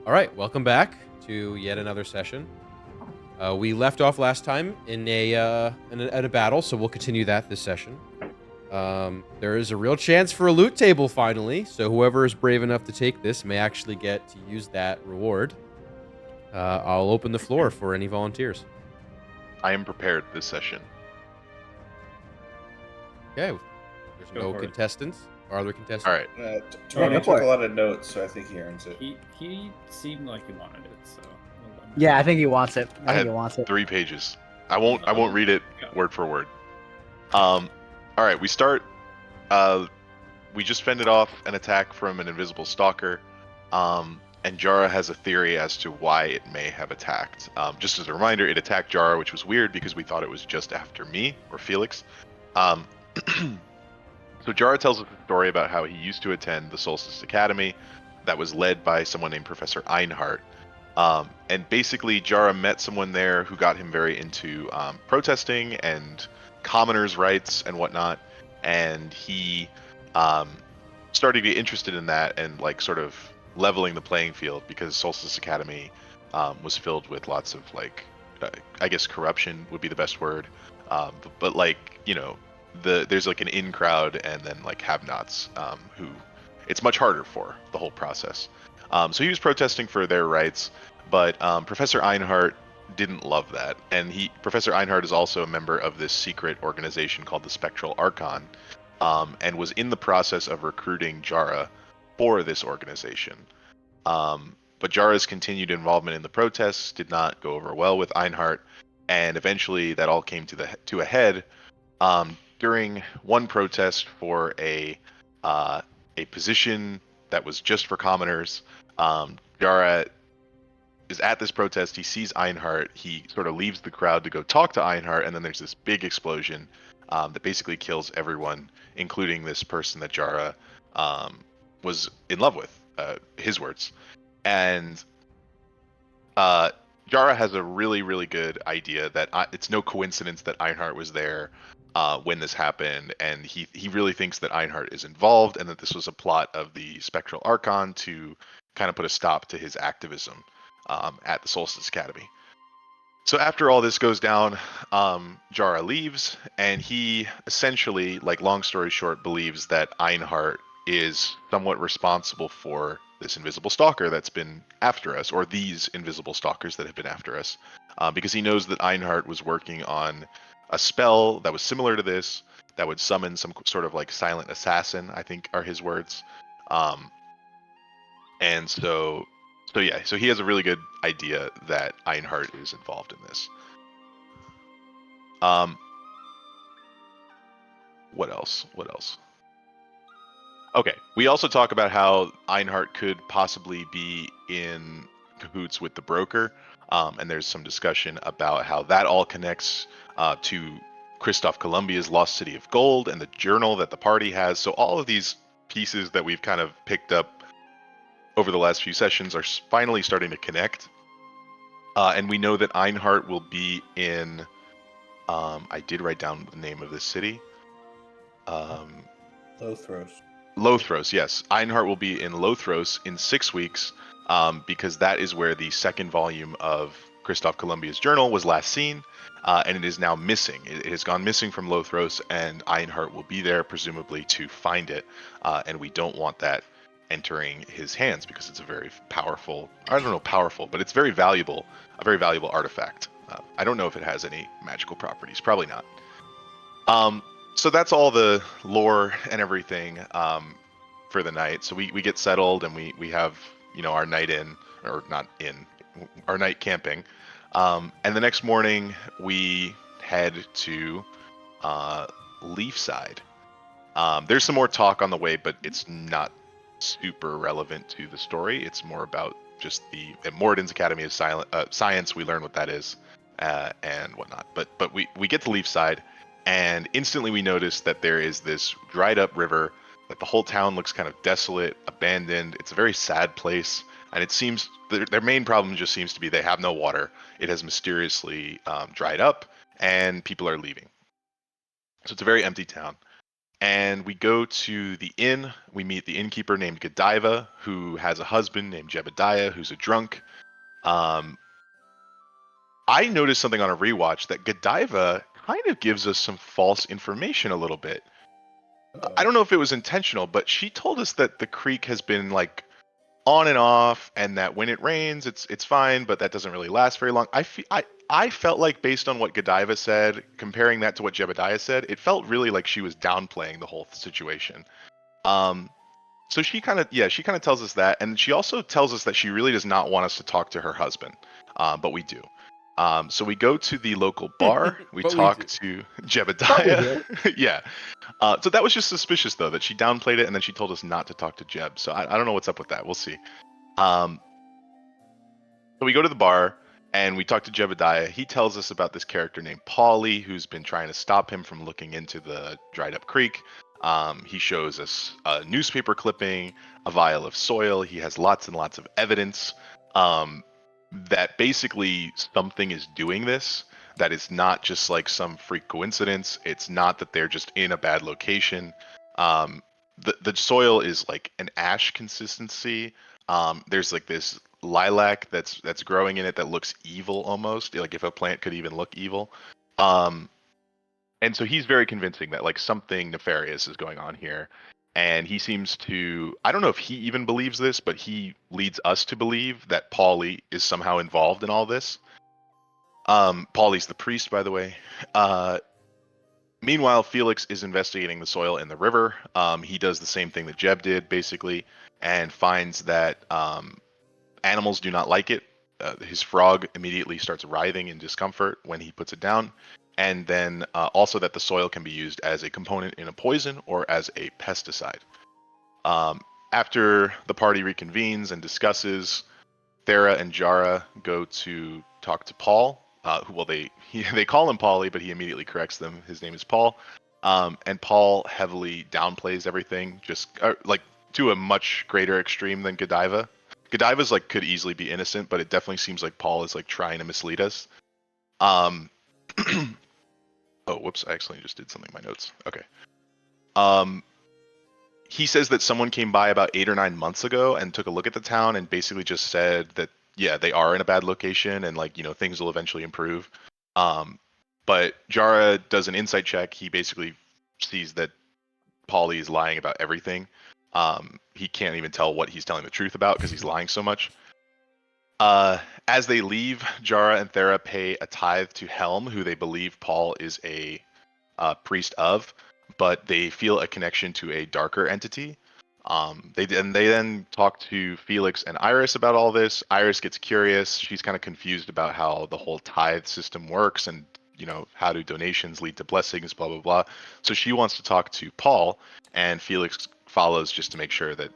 All right, welcome back to yet another session. We left off last time in a battle, so we'll continue that this session. There is a real chance for a loot table finally, so whoever is brave enough to take this may actually get to use that reward. I'll open the floor for any volunteers. I am prepared this session. Okay, there's Go no for it. contestants. Are there contestants? All right. Tony go for took it. a lot of notes, so I think he earns it. He seemed like he wanted it, so. we'll let him Yeah, I have think he wants it. I I think had he wants it. 3 pages. I won't read it word for word. All right, we start. We just fended off an attack from an invisible stalker, and Jara has a theory as to why it may have attacked. Just as a reminder, it attacked Jara, which was weird because we thought it was just after me or Felix. Um, so Jara tells us a story about how he used to attend the Solstice Academy that was led by someone named Professor Einhart. And basically, Jara met someone there who got him very into protesting and commoners' rights and whatnot. And he started to get interested in that and like sort of leveling the playing field because Solstice Academy was filled with lots of like, I guess corruption would be the best word. But like, you know, there's like an in crowd and then like have-nots who it's much harder for the whole process. So he was protesting for their rights, but Professor Einhart didn't love that, and Professor Einhart is also a member of this secret organization called the Spectral Archon, and was in the process of recruiting Jara for this organization. But Jara's continued involvement in the protests did not go over well with Einhart, and eventually that all came to a head during one protest for a position that was just for commoners. Jara is at this protest. He sees Einhart. He sort of leaves the crowd to go talk to Einhart, and then there's this big explosion that basically kills everyone, including this person that Jara was in love with, his words. And Jara has a really, really good idea that it's no coincidence that Einhart was there when this happened, and he really thinks that Einhart is involved and that this was a plot of the Spectral Archon to kind of put a stop to his activism at the Solstice Academy. So after all this goes down, Jara leaves, and he essentially, like long story short, believes that Einhart is somewhat responsible for this invisible stalker that's been after us, or these invisible stalkers that have been after us, because he knows that Einhart was working on a spell that was similar to this, that would summon some sort of like silent assassin, I think are his words. And so yeah, so he has a really good idea that Einhart is involved in this. What else? Okay, we also talk about how Einhart could possibly be in cahoots with the broker, and there's some discussion about how that all connects to Christoph Columbia's Lost City of Gold and the journal that the party has. So all of these pieces that we've kind of picked up over the last few sessions are finally starting to connect. And we know that Einhart will be in. I did write down the name of this city. Lothros. Lothros, yes. Einhart will be in Lothros in 6 weeks, because that is where the second volume of Christoph Columbia's journal was last seen, and it is now missing. It has gone missing from Lothros, and Einhart will be there, presumably, to find it, and we don't want that entering his hands because it's a very powerful, I don't know powerful, but it's a very valuable artifact. I don't know if it has any magical properties, probably not. So that's all the lore and everything for the night. So we get settled and we have, you know, our night in, or not in, our night camping. And the next morning we head to Leafside. There's some more talk on the way, but it's not super relevant to the story. It's more about just the Moradin's Academy of Science. We learn what that is and whatnot. But we get to Leafside. And instantly we notice that there is this dried up river, that the whole town looks kind of desolate, abandoned. It's a very sad place. And it seems their main problem just seems to be they have no water. It has mysteriously dried up and people are leaving. So it's a very empty town. And we go to the inn. We meet the innkeeper named Godiva, who has a husband named Jebediah, who's a drunk. Um, I noticed something on a rewatch that Godiva kind of gives us some false information a little bit. I don't know if it was intentional, but she told us that the creek has been like on and off, and that when it rains, it's fine, but that doesn't really last very long. I felt like based on what Godiva said, comparing that to what Jebediah said, it felt really like she was downplaying the whole situation. Um, so she kind of tells us that, and she also tells us that she really does not want us to talk to her husband, but we do. So we go to the local bar. We But we talk do. to But we Jebediah. Yeah. So that was just suspicious though that she downplayed it, and then she told us not to talk to Jeb. So I don't know what's up with that. We'll see. Um, so we go to the bar and we talk to Jebediah. He tells us about this character named Paulie who's been trying to stop him from looking into the dried up creek. He shows us a newspaper clipping, a vial of soil. He has lots and lots of evidence that basically something is doing this. That is not just like some freak coincidence. It's not that they're just in a bad location. Um, the soil is like an ash consistency. There's like this lilac that's growing in it that looks evil almost, like if a plant could even look evil. Um, and so he's very convincing that like something nefarious is going on here. And he seems to, I don't know if he even believes this, but he leads us to believe that Paulie is somehow involved in all this. Paulie's the priest, by the way. Uh, Meanwhile, Felix is investigating the soil in the river. He does the same thing that Jeb did, basically, and finds that animals do not like it. His frog immediately starts writhing in discomfort when he puts it down. And then also that the soil can be used as a component in a poison or as a pesticide. Um, After the party reconvenes and discusses, Thera and Jara go to talk to Paul. They call him Paulie, but he immediately corrects them. His name is Paul. And Paul heavily downplays everything, just like to a much greater extreme than Godiva. Godiva's like could easily be innocent, but it definitely seems like Paul is like trying to mislead us. Um, oh, whoops! I accidentally just did something in my notes. Okay. Um, he says that someone came by about 8 or 9 months ago and took a look at the town and basically just said that yeah they are in a bad location and like things will eventually improve. Um, but Jara does an insight check. He basically sees that Paulie is lying about everything. He can't even tell what he's telling the truth about because he's lying so much. As they leave, Jara and Thera pay a tithe to Helm, who they believe Paul is a priest of, but they feel a connection to a darker entity. They then talk to Felix and Iris about all this. Iris gets curious. She's kind of confused about how the whole tithe system works and how do donations lead to blessings, blah blah blah. So she wants to talk to Paul, and Felix follows just to make sure that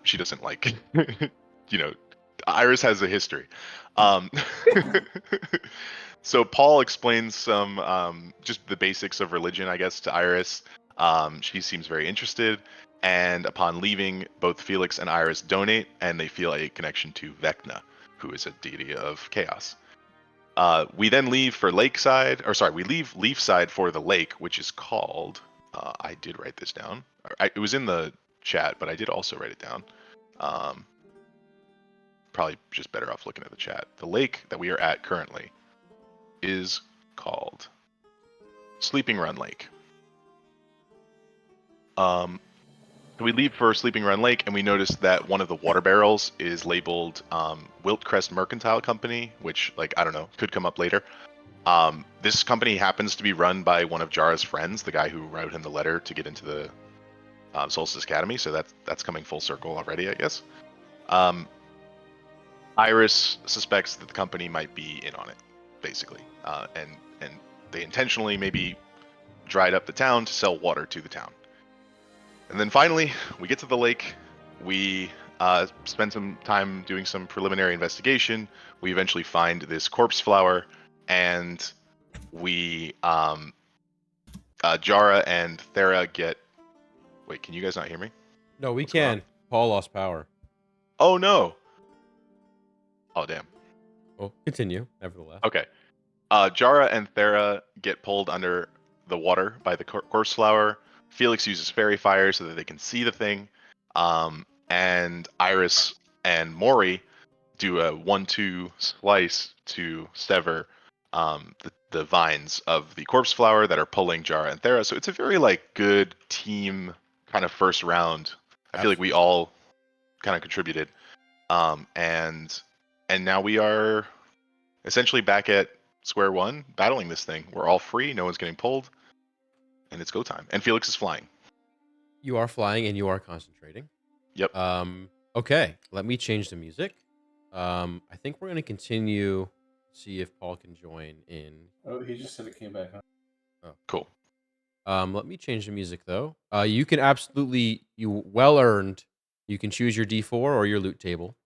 she doesn't like you know Iris has a history. Um, so Paul explains some just the basics of religion, I guess, to Iris. She seems very interested, and upon leaving, both Felix and Iris donate, and they feel a connection to Vecna, who is a deity of chaos. We then leave for Lakeside, or sorry, we leave Leafside for the lake, which is called. I did write this down. It was in the chat, but I did also write it down. Um, Probably just better off looking at the chat. The lake that we are at currently is called Sleeping Run Lake. We leave for Sleeping Run Lake, and we notice that one of the water barrels is labeled Wiltcrest Mercantile Company, which, like, I don't know, could come up later. This company happens to be run by one of Jara's friends, the guy who wrote him the letter to get into the Solstice Academy, so that's coming full circle already, I guess. Iris suspects that the company might be in on it, basically, and they intentionally maybe dried up the town to sell water to the town. And then finally, we get to the lake. We spend some time doing some preliminary investigation. We eventually find this corpse flower, and we Jara and Thera get. Wait, can you guys not hear me? No, we What's going on? can. Paul lost power. Oh no! Oh damn. Oh, continue, nevertheless. Okay. Jara and Thera get pulled under the water by the corpse flower. Felix uses fairy fire so that they can see the thing. And Iris and Mori do a 1-2 slice to sever the vines of the corpse flower that are pulling Jara and Thera. So it's a very like good team kind of first round. I feel like we all kind of contributed. And now we are essentially back at square one, battling this thing. We're all free, no one's getting pulled, and it's go time. And Felix is flying. You are flying and you are concentrating. Yep. Okay, let me change the music. I think we're gonna continue. See if Paul can join in. Oh, he just said it came back. Huh? Oh, Cool. Let me change the music though. You can absolutely, you well earned. You can choose your D4 or your loot table.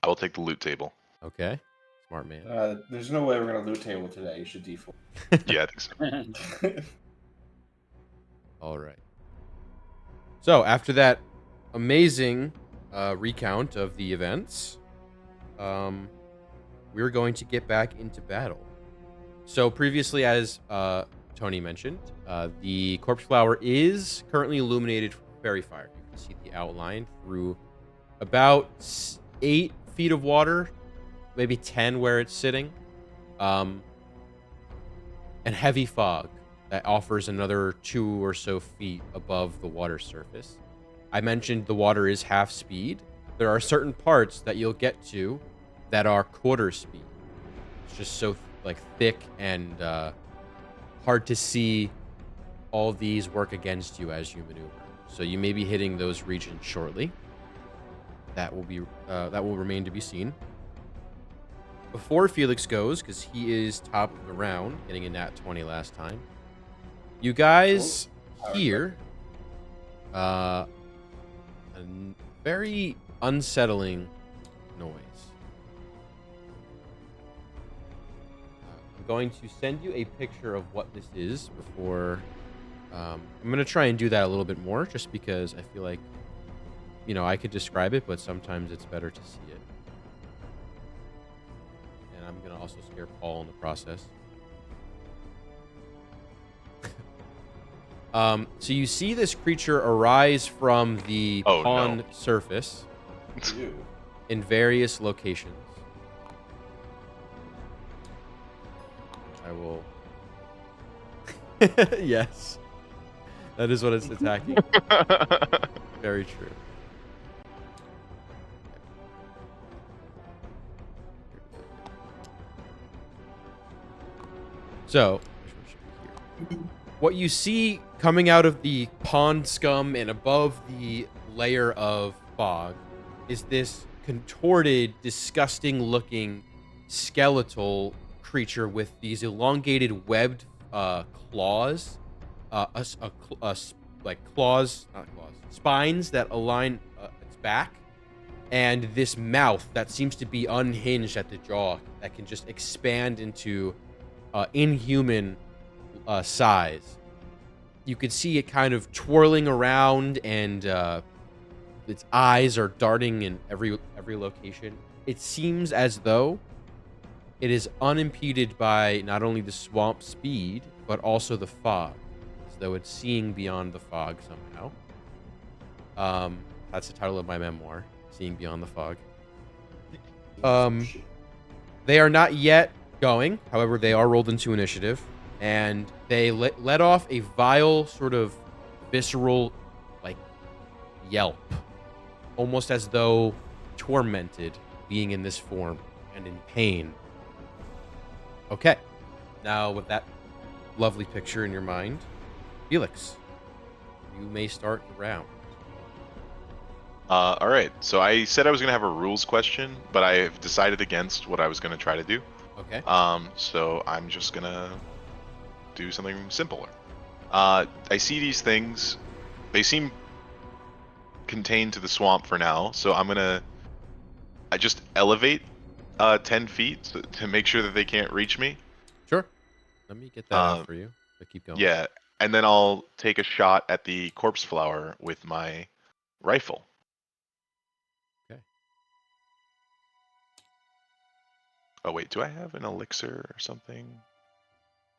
I will take the loot table. Okay, smart man. There's no way we're gonna loot table today. You should D4. Yeah, I think so. All right. So after that amazing recount of the events, we're going to get back into battle. So previously, as Tony mentioned, the corpse flower is currently illuminated from fairy fire. You can see the outline through about 8 feet of water, maybe 10 where it's sitting, and heavy fog that offers another 2 or so feet above the water surface. I mentioned the water is half speed. There are certain parts that you'll get to that are quarter speed. It's just so like thick and hard to see all these work against you as you maneuver. So you may be hitting those regions shortly. That will remain to be seen. Before Felix goes, because he is top of the round, getting a nat 20 last time. You guys hear a very unsettling noise. I'm going to send you a picture of what this is before. I'm going to try and do that a little bit more, just because I feel like, you know, I could describe it, but sometimes it's better to see it. And I'm going to also scare Paul in the process. So you see this creature arise from the pond surface in various locations. I will... Yes. That is what it's attacking. Very true. So, what you see coming out of the pond scum and above the layer of fog is this contorted, disgusting-looking skeletal creature with these elongated, webbed claws, spines that align its back, and this mouth that seems to be unhinged at the jaw that can just expand into inhuman size. You could see it kind of twirling around, and its eyes are darting in every location. It seems as though it is unimpeded by not only the swamp speed, but also the fog, as though it's seeing beyond the fog somehow. That's the title of my memoir, Seeing Beyond the Fog. They are not yet going. However, they are rolled into initiative, and they let off a vile, sort of visceral, like, yelp, almost as though tormented, being in this form and in pain. Okay, now with that lovely picture in your mind, Felix, you may start the round. All right. So I said I was gonna have a rules question, but I've decided against what I was gonna try to do. Okay. So I'm just gonna do something simpler. I see these things. They seem contained to the swamp for now, so I just elevate 10 feet to make sure that they can't reach me. Sure. Let me get that out for you. But keep going. Yeah, and then I'll take a shot at the corpse flower with my rifle. Okay. Oh wait, do I have an elixir or something?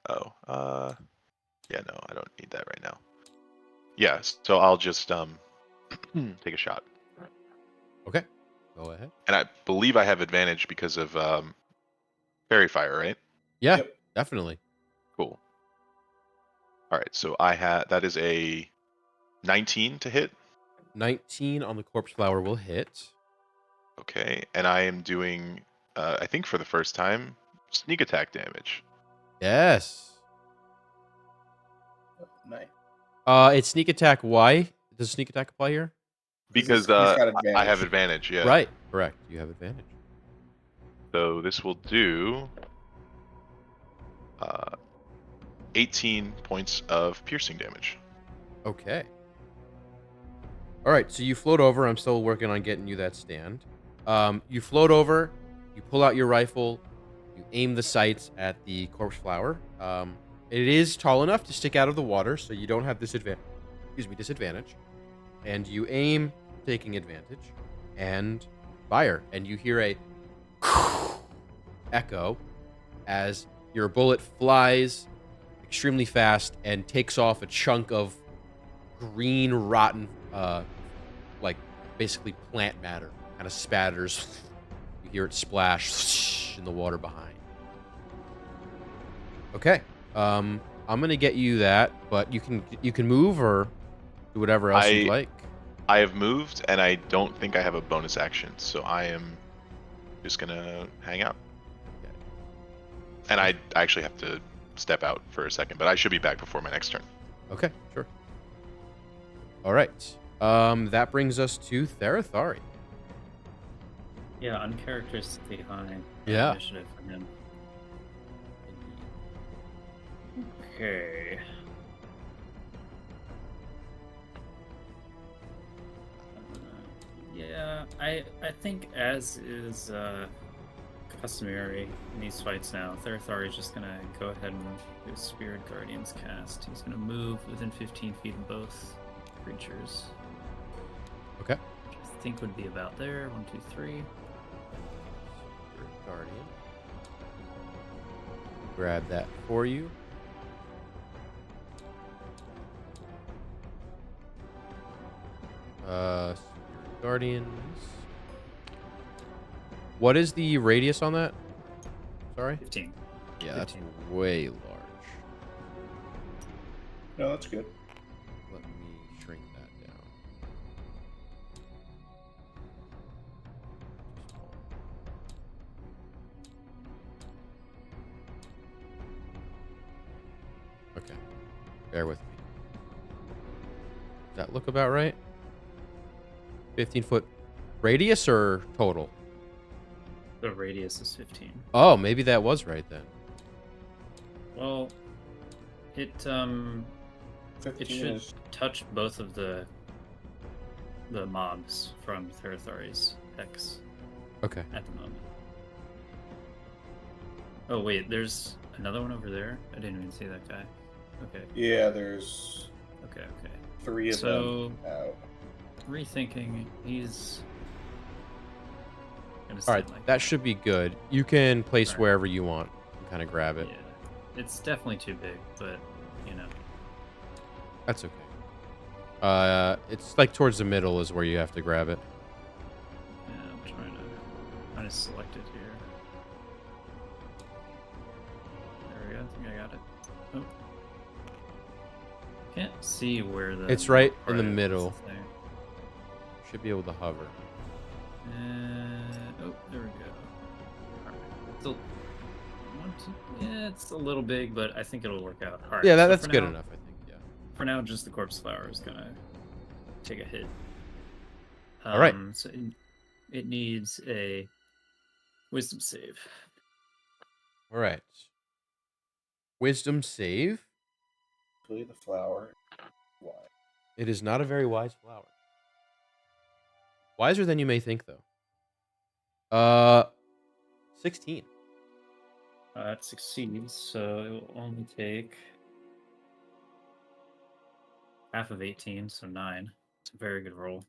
Oh, yeah, no, I don't need that right now. Yeah, so I'll just take a shot. Okay. Go ahead. And I believe I have advantage because of fairy fire, right? Yeah, Yep. definitely. Cool. All right, so I had that is a 19 to hit. 19 on the corpse flower will hit. Okay, and I am doing, I think for the first time, sneak attack damage. Yes. Nice. It's sneak attack. Why does sneak attack apply here? Because He's got I have advantage. advantage, yeah. Right. Correct. You have advantage. So this will do 18 points of piercing damage. Okay. All right. So you float over. I'm still working on getting you that stand. You float over. You pull out your rifle. You aim the sights at the corpse flower. It is tall enough to stick out of the water, so you don't have disadvantage. Disadvantage. And you aim, taking advantage, and fire. And you hear a echo as your bullet flies extremely fast and takes off a chunk of green, rotten, like basically plant matter. Kind of spatters. You hear it splash in the water behind. Okay. I'm gonna get you that, but you can move or do whatever else you'd like. I have moved, and I don't think I have a bonus action, so I am just gonna hang out. Okay. And I actually have to step out for a second, but I should be back before my next turn. Okay, sure. All right. That brings us to Therathari. Yeah, uncharacteristically high Yeah. initiative from him. Okay. Yeah, I think as is customary in these fights now, Therathari is just gonna go ahead and do a Spirit Guardian's cast. He's gonna move within 15 feet of both creatures. Okay. Which I think would be about there. 1, 2, 3. Spirit Guardian. Grab that for you. Spirit Guardians. What is the radius on that? Sorry? 15. Yeah, that's 15. way large. No, that's good. Let me shrink that down. Okay. Bear with me. Does that look about right? 15-foot radius or total? The radius is 15. Oh, maybe that was right then. Well, it 15 should is touch both of the mobs from Therathari's X Okay. at the moment. Oh wait, there's another one over there. I didn't even see that guy. Okay, yeah. There's okay. 3 of So them out. rethinking, he's gonna All stand right, like that should be good. You can place All right. wherever you want and kind of grab it. Yeah, it's definitely too big, but you know. That's okay. It's like towards the middle is where you have to grab it. Yeah, I'm trying to select it here. There we go. I think I got it. Oh. Can't see where the. It's right in the is. middle. There. Should be able to hover. Oh, there we go. Alright. Still, yeah, it's a little big, but I think it'll work out. Alright, Yeah, so that's for good now- enough, I think. Yeah. For now, just the corpse flower is gonna take a hit. All right. So it needs a wisdom save. All right. Wisdom save. Play the flower. Why? It is not a very wise flower. Wiser than you may think, though. 16. That succeeds, so it will only take half of 18, so 9. It's a very good roll.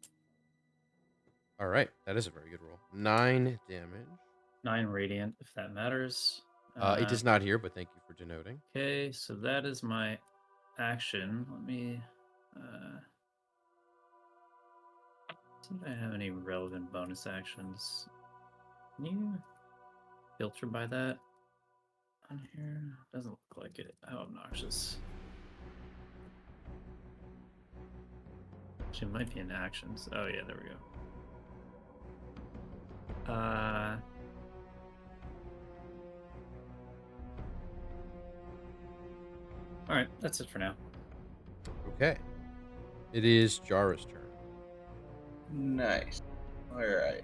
All right, that is a very good roll. 9 damage. 9 radiant, if that matters. It does not here, but thank you for denoting. Okay, so that is my action. Let me See if I have any relevant bonus actions. Can you filter by that on here? Doesn't look like it. How obnoxious. Actually, it might be in actions. Oh yeah, there we go. All right, that's it for now. Okay. It is Jara's turn. Nice. All right.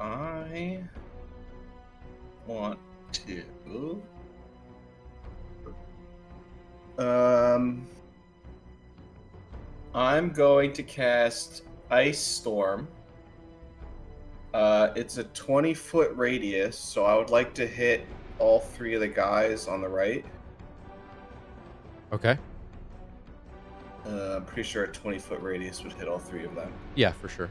I want to. I'm going to cast Ice Storm. It's a 20-foot radius, so I would like to hit all three of the guys on the right. Okay. I'm pretty sure a 20-foot radius would hit all three of them. Yeah, for sure.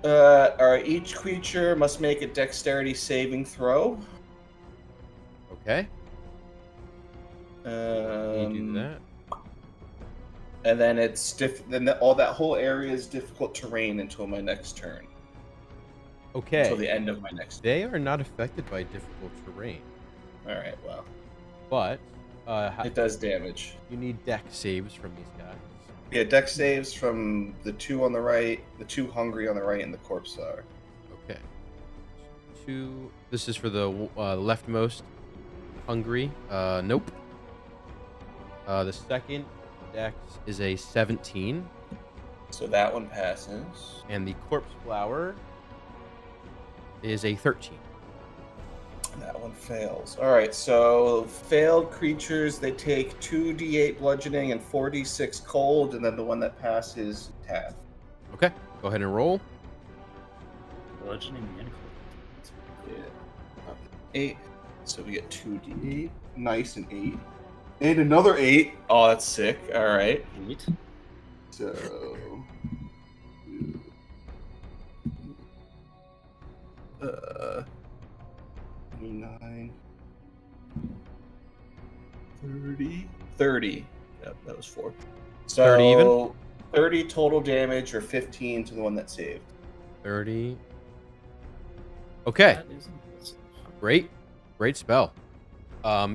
Alright, each creature must make a dexterity saving throw. Okay. You do that. And then it's all that whole area is difficult terrain until my next turn. Okay. Until the end of my next turn. They are not affected by difficult terrain, Alright, well. but It does damage. you need deck saves from these guys. Yeah, dex saves from the two on the right, the two hungry on the right, and the corpse are. Okay. Two. This is for the leftmost hungry. Nope. The second dex is a 17, So that one passes. and the corpse flower is a 13. That one fails. Alright, so failed creatures, they take 2d8 bludgeoning and 4d6 cold, and then the one that passes, half. Okay. Go ahead and roll. Bludgeoning and cold. That's pretty cool. Yeah. 8. So we get 2d8. Nice, and 8. And another 8. Oh, that's sick. Alright. Neat. So. 29. 30. 30. Yep, that was 4. So 30 even? 30 total damage or 15 to the one that saved. 30. Okay. That is impressive. Great spell.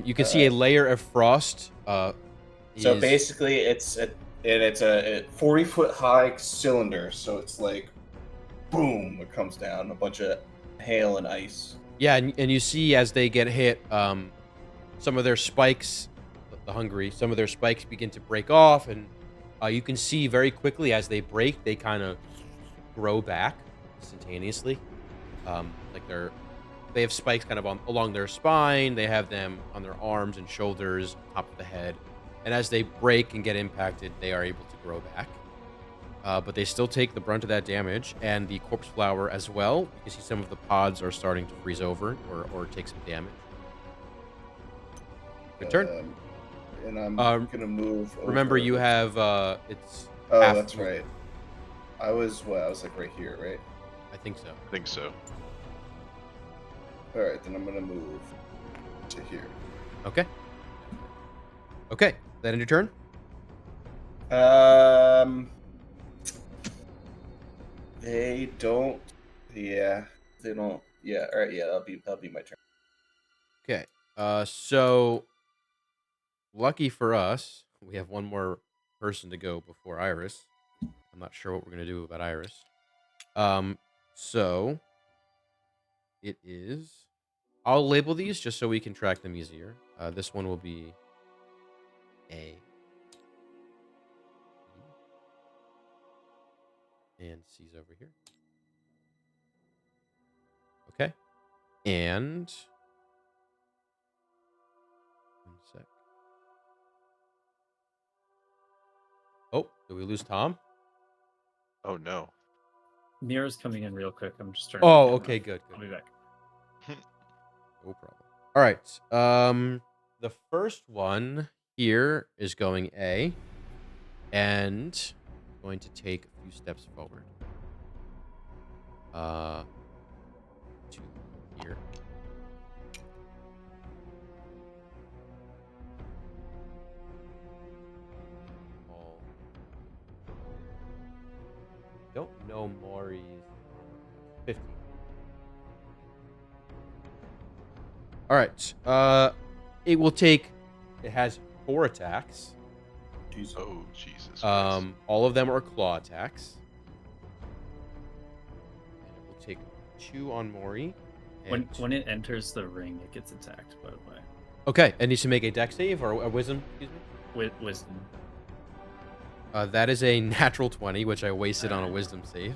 You can see a layer of frost. So is- basically, it's a 40-foot high cylinder. So it's like, boom! It comes down, a bunch of hail and ice. Yeah, and you see as they get hit, some of their spikes, the hungry, some of their spikes begin to break off, and you can see very quickly as they break, they kind of grow back instantaneously. Like they have spikes kind of along their spine. They have them on their arms and shoulders, top of the head, and as they break and get impacted, they are able to grow back. But they still take the brunt of that damage, and the corpse flower as well. You can see some of the pods are starting to freeze over or take some damage. Good turn. And I'm gonna move. Remember, over. you have it's. Oh, half that's movement. right. I was like right here, right? I think so. I think so. All right, then I'm gonna move to here. Okay. Okay. That end your turn. They don't. Yeah, they don't. Yeah. All right. Yeah, that'll be my turn. Okay. So lucky for us, we have one more person to go before Iris. I'm not sure what we're gonna do about Iris. So it is. I'll label these just so we can track them easier. This one will be A. And C's over here. Okay. And one sec. Oh, did we lose Tom? Oh no. Mira's coming in real quick. I'm just turning. Oh, the camera okay, off. good. I'll be back. No problem. All right. The first one here is going A, and going to take a few steps forward. To here. don't know Maury's 15. All right. It will take. It has 4 attacks. Jesus. Oh, Jesus Christ. All of them are claw attacks. And it will take 2 on Maury. When it enters the ring, it gets attacked. By the way, Okay, it needs to make a dex save or a wisdom. Excuse me. with wisdom. That is a natural 20, which I wasted on a wisdom save.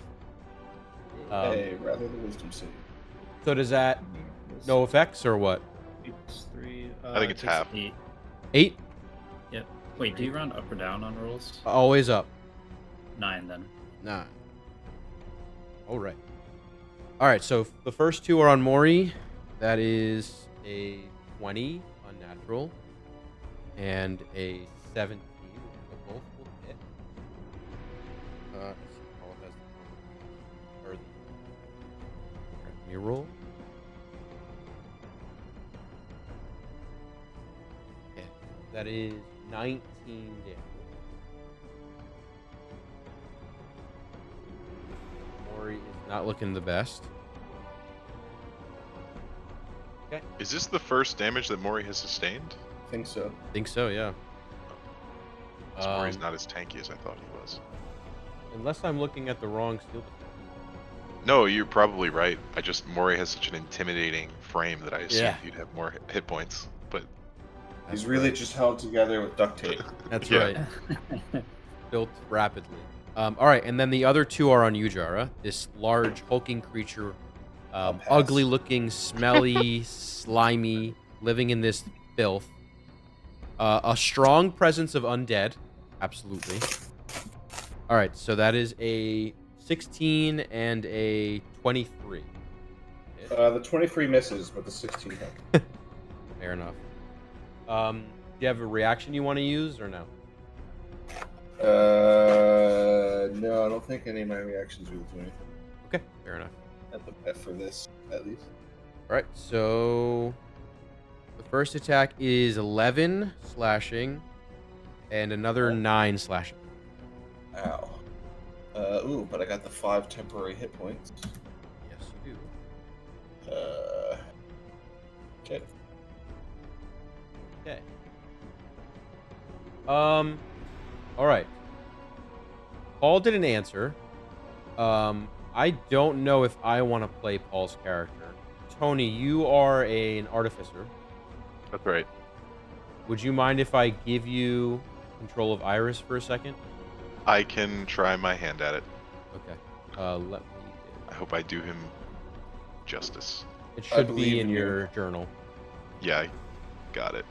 Hey, rather the wisdom save. So does that no effects or what? 3. I think it's takes half. 8. 8? Yep. Wait, do you round up or down on rolls? Always up. 9 then. 9. All right. All right. So the first 2 are on Maury. That is a 20 unnatural and a 17. So both will hit. Let's see, Paul has the or the- let me roll. Okay, that is 19 damage. Maury is not looking the best. Is this the first damage that Maury has sustained? I think so. Think so, yeah. Because Maury's not as tanky as I thought he was. Unless I'm looking at the wrong skill. No, you're probably right. Maury has such an intimidating frame that I assumed Yeah. he'd have more hit points. But He's really just held together with duct tape. That's Yeah. right. Built rapidly. All right, and then the other 2 are on Ujara. This large hulking creature, I'll pass. ugly-looking, smelly, slimy, living in this filth. A strong presence of undead, absolutely. All right, so that is a 16 and a 23. The 23 misses, but the 16 hit. Fair enough. Do you have a reaction you want to use or no? No, I don't think any of my reactions will do anything. Okay, fair enough. For this, at least. All right, so the first attack is 11 slashing and another 9 slashing. Ow. Ooh, but I got the 5 temporary hit points. Yes, you do. Okay. Okay. All right. Paul didn't answer. I don't know if I want to play Paul's character. Tony, you are an artificer. that's right. Would you mind if I give you control of Iris for a second? I can try my hand at it. Okay. Let me. I hope I do him justice. It I should believe be in in you. your journal. Yeah, I got it.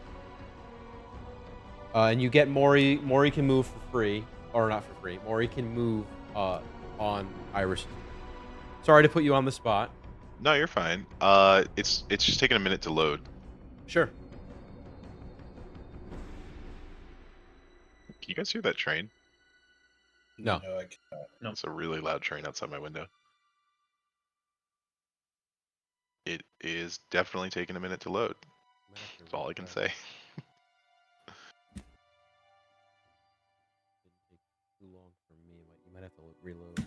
And you get Maury. Maury can move for free, or not for free. Maury can move on Iris. Sorry to put you on the spot. No, you're fine. It's just taking a minute to load. Sure. Can you guys hear that train? No. I cannot. No. It's a really loud train outside my window. It is definitely taking a minute to load. That's all I can say. Didn't take too long for me. You might have to reload.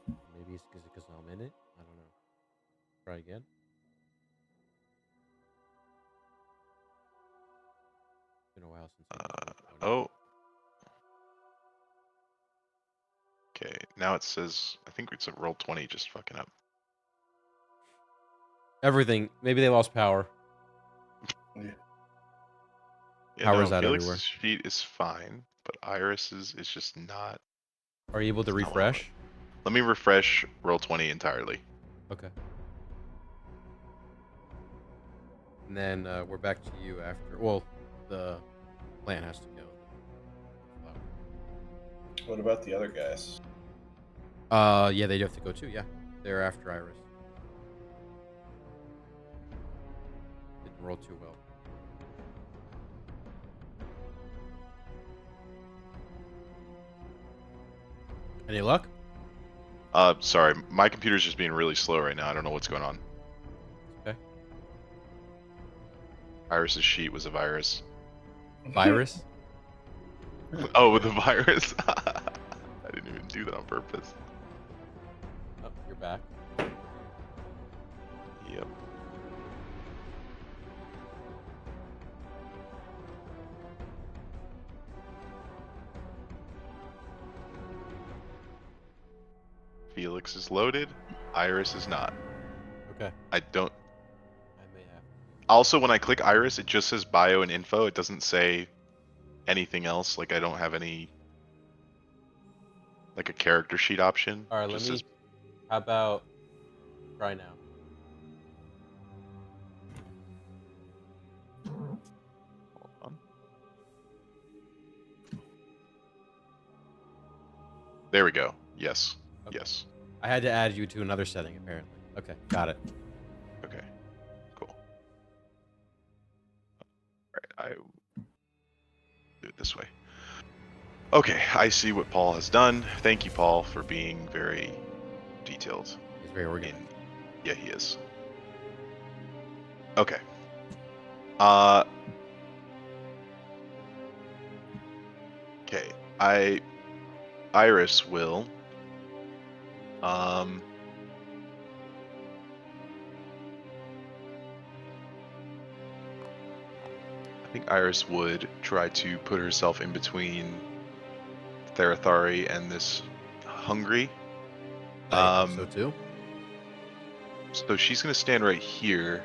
Maybe it's because I'm in it. I don't know. Try again. It's been a while since. Oh. Okay, now it says, I think it's a roll 20 just fucking up. Everything. Maybe they lost power. Yeah, Power's no, out Felix's everywhere. sheet is fine, but Iris's is just not. Are you able to It's not what I want. refresh? Let me refresh roll 20 entirely. Okay. And then we're back to you after. Well, the plant has to go. What about the other guys? Yeah, they have to go too. Yeah, they're after Iris. Didn't roll too well. Any luck? Sorry, my computer's just being really slow right now. I don't know what's going on. Okay. Iris's sheet was a virus. Virus. Oh, with the virus. I didn't even do that on purpose. Oh, you're back. Yep. Felix is loaded. Iris is not. Okay. I don't. I may have. Also, when I click Iris, it just says bio and info. It doesn't say anything else. Like I don't have any, like a character sheet option. All right. It Let just me. says How about try now? hold on. There we go. Yes. Okay. Yes. I had to add you to another setting apparently. Okay, got it. Okay. Cool. All right. I do it this way. Okay. I see what Paul has done. Thank you, Paul, for being very detailed. He's very organized. Yeah, he is. Okay. Uh. Okay. Iris will. I think Iris would try to put herself in between Therathari and this Hungry. I think so too. So she's gonna stand right here.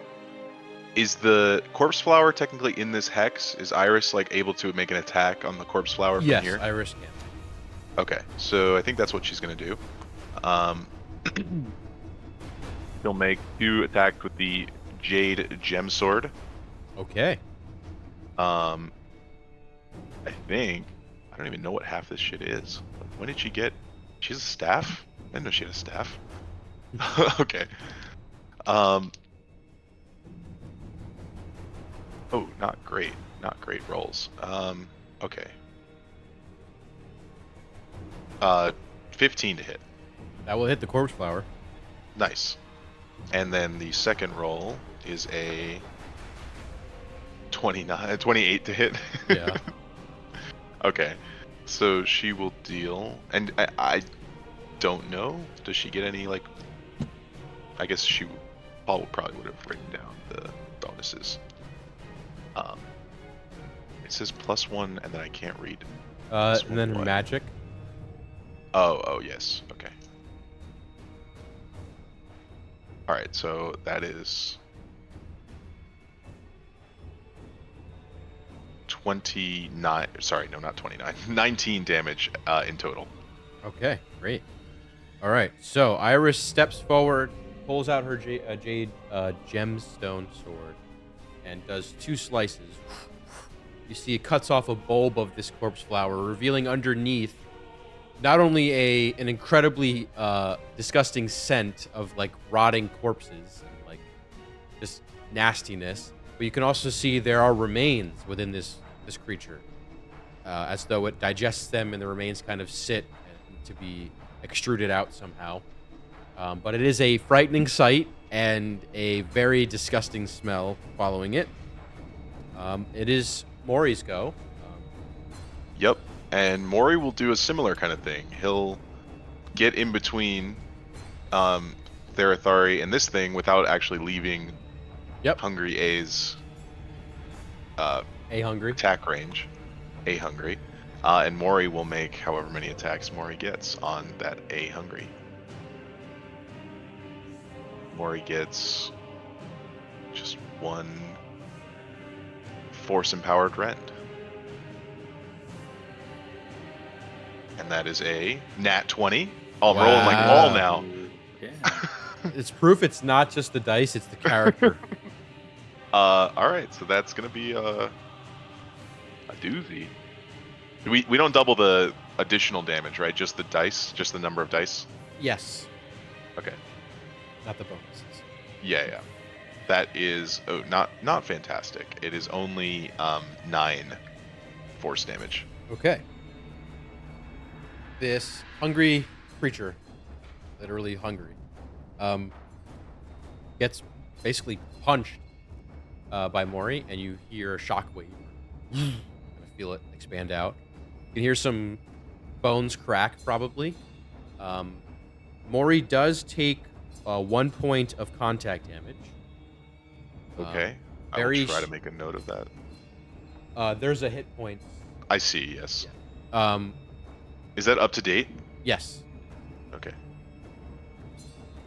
Is the corpse flower technically in this hex? Is Iris like able to make an attack on the corpse flower from Yes, here? Iris can. Okay, so I think that's what she's gonna do. He'll make 2 attacks with the Jade Gem Sword. Okay. I think I don't even know what half this shit is. When did she get? She has a staff? I didn't know she had a staff. Okay. Oh, not great. Not great rolls. Okay. 15 to hit. That will hit the corpse flower. Nice. And then the second roll is a 28 to hit. Yeah. Okay. So she will deal, and I don't know. Does she get any, like, I guess Paul probably would have written down the bonuses. It says +1, and then I can't read. And then her what? magic. Oh, yes. Okay. All right, so that is 29. Sorry, no, not 29. 19 damage in total. Okay, great. All right, so Iris steps forward, pulls out her jade gemstone sword, and does 2 slices. You see it cuts off a bulb of this corpse flower, revealing underneath not only an incredibly disgusting scent of like rotting corpses and like just nastiness, but you can also see there are remains within this creature, as though it digests them and the remains kind of sit to be extruded out somehow. But it is a frightening sight and a very disgusting smell following it. It is Maury's go. Yep. And Maury will do a similar kind of thing. He'll get in between Therathari and this thing without actually leaving Hungry A's hungry attack range. Hungry. And Maury will make however many attacks Maury gets on that Hungry. Maury gets just 1 Force Empowered Rend. And that is a nat 20. Oh, I'm rolling like Paul now. Yeah. It's proof it's not just the dice, it's the character. All right, so that's gonna be a doozy. We don't double the additional damage, right? Just the dice, just the number of dice. Yes. Okay. Not the bonuses. Yeah. That is not fantastic. It is only 9 force damage. Okay. This hungry creature, literally hungry, gets basically punched by Maury, and you hear a shockwave feel it expand out. You can hear some bones crack, probably. Mori does take 1 point of contact damage. Okay. I will very try to sh- make a note of that. There's a hit point. I see, yes. Yeah. Is that up to date? Yes. Okay.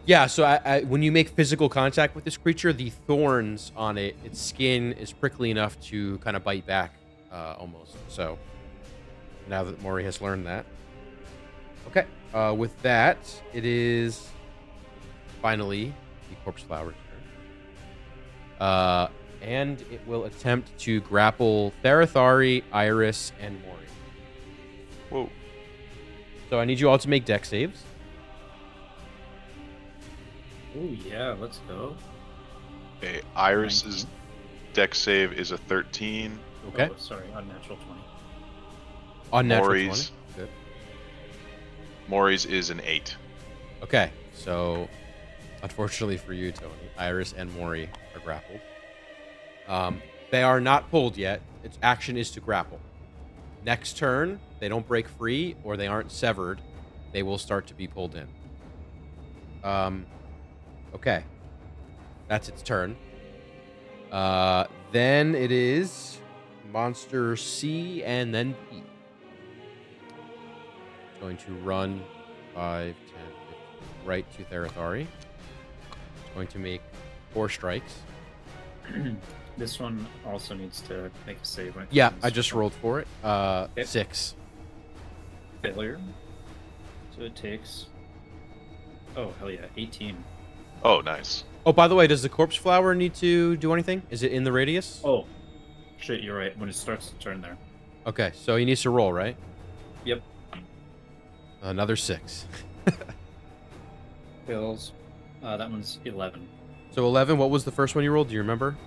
Yeah, so when you make physical contact with this creature, the thorns on its skin is prickly enough to kind of bite back, almost. So, now that Mori has learned that. Okay, with that, it is finally the Corpse Flower's turn. And it will attempt to grapple Therathari, Iris, and Mori. Whoa. So I need you all to make deck saves. Oh yeah, let's go. Okay, Iris's 19. deck save is a 13. Okay. Oh, sorry, unnatural 20. Unnatural Mori's 20. Good. Mori's is an 8. Okay, so unfortunately for you, Tony, Iris and Mori are grappled. They are not pulled yet. Its action is to grapple. Next turn, they don't break free or they aren't severed. They will start to be pulled in. Okay. That's its turn. Then it is Monster C and then B. It's going to run 5, 10, 15, right to Therathari. It's going to make 4 strikes. This one also needs to make a save. When it Yeah, comes I just from rolled for it. Okay. 6. failure. So it takes. Oh hell yeah, 18. Oh, nice. Oh, by the way, does the corpse flower need to do anything? Is it in the radius? Oh, shit, you're right. When it starts to turn there. Okay, so he needs to roll, right? Yep. Another 6. Fails. That one's 11. So 11, what was the first one you rolled? Do you remember?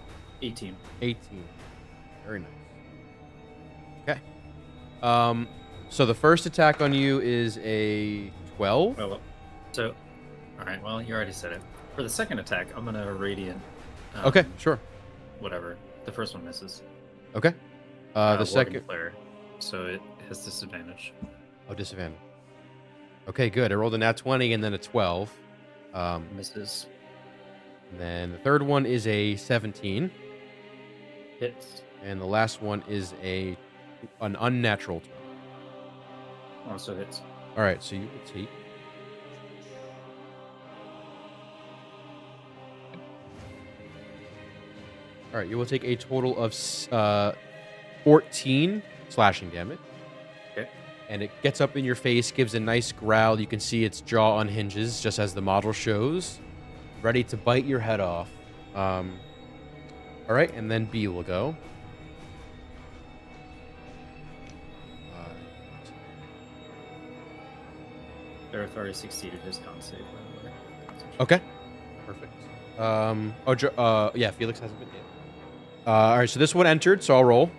18. 18. Very nice. Okay. So the first attack on you is a 12. Well, so, all right. Well, you already said it. For the second attack, I'm gonna radiant. Okay, sure. Whatever. The first one misses. Okay. The Warden second. Flare, so it has disadvantage. Oh, disadvantage. Okay, good. I rolled a nat 20 and then a 12. Misses. And then the third one is a 17. Hits. And the last one is an unnatural 20. Also hits. All right, so you will take. All right, you will take a total of 14 slashing damage. Okay. And it gets up in your face, gives a nice growl. You can see its jaw unhinges, just as the model shows, ready to bite your head off. All right, and then B will go. Dareth already succeeded his con save, by the way. Okay. Perfect. Yeah, Felix hasn't been hit. All right, so this one entered, so I'll roll.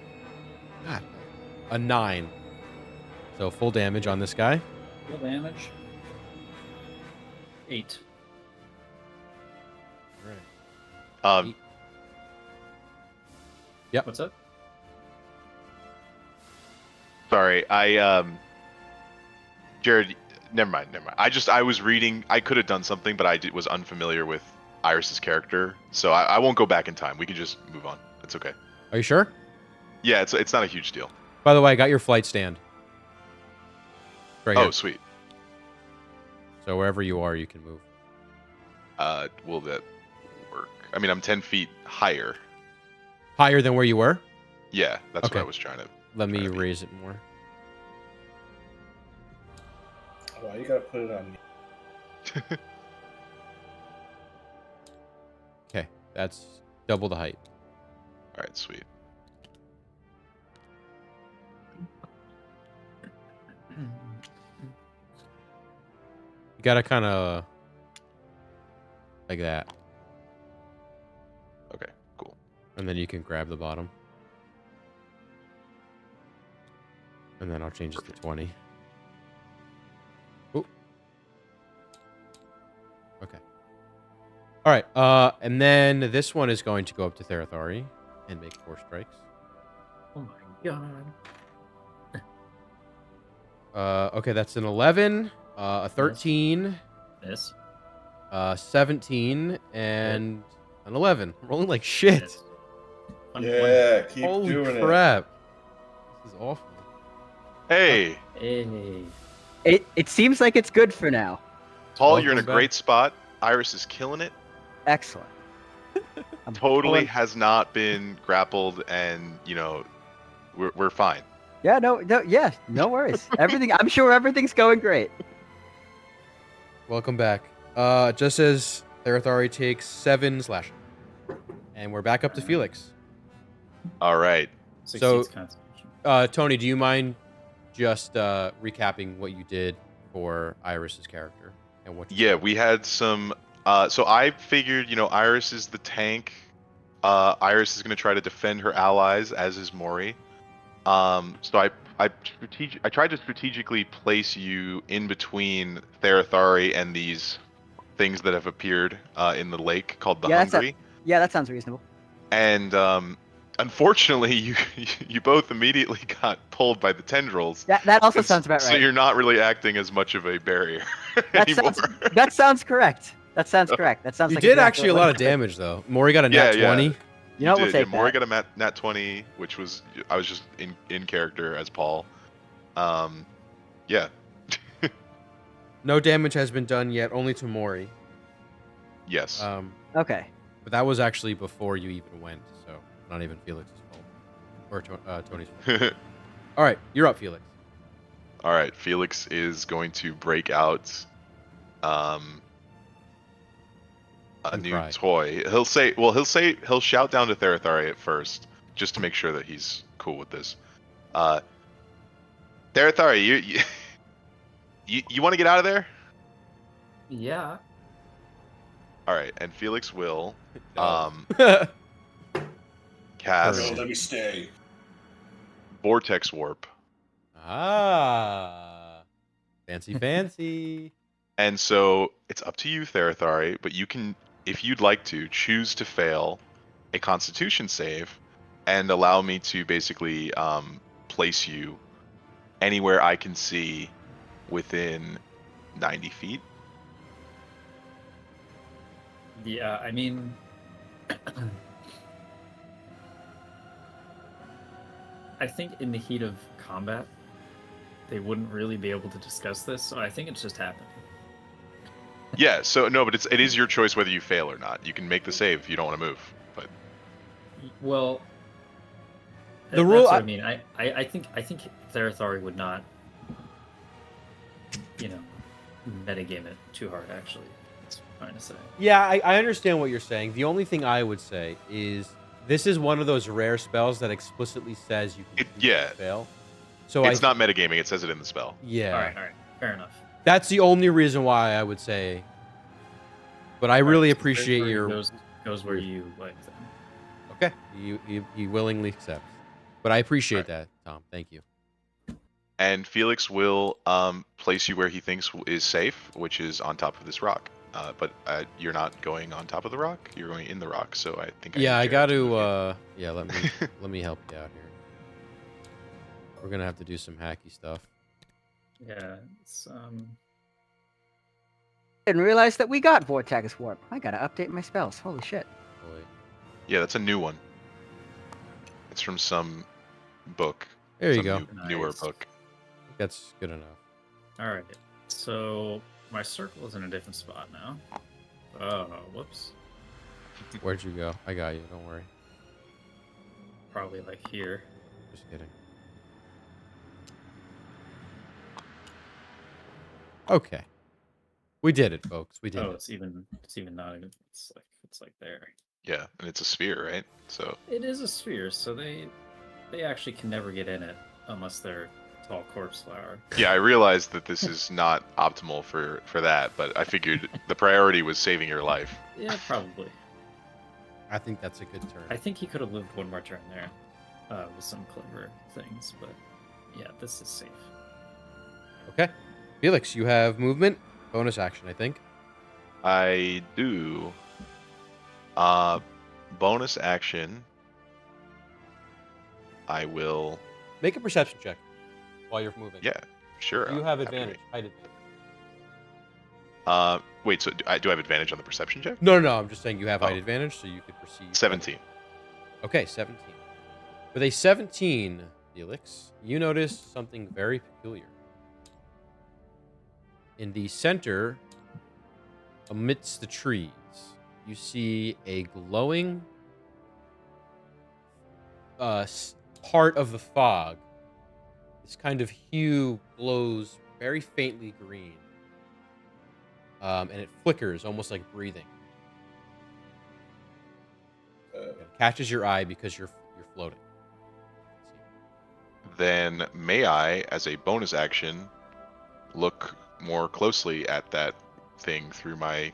God, a 9. So full damage on this guy. Full damage. 8. All right. Um, Yep. What's up? sorry, Jared, never mind. I was reading. I could have done something, but was unfamiliar with Iris's character, so I won't go back in time. We can just move on. It's okay. Are you sure? Yeah, it's not a huge deal. By the way, I got your flight stand. Right Oh, here. sweet. So wherever you are, you can move. Will that work? I mean, I'm 10 feet higher. Higher than where you were? Yeah, that's Okay. what I was trying to. Let me Trying to be. raise it more. Wow, you gotta put it on me. Okay, that's double the height. All right, sweet. You gotta kind of like that, Okay, cool. and then you can grab the bottom. And then I'll change it to Perfect. 20. Ooh. Okay. All right. And then this one is going to go up to Therathari and make 4 strikes. Oh my God. Okay, that's an 11, a 13, Miss. 17, and an 11. I'm rolling like shit. Miss. 120. Yeah, keep Holy doing crap. This is awful. Hey, Hey. It seems like it's good for now. Paul, you're in a Welcome back. great spot. Iris is killing it. Excellent. I'm Totally pulling- has not been grappled, and we're fine. Yeah, no worries. I'm sure everything's going great. Welcome back. Just as Therathari takes 7 slashing. And we're back up to Felix. All right. Succeeds Constitution. Tony, do you mind just recapping what you did for Iris's character and what? Yeah, we had some. So I figured, Iris is the tank. Iris is going to try to defend her allies, as is Mori. So I tried to strategically place you in between Therathari and these things that have appeared in the lake called the Yeah, Hungry. Yeah, that sounds reasonable. And unfortunately, you both immediately got pulled by the tendrils. That also And sounds about So right. you're not really acting as much of a barrier That anymore. sounds correct. That sounds correct. That sounds You like did exactly actually a what lot it of is. damage though. Mori got a Yeah, nat 20. yeah. You know, we'll did. take Mori that. got a nat 20, which was I was just in character as Paul. Yeah. No damage has been done yet, only to Mori. Yes. Okay. But that was actually before you even went, so not even Felix's fault. Or Tony's fault. All right, you're up, Felix. All right. Felix is going to break out a And new cry. toy. He'll shout down to Therathari at first, just to make sure that he's cool with this. Therathari, you want to get out of there? Yeah. All right, and Felix will No. cast Burn. No, let me stay. Vortex Warp. Fancy. And so it's up to you, Therathari, but you can, if you'd like to, choose to fail a Constitution save and allow me to basically place you anywhere I can see within 90 feet. Yeah, I mean, I think in the heat of combat, they wouldn't really be able to discuss this, so I think it's just happening. Yeah, so no, but it is your choice whether you fail or not. You can make the save if you don't want to move. But Well, The rule- That's what I mean. I think Therathari would not, metagame it too hard. Actually, that's what I'm trying to say. Yeah, I understand what you're saying. The only thing I would say is this is one of those rare spells that explicitly says you can choose to fail. So it's not metagaming. It says it in the spell. Yeah. All right, fair enough. That's the only reason why I would say. But I really Alright, so appreciate Therathari your. goes where you like them. Okay, he willingly accepts. But I appreciate that, Tom. Thank you. And Felix will place you where he thinks is safe, which is on top of this rock. But you're not going on top of the rock. You're going in the rock. So I think. Yeah, I need got Jared to. Yeah, let me help you out here. We're gonna have to do some hacky stuff. Yeah, it's Didn't realize that we got Vortex Warp. I gotta update my spells. Holy shit. Boy. Yeah, that's a new one. It's from some book. There you some go. Newer Nice. book. That's good enough. all right. So my circle is in a different spot now. Oh, whoops. Where'd you go? I got you. Don't worry. Probably like here. Just kidding. Okay. We did it, folks. We did Oh, it. it's even not even. It's like there. Yeah, and it's a sphere, right? So It is a sphere, so they actually can never get in it unless they're tall corpse flower. yeah, I realized that this is not optimal for that, but I figured the priority was saving your life. Yeah, probably. I think that's a good turn. I think he could have lived one more turn there with some clever things, but yeah, this is safe. Okay. Felix, you have movement. Bonus action, I think. I do. Bonus action. I will Make a perception check while you're moving. Yeah, sure. You have after me. advantage. Height advantage. Wait. So do I have advantage on the perception check? No. I'm just saying you have height Oh. advantage, so you could proceed. 17. Okay, 17. With a 17, Felix, you notice something very peculiar. In the center, amidst the trees, you see a glowing part of the fog. This kind of hue glows very faintly green. And it flickers, almost like breathing. It catches your eye because you're floating. Then may I, as a bonus action, look more closely at that thing through my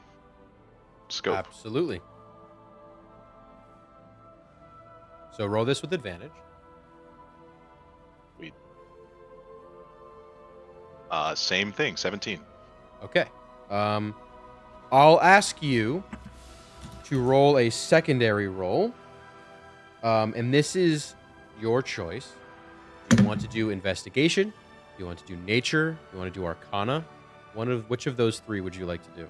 scope? Absolutely. So roll this with advantage. Same thing, 17. Okay. I'll ask you to roll a secondary roll. And this is your choice. Do you want to do investigation? Do you want to do nature? Do you want to do arcana? Which of those three would you like to do?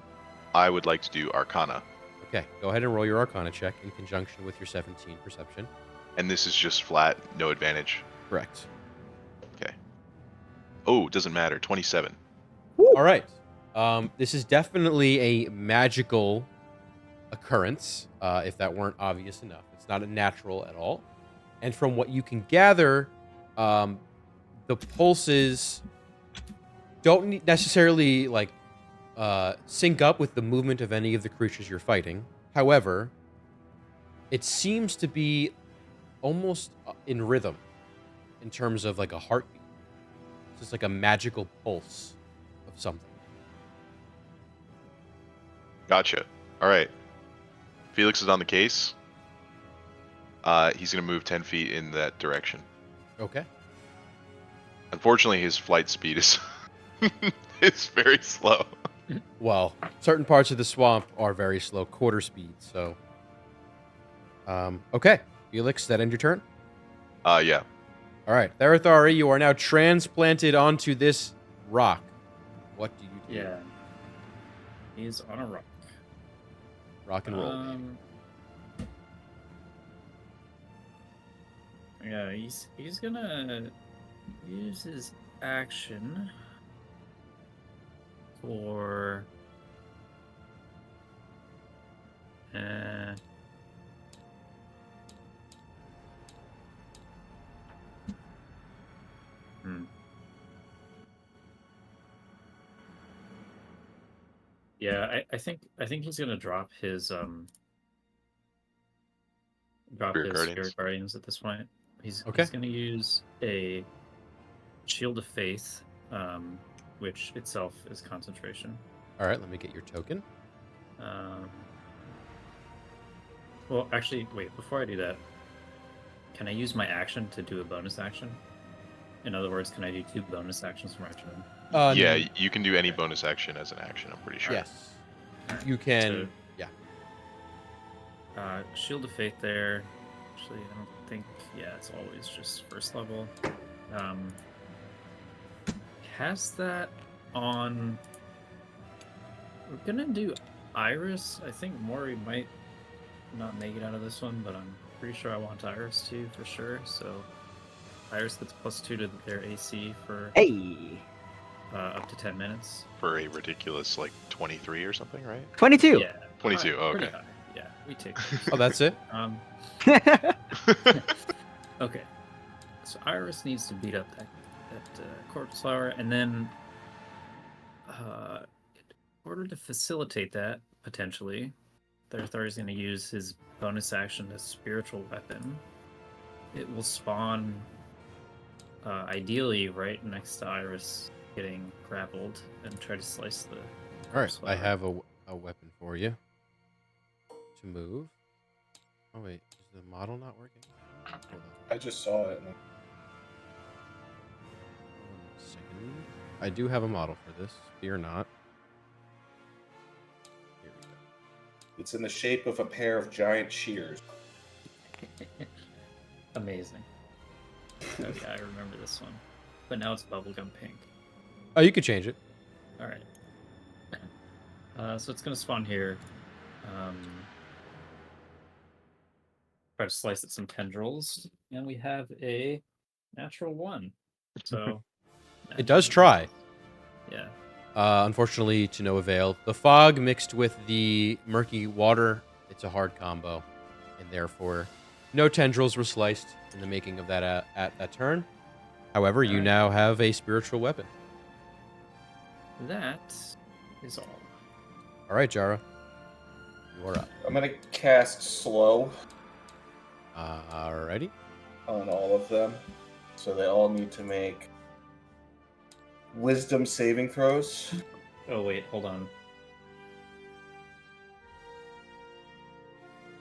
I would like to do Arcana. Okay, go ahead and roll your arcana check in conjunction with your 17 perception. And this is just flat, no advantage. Correct. Okay. Oh, doesn't matter. 27. All right. This is definitely a magical occurrence, if that weren't obvious enough. It's not a natural at all. And from what you can gather, the pulses don't necessarily sync up with the movement of any of the creatures you're fighting. However, it seems to be almost in rhythm in terms of like a heartbeat. It's just like a magical pulse of something. Gotcha. All right. Felix is on the case. He's going to move 10 feet in that direction. Okay. Unfortunately, his flight speed is is very slow. Well, certain parts of the swamp are very slow, quarter speed, so... okay. Felix, that end your turn? Yeah. All right. Therathari, you are now transplanted onto this rock. What do you do? Yeah. He's on a rock. Rock and roll. baby. Yeah, he's gonna use his action for Yeah, I think he's gonna drop his Spirit Guardians at this point. He's gonna use a Shield of Faith, which itself is concentration. All right, let me get your token. Well, actually, wait. Before I do that, can I use my action to do a bonus action? In other words, can I do 2 bonus actions from my turn? Yeah, you can do any bonus action as an action, I'm pretty sure. Yes. You can... So- yeah. Shield of Faith there. Actually, I don't think... Yeah, it's always just first level. Has that on... We're gonna do Iris. I think Mori might not make it out of this one, but I'm pretty sure I want Iris too, for sure. So Iris gets +2 to their AC for up to 10 minutes. For a ridiculous, 23 or something, right? 22. Yeah. 22, Pretty okay. high. Yeah, we take Oh, that's it? Okay. So Iris needs to beat up that corpse flower, and then in order to facilitate that, potentially, Therathar is going to use his bonus action as spiritual weapon. It will spawn, ideally, right next to Iris getting grappled, and try to slice the All right, I have a weapon for you to move. Oh, wait. Is the model not working? Hold on. I just saw it. 1 second. I do have a model for this. Fear not. Here we go. It's in the shape of a pair of giant shears. Amazing. Oh yeah, I remember this one. But now it's bubblegum pink. Oh, you could change it. All right. So it's gonna spawn here. Try to slice at some tendrils, and we have a natural one. So It does try. Yeah. Unfortunately, to no avail. The fog mixed with the murky water, it's a hard combo. And therefore, no tendrils were sliced in the making of that at that turn. However, you Alright. now have a spiritual weapon. That is all. All right, Jara. You are up. I'm gonna cast slow Alrighty. on all of them, so they all need to make wisdom saving throws. Oh wait, hold on.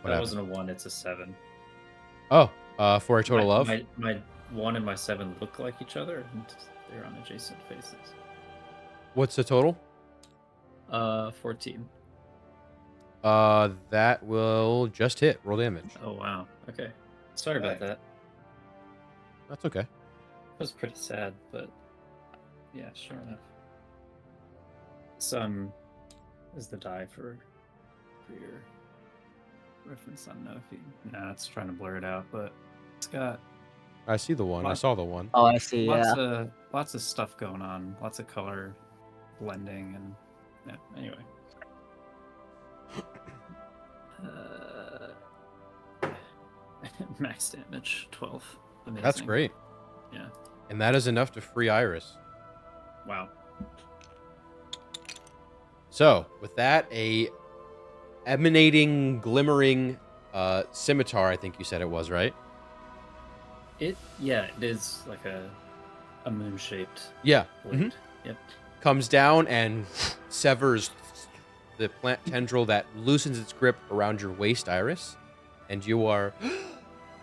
What That happened? wasn't a 1, it's a 7. Oh, for a total of? My 1 and my 7 look like each other, and they're on adjacent faces. What's the total? 14. That will just hit. Roll damage. Oh wow. Okay. Sorry about Okay. that. That's okay. It was pretty sad, but yeah, sure enough. This is the die for your reference. I don't know if you. Nah, it's trying to blur it out, but it's got I see the one. I What? saw the one. Oh, I see. Yeah. lots of stuff going on, lots of color blending, and yeah. Anyway. Max damage 12. Amazing. That's great. Yeah. And that is enough to free Iris. Wow. So, with that, a emanating, glimmering scimitar, I think you said it was, right? It is like a moon shaped Yeah. blade. Yep. Comes down and severs the plant tendril that loosens its grip around your waist, Iris. And you are...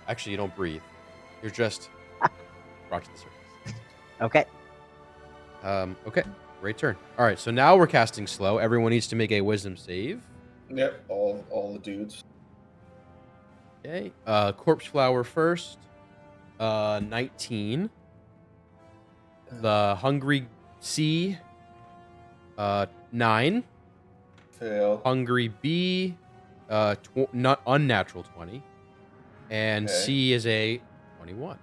Actually, you don't breathe. You're just brought to the surface. Okay. Okay. Great turn. All right, so now we're casting slow. Everyone needs to make a wisdom save. Yep, all the dudes. Okay. Corpse Flower first. 19. The Hungry C. 9. Fail. Hungry B. Not unnatural 20. And Okay. C is a 21.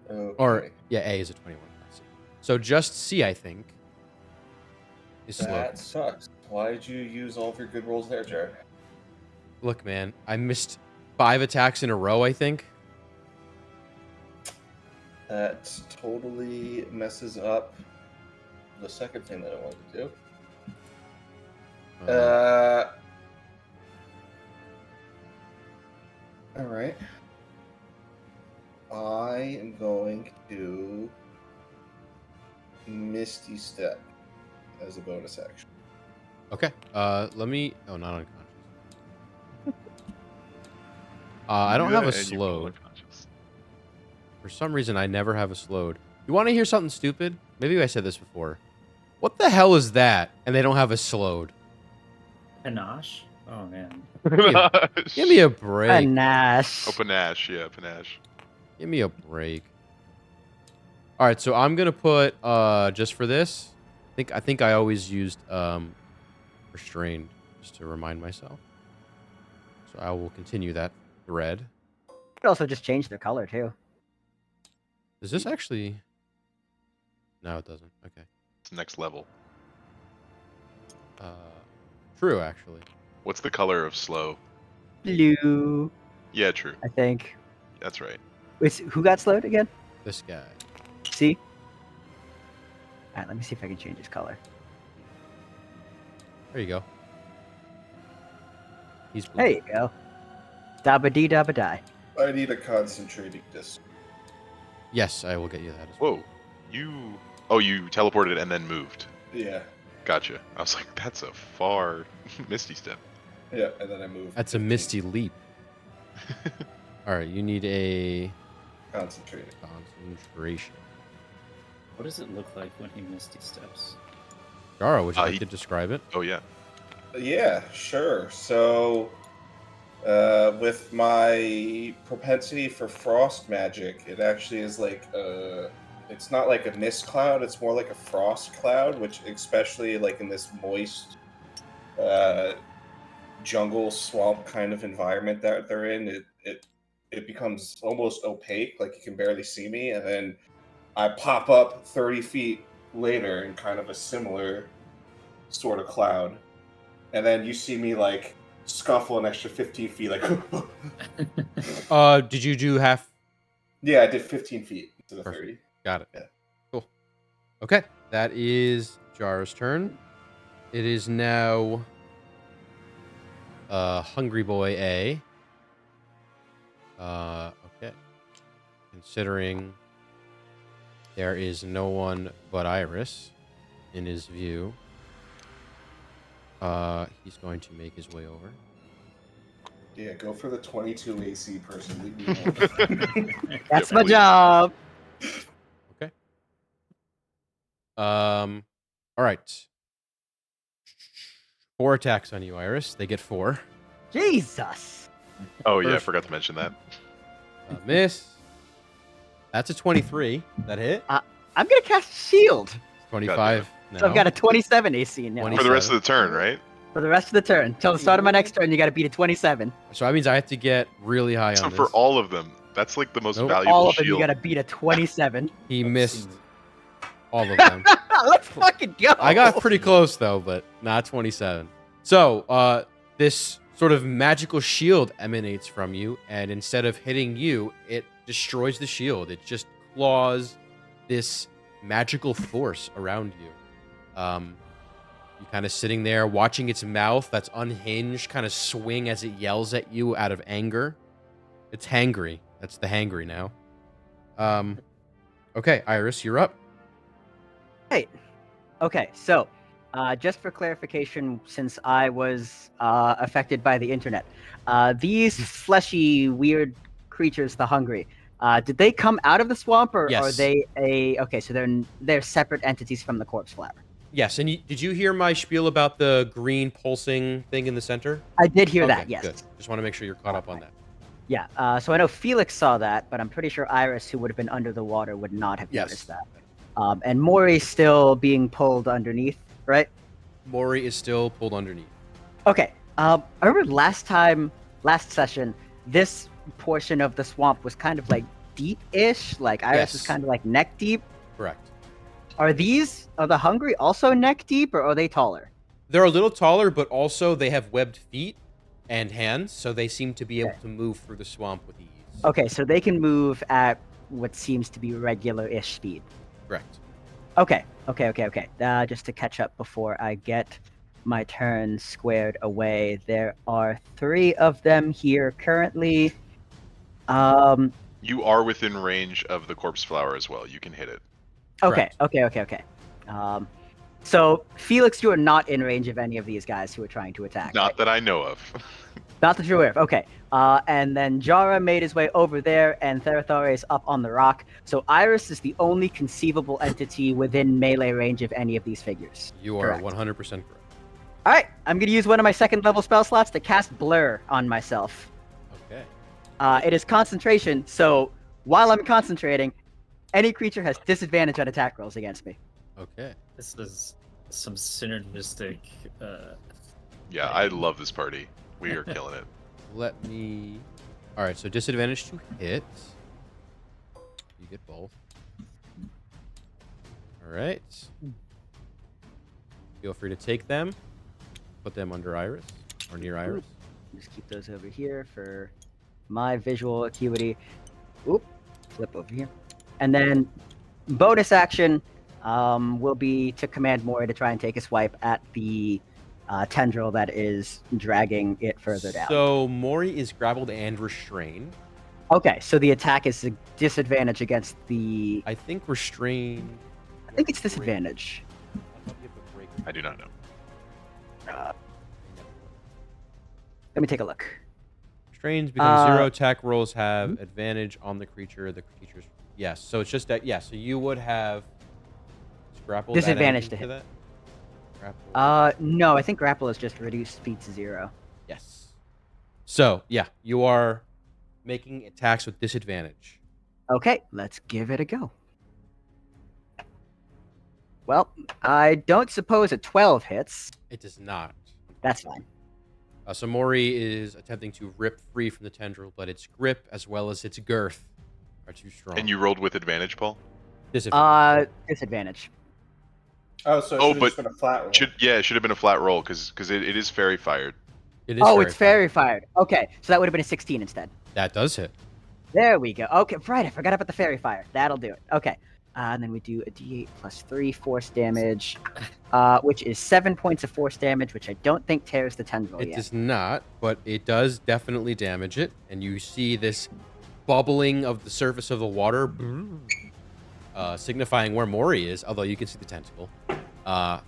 Okay. Or yeah, A is a 21. Not C. So just C, I think, is slow. That sucks. Why did you use all of your good rolls there, Jared? Look, man, I missed 5 attacks in a row, I think. That totally messes up the second thing that I wanted to do. All right. I am going to Misty Step as a bonus action. Okay. Let me. Oh, not unconscious. I don't have a And you go slowed. unconscious. For some reason, I never have a slowed. You want to hear something stupid? Maybe I said this before. What the hell is that? And they don't have a slowed. Panache? Oh man. Give me a break. Panache. Oh, panache, yeah, panache. Give me a break. All right, so I'm gonna put just for this. I think I always used restrained just to remind myself. So I will continue that thread. You could also just change the color too. Does this actually? No, it doesn't. Okay. It's next level. True, actually. What's the color of slow? Blue, Yeah, true. I think. That's right. Wait, who got slowed again? This guy. See? Alright, let me see if I can change his color. There you go. He's blue. There you go. Dabba dee dabba die. I need a concentrating disc. Yes, I will get you that as well. Whoa, Oh, you teleported and then moved. Yeah. Gotcha. I was like, that's a far Misty Step. Yeah, and then I move. That's a 15. misty leap. All right, you need a Concentrating. concentration. What does it look like when he misty steps? Dara, would you like he- to describe it? Oh yeah. Yeah, sure. So, With my propensity for frost magic, it actually is like it's not like a mist cloud, it's more like a frost cloud, which especially like in this moist jungle swamp kind of environment that they're in, it becomes almost opaque, like you can barely see me, and then I pop up 30 feet later in kind of a similar sort of cloud, and then you see me like scuffle an extra 15 feet, like Did you do half? yeah, I did 15 feet to the Perfect. 30. Got it. Yeah. Cool. Okay, that is Jara's turn. It is now Hungry Boy A. Okay. Considering there is no one but Iris in his view, he's going to make his way over. Yeah, go for the 22 AC person. Leave me alone. That's Yeah, my please. job. Okay. All right. 4 attacks on you, Iris. They get 4. Jesus. Oh yeah, I First. forgot to mention that. Miss. That's a 23. That hit. I'm gonna cast shield. 25. No. So I've got a 27 AC now. 20. For the rest of the turn, right? For the rest of the turn. Till the start of my next turn, you gotta beat a 27. So that means I have to get really high So on for this. all of them, that's like the most Nope. valuable All of them, you shield. gotta beat a 27. He That missed seems- all of them. Let's fucking go. I got pretty close though, but not 27. So, this sort of magical shield emanates from you, and instead of hitting you, it destroys the shield. It just claws this magical force around you. You kind of sitting there watching its mouth that's unhinged kind of swing as it yells at you out of anger. It's hangry. That's the hangry now. Okay, Iris, you're up. Okay, so just for clarification, since I was affected by the internet, these fleshy, weird creatures, the hungry, did they come out of the swamp, or are Yes. they a? Okay, so they're separate entities from the corpse flower. Yes, and did you hear my spiel about the green pulsing thing in the center? I did hear Okay, that. Yes. Good. Just want to make sure you're caught up on that. Yeah. So I know Felix saw that, but I'm pretty sure Iris, who would have been under the water, would not have Yes. noticed that. And Maury's still being pulled underneath, right? Mori is still pulled underneath. Okay. I remember last session, this portion of the swamp was kind of like deep-ish. Like Iris was Yes. kind of like neck deep. Correct. Are the hungry also neck deep, or are they taller? They're a little taller, but also they have webbed feet and hands, so they seem to be able Okay. to move through the swamp with ease. Okay, so they can move at what seems to be regular-ish speed. Correct. Okay. Just to catch up before I get my turn squared away, there are 3 of them here currently. You are within range of the corpse flower as well. You can hit it. Okay. Correct. So Felix, you are not in range of any of these guys who are trying to attack. Not right? that I know of. Not that you're aware of. Okay. And then Jara made his way over there, and Therathare is up on the rock. So Iris is the only conceivable entity within melee range of any of these figures. You are Correct. 100% correct. All right. I'm going to use one of my second level spell slots to cast Blur on myself. Okay. It is concentration, so while I'm concentrating, any creature has disadvantage on attack rolls against me. Okay. This is some synergistic. Yeah, I love this party. We are killing it. Let me... All right, so disadvantage to hit. You get both. All right. Feel free to take them. Put them under Iris, or near Iris. Just keep those over here for my visual acuity. Oop, flip over here. And then bonus action will be to command Mori to try and take a swipe at the tendril that is dragging it further down. So Mori is grappled and restrained. Okay, so the attack is a disadvantage against the... I think restrained... I think it's disadvantage. I do not know. Let me take a look. Restrained because 0 Uh, attack rolls have advantage on the creature. The creature's... Yes, so it's just that... Yeah, so you would have... Grapple Disadvantage to hit. that? Grapple. No, I think grapple is just reduced speed to 0. Yes. So, yeah, you are making attacks with disadvantage. Okay, let's give it a go. Well, I don't suppose a 12 hits. It does not. That's fine. So Mori is attempting to rip free from the tendril, but its grip as well as its girth are too strong. And you rolled with advantage, Paul? Disadvantage. Disadvantage. Oh, so it Oh, should have but just been a flat roll. It should have been a flat roll because it is fairy fired. It is Oh, fairy it's fire. fairy fired. Okay, so that would have been a 16 instead. That does hit. There we go. Okay, right. I forgot about the fairy fire. That'll do it. Okay. And then we do a d8 plus 3 force damage, which is 7 points of force damage, which I don't think tears the tendril It yet. does not, but it does definitely damage it. And you see this bubbling of the surface of the water, signifying where Mori is, although you can see the tentacle.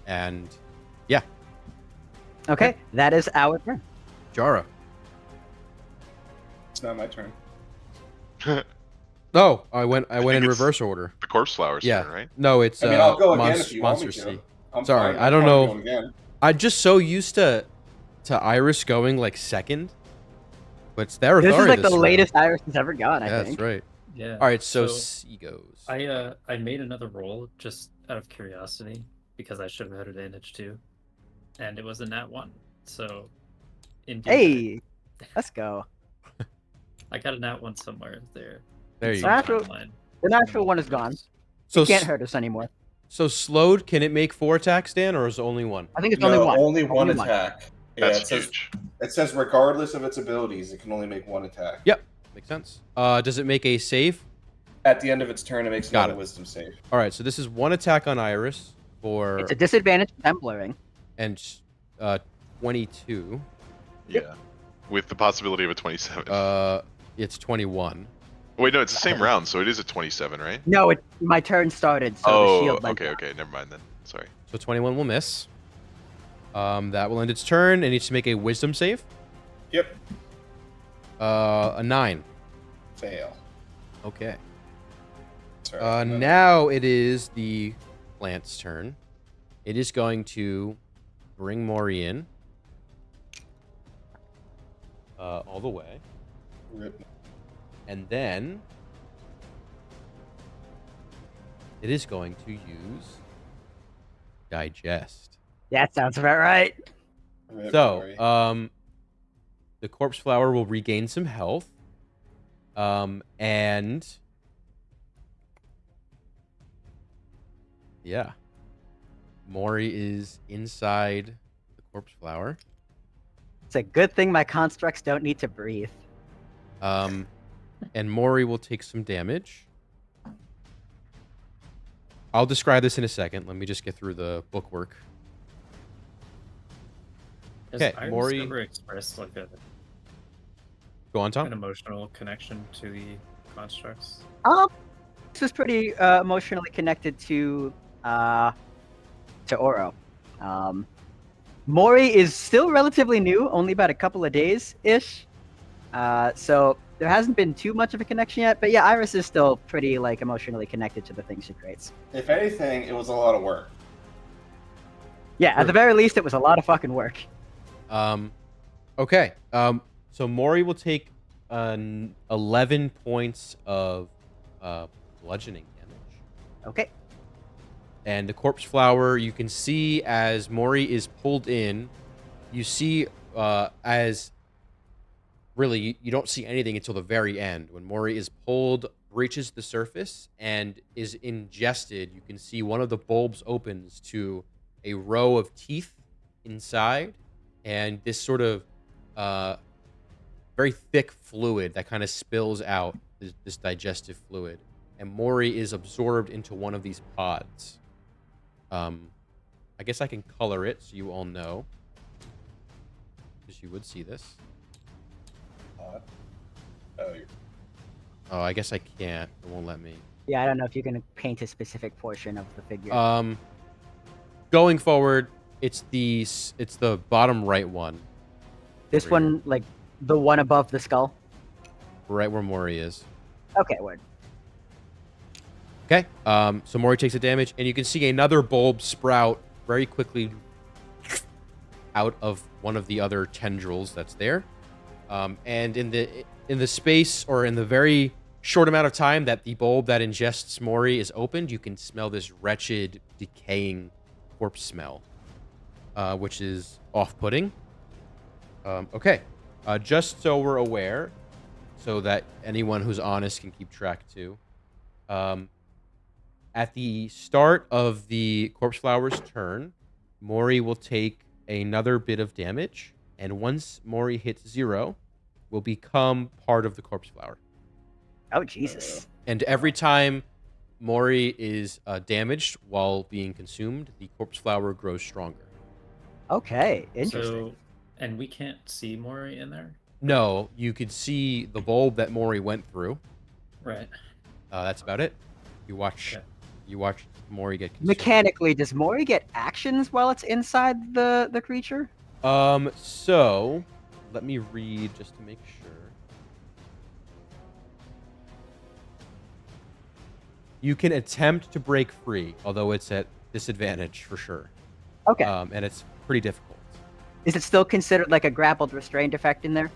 And yeah, Okay, that is our turn. Jara. It's not my turn. Oh, I went in it's- reverse order. The corpse flower's Yeah. turn, right? No, it's I mean, I'll go again Monster, if you want me Monster to. C. I'm Sorry, fine. I don't I'm fine know. going again. I'm just so used to Iris going like second, but it's their This is authority like the round. latest Iris has ever gone, I Yeah, think. that's right. Yeah. All right, so C goes. I made another roll just out of curiosity because I should have had advantage too, and it was a nat 1. So, indeed, Hey, let's go. I got a nat 1 somewhere there. There you Some go. Natural- timeline. The natural one is gone. So It can't hurt us anymore. So slowed, can it make 4 attacks, Dan, or is it only 1? I think it's No, only one. only one Only one. attack. Yeah, That's huge. it says regardless of its abilities, it can only make one attack. Yep, makes sense. Does it make a save? At the end of its turn, it makes Got another it. wisdom save. All right, so this is 1 attack on Iris for It's a disadvantage with them blurring. and 22. Yeah. With the possibility of a 27. It's 21. Wait, no, it's the same round, so it is a 27, right? No, my turn started, so the Oh, shield went okay, down. okay, never mind then. Sorry. So 21 will miss. That will end its turn. It needs to make a wisdom save. Yep. A 9. Fail. Okay. Sorry. Now it is the plant's turn. It is going to bring Mori in. All the way. Rip. And then it is going to use digest. That sounds about right. Rip, So, Maury. the corpse flower will regain some health. And yeah. Mori is inside the corpse flower. It's a good thing my constructs don't need to breathe. And Mori will take some damage. I'll describe this in a second. Let me just get through the bookwork. Has Okay, Iris Mori- ever expressed like Go on, an Tom. emotional connection to the constructs? This is pretty emotionally connected to Oro. Mori is still relatively new, only about a couple of days ish. So there hasn't been too much of a connection yet. But yeah, Iris is still pretty like emotionally connected to the things she creates. If anything, it was a lot of work. Yeah, at the very least, it was a lot of fucking work. Okay. So Mori will take 11 points of bludgeoning damage. Okay. And the corpse flower, you can see as Mori is pulled in, you see as really you don't see anything until the very end. When Mori is pulled, reaches the surface, and is ingested, you can see one of the bulbs opens to a row of teeth inside, and this sort of very thick fluid that kind of spills out, this digestive fluid. And Mori is absorbed into one of these pods. I guess I can color it so you all know. Because you would see this. Oh, I guess I can't. It won't let me. Yeah, I don't know if you can paint a specific portion of the figure. Going forward, it's the bottom right one. this over one, like the one above the skull. Right where Mori is. Okay, word. Okay. So Mori takes the damage, and you can see another bulb sprout very quickly out of one of the other tendrils that's there. And in the space, or in the very short amount of time that the bulb that ingests Mori is opened, you can smell this wretched, decaying corpse smell, which is off-putting. Okay, just so we're aware, so that anyone who's honest can keep track too. At the start of the corpse flower's turn, Mori will take another bit of damage, and once Mori hits 0, will become part of the corpse flower. Oh, Jesus. And every time Mori is damaged while being consumed, the corpse flower grows stronger. Okay, interesting. So, and we can't see Mori in there? No, you could see the bulb that Mori went through. Right. That's about it. You watch. Okay. You watch Mori get consumed. Mechanically, does Mori get actions while it's inside the creature? So let me read just to make sure. You can attempt to break free, although it's at disadvantage for sure. Okay. And it's pretty difficult. Is it still considered like a grappled restrained effect in there?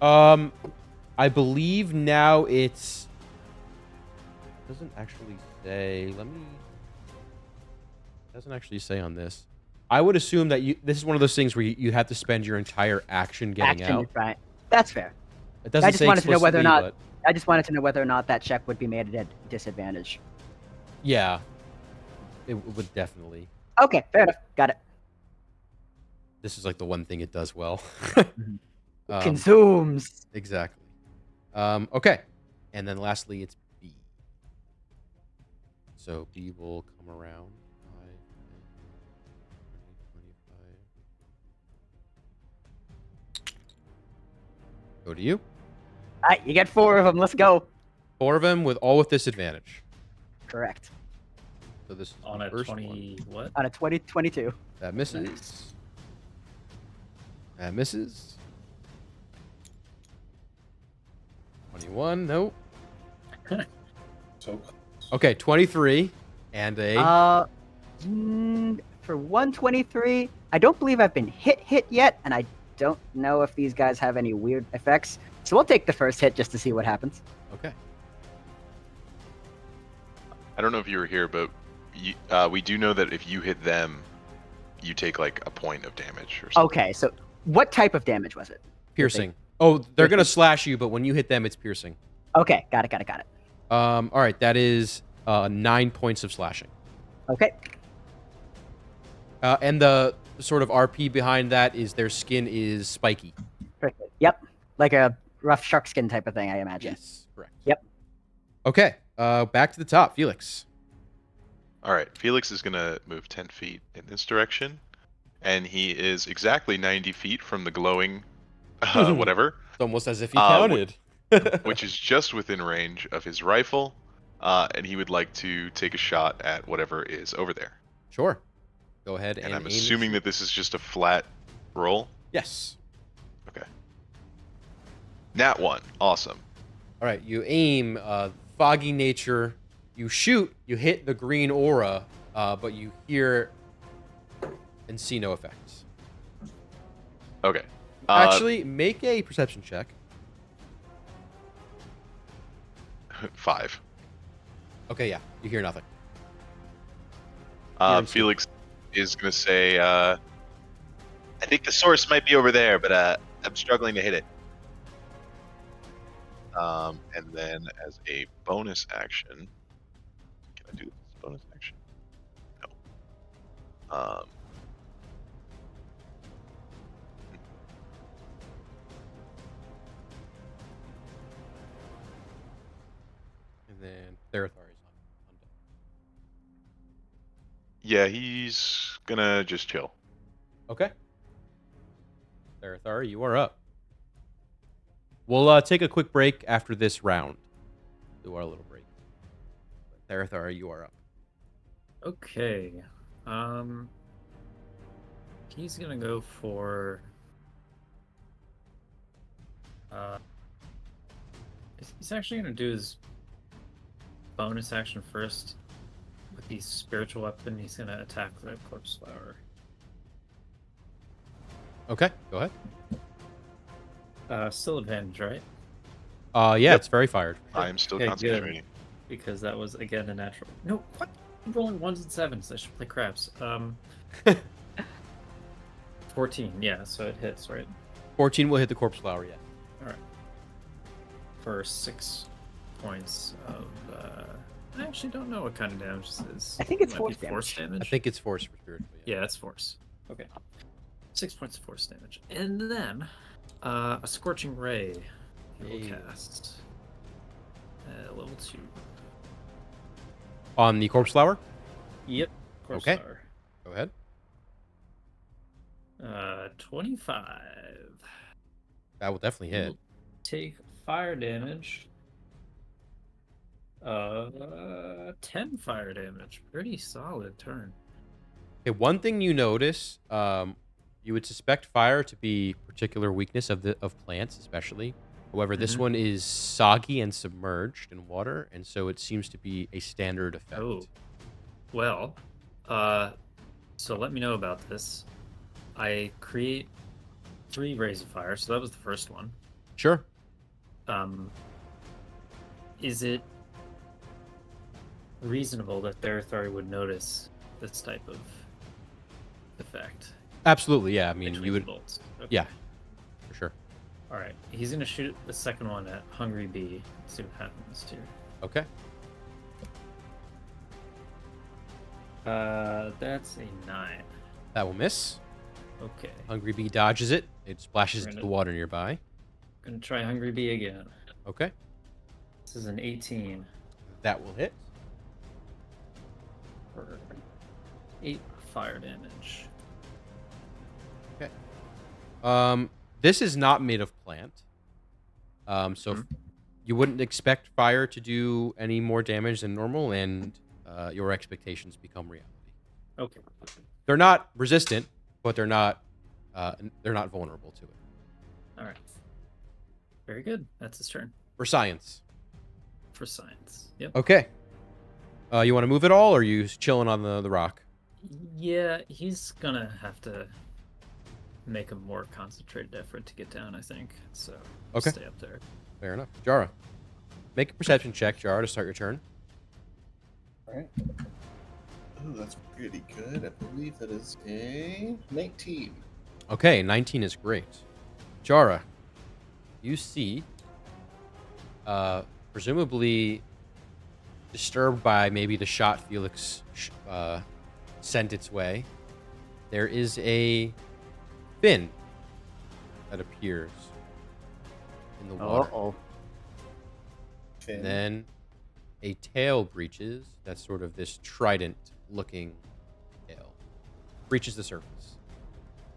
I believe now it's doesn't actually say. Doesn't actually say on this. I would assume that this is one of those things where you have to spend your entire action getting out. Right. That's fair. It doesn't I just say wanted to know whether or not. explicitly, I just wanted to know whether or not that check would be made at disadvantage. but yeah, it would definitely. Okay, fair enough. Got it. This is like the one thing it does well. Consumes. Exactly. Okay, and then lastly, it's B. So B will come around. 5, 10, 20, 25. Go to you. All right, you get 4 of them. Let's go. 4 of them with disadvantage. Correct. So this is On the a first 20 one. what? On a 2022. That misses. Nice. That misses. 21. Nope. So Okay, 23 and a. For 123, I don't believe I've been hit yet, and I don't know if these guys have any weird effects. So we'll take the first hit just to see what happens. Okay. I don't know if you were here, but we do know that if you hit them, you take like a point of damage or something. Okay, so what type of damage was it? Piercing. Oh, they're gonna slash you, but when you hit them, it's piercing. Okay, got it. All right, that is 9 points of slashing. Okay. And the sort of RP behind that is their skin is spiky. Perfect. Yep. Like a rough shark skin type of thing, I imagine. Yes, correct. Yep. Okay, back to the top, Felix. All right, Felix is gonna move 10 feet in this direction, and he is exactly 90 feet from the glowing, whatever, It's almost as if he Wh- counted. which is just within range of his rifle, and he would like to take a shot at whatever is over there. Sure. Go ahead And and I'm aim assuming and that this is just a flat roll. yes. Okay. Nat 1, awesome. All right, you aim, foggy nature. You shoot, you hit the green aura, but you hear and see no effects. Okay. Actually, make a perception check. 5. Okay, yeah, you hear nothing. Hearing Felix is gonna say, I think the source might be over there, but I'm struggling to hit it. And then as a bonus action, can I do this as a bonus action? No. And then Therathar is on deck. Yeah, he's gonna just chill. Okay. Therathar, you are up. We'll take a quick break after this round. Do our little break. Therathar, you are up. Okay. He's gonna go for. He's actually gonna do his bonus action first with the spiritual weapon. He's gonna attack the corpse flower. Okay, go ahead. Still advantage, right? Yeah, Yep. it's very fired. I am still Okay, good. concentrating. Because that was again a natural. No, what? I'm rolling 1s and 7s. I should play craps. 14. Yeah, so it hits, right? 14 will hit the corpse flower. Yeah. All right. For 6 points of. I actually don't know what kind of damage this is. I think it's Might force be force damage. I think it's force for spiritual. Yeah, it's force. Okay. 6 points of force damage, and then a scorching ray. He will Hey. cast. Level 2. On the corpse flower. Yep. Corpse Okay. Flower. Go ahead. 25. That will definitely hit. Will take fire damage. 10 fire damage. Pretty solid turn. Okay, one thing you notice, you would suspect fire to be particular weakness of plants, especially. However, this Mhm. one is soggy and submerged in water, and so it seems to be a standard effect. Oh. Well, so let me know about this. I create 3 rays of fire, so that was the first one. Sure. Is it reasonable that Therathari would notice this type of effect? Absolutely. Yeah. I mean, between you would. bolts? Okay. Yeah. For sure. All right. He's gonna shoot the second one at Hungry Bee. See what happens here. Okay. That's a 9. That will miss. Okay. Hungry Bee dodges it. It splashes We're into gonna- the water nearby. Gonna try Hungry Bee again. Okay. This is an 18 That will hit. for 8 fire damage. This is not made of plant. So you wouldn't expect fire to do any more damage than normal, and your expectations become reality. Okay. They're not resistant, but they're not vulnerable to it. All right. Very good. That's his turn For science. for science. Yep. Okay. You want to move at all, or are you chilling on the rock? Yeah, he's gonna have to make a more concentrated effort to get down, I think. So Okay. stay up there. Fair enough. Jara. Make a perception check, Jara, to start your turn. Right. Ooh, that's pretty good. I believe that is a 19. Okay, 19 is great. Jara, you see, presumably disturbed by maybe the shot Felix sent its way, there is a fin that appears in the water. Oh. Fin. And then a tail breaches. That's sort of this trident-looking tail. Breaches the surface.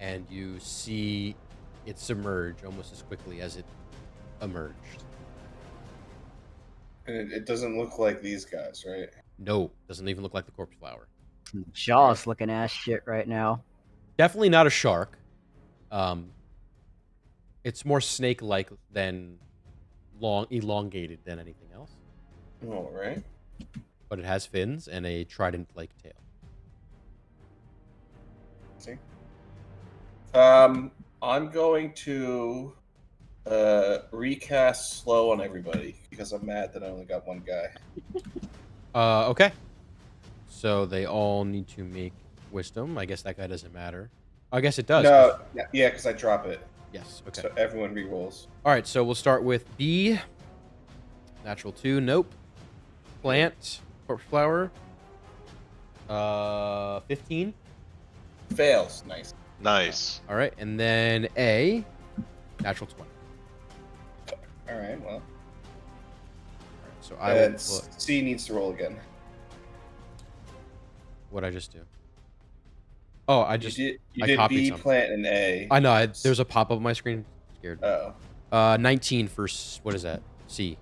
And you see it submerge almost as quickly as it emerged. And it doesn't look like these guys, right? No, doesn't even look like the corpse flower. Shaw's looking ass shit right now. Definitely not a shark. It's more snake-like than elongated than anything else. All right. But it has fins and a trident-like tail. See. I'm going to recast slow on everybody because I'm mad that I only got one guy. Okay. So they all need to make wisdom. I guess that guy doesn't matter. I guess it does. No, yeah, because I drop it. Yes. Okay. So everyone re-rolls. All right. So we'll start with B. Natural 2. Nope. Plant. Corpse flower. 15. Fails. Nice. Nice. All right. And then A. Natural 20. All right. Well, So I will and put C needs to roll again. what I just do. Oh, I You just did, you I did copied B, something. plant, and A. I know. There's a pop up on my screen. Scared. Oh. 19 for what is that? C.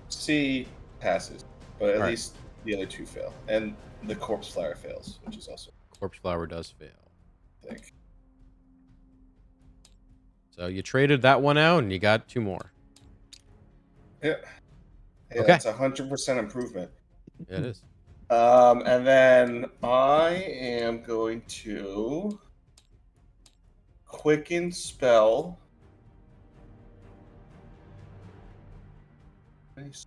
C passes, but at All right. least the other two fail, and the corpse flower fails, which is also Corpse flower does fail. I think. So you traded that one out, and you got 2 more. Yeah. Yeah, Okay. That's 100% improvement. Yeah, it is. And then I am going to quicken spell Nice.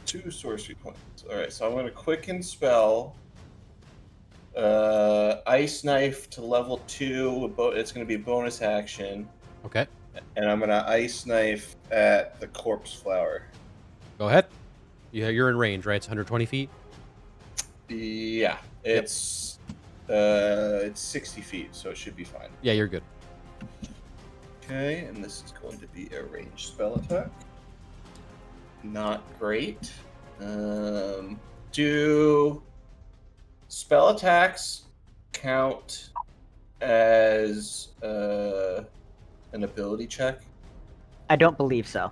Two sorcery points. All right, so I'm going to quicken spell. Ice knife to level 2. It's going to be a bonus action, Okay, and I'm going to ice knife at the corpse flower. go ahead. Yeah, you're in range, right? It's 120 feet. Yeah, it's 60 feet, so it should be fine. Yeah, you're good. Okay, and this is going to be a ranged spell attack. Not great. Do spell attacks count as an ability check? I don't believe so.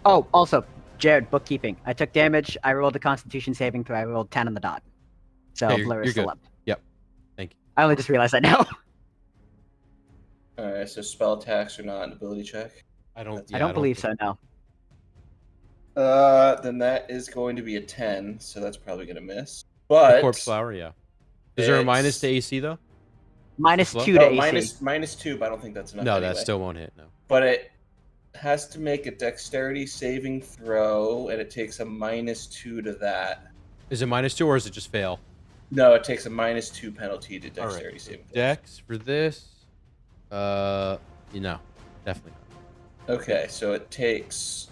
Oh, also, Jared, bookkeeping. I took damage. I rolled the Constitution saving throw. I rolled 10 on the dot. So Okay, Blur you're is still good. up. Yep. Thank you. I only just realized that now. Alright, so spell attacks are not an ability check. I don't. I don't believe so, no. Then that is going to be a 10, so that's probably going to miss. The But corpse flower, yeah. Is there a minus to it's- AC though? Minus slow? 2 to Oh, AC. minus 2, but I don't think that's enough. No, anyway. that still won't hit. No. But it has to make a dexterity saving throw, and it takes a -2 to that. Is it -2 or is it just fail? No, it takes a -2 penalty to All dexterity right. So saving throws. Dex for this. No, definitely not. Okay, so it takes.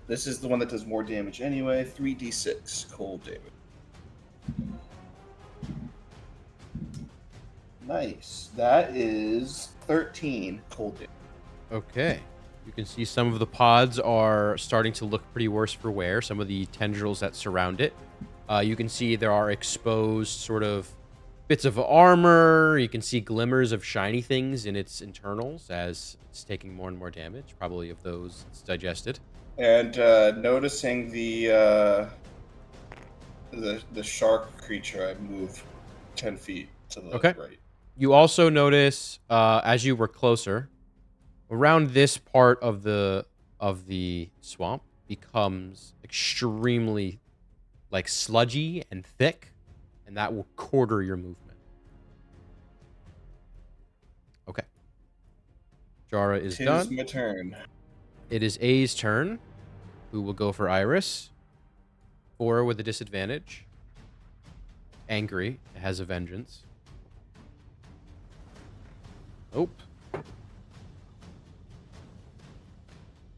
This is the one that does more damage anyway. 3d6 cold damage. Nice. That is 13 cold damage. Okay. You can see some of the pods are starting to look pretty worse for wear. Some of the tendrils that surround it. You can see there are exposed sort of bits of armor. You can see glimmers of shiny things in its internals as it's taking more and more damage. Probably of those it's digested. And noticing the shark creature, I move 10 feet to the Okay. right. You also notice as you were closer, around this part of the swamp becomes extremely like sludgy and thick, and that will quarter your movement. Okay. Jara is Tis done. my turn. It is A's turn, who will go for Iris. 4 with a disadvantage. Angry. It has a vengeance. Nope.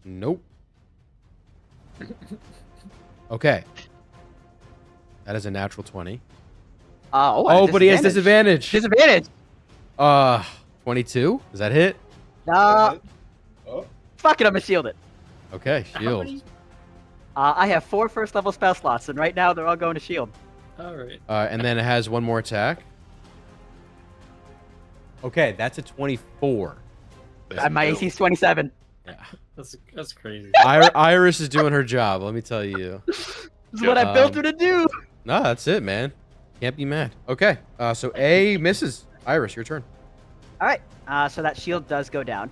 Nope. Okay. That is a natural 20. Oh, But he has disadvantage. Disadvantage. 22. Does that hit? Oh, Fuck it, I'm gonna shield it. Okay, How shield. many? I have 4 first level spell slots, and right now they're all going to shield. All right. And then it has one more attack. Okay, that's a 24. My AC is 27. Yeah. That's crazy. Iris is doing her job, let me tell you. This is what I built her to do. No, that's it, man. Can't be mad. Okay, so A misses. Iris, your turn. All right. So that shield does go down.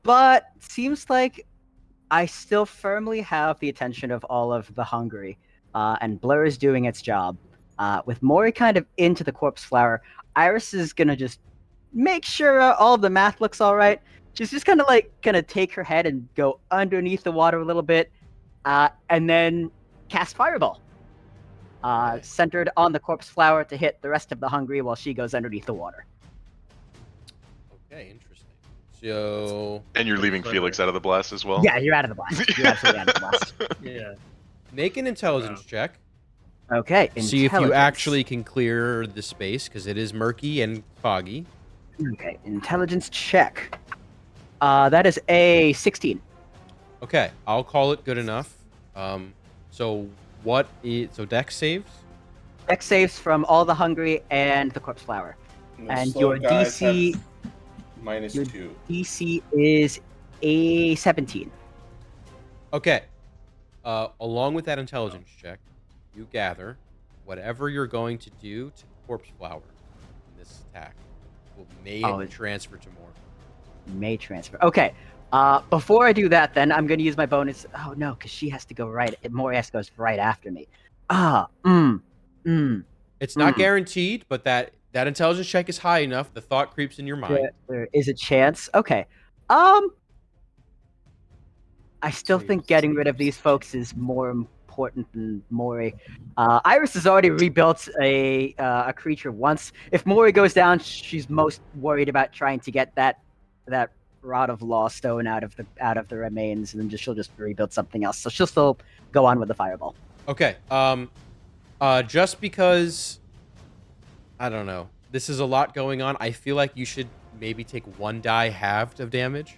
But seems like I still firmly have the attention of all of the hungry, and Blur is doing its job. With Mori kind of into the corpse flower, Iris is gonna just make sure all of the math looks all right. She's just kind of like gonna take her head and go underneath the water a little bit, and then cast Fireball, centered on the corpse flower to hit the rest of the hungry while she goes underneath the water. Okay, interesting. So And you're leaving Felix out of the blast as well? Yeah, you're out of the blast. You're absolutely out of the blast. Yeah. make an intelligence Wow. check. Okay. See if you intelligence. actually can clear the space, because it is murky and foggy. Okay, intelligence check. That is a 16. Okay, I'll call it good enough. So Dex saves? Dex saves from all the hungry and the corpse flower. the And slow your guys DC have your- -2. DC is a 17. Okay. Along with that intelligence check, you gather whatever you're going to do to the corpse flower in this attack will transfer to more. May transfer. Okay. Before I do that, then I'm going to use my bonus. Oh no, because she has to go right. Mori has to go right after me. It's not Hmm. guaranteed, but that intelligence check is high enough. The thought creeps in your mind. There is a chance. Okay. I still Save, think getting rid of save, these save. folks is more important than Mori. Iris has already rebuilt a creature once. If Mori goes down, she's most worried about trying to get that rod of law stone out of the remains, and then she'll just rebuild something else. So she'll still go on with the fireball. Okay. Just because I don't know, this is a lot going on. I feel like you should maybe take 1 die halved of damage.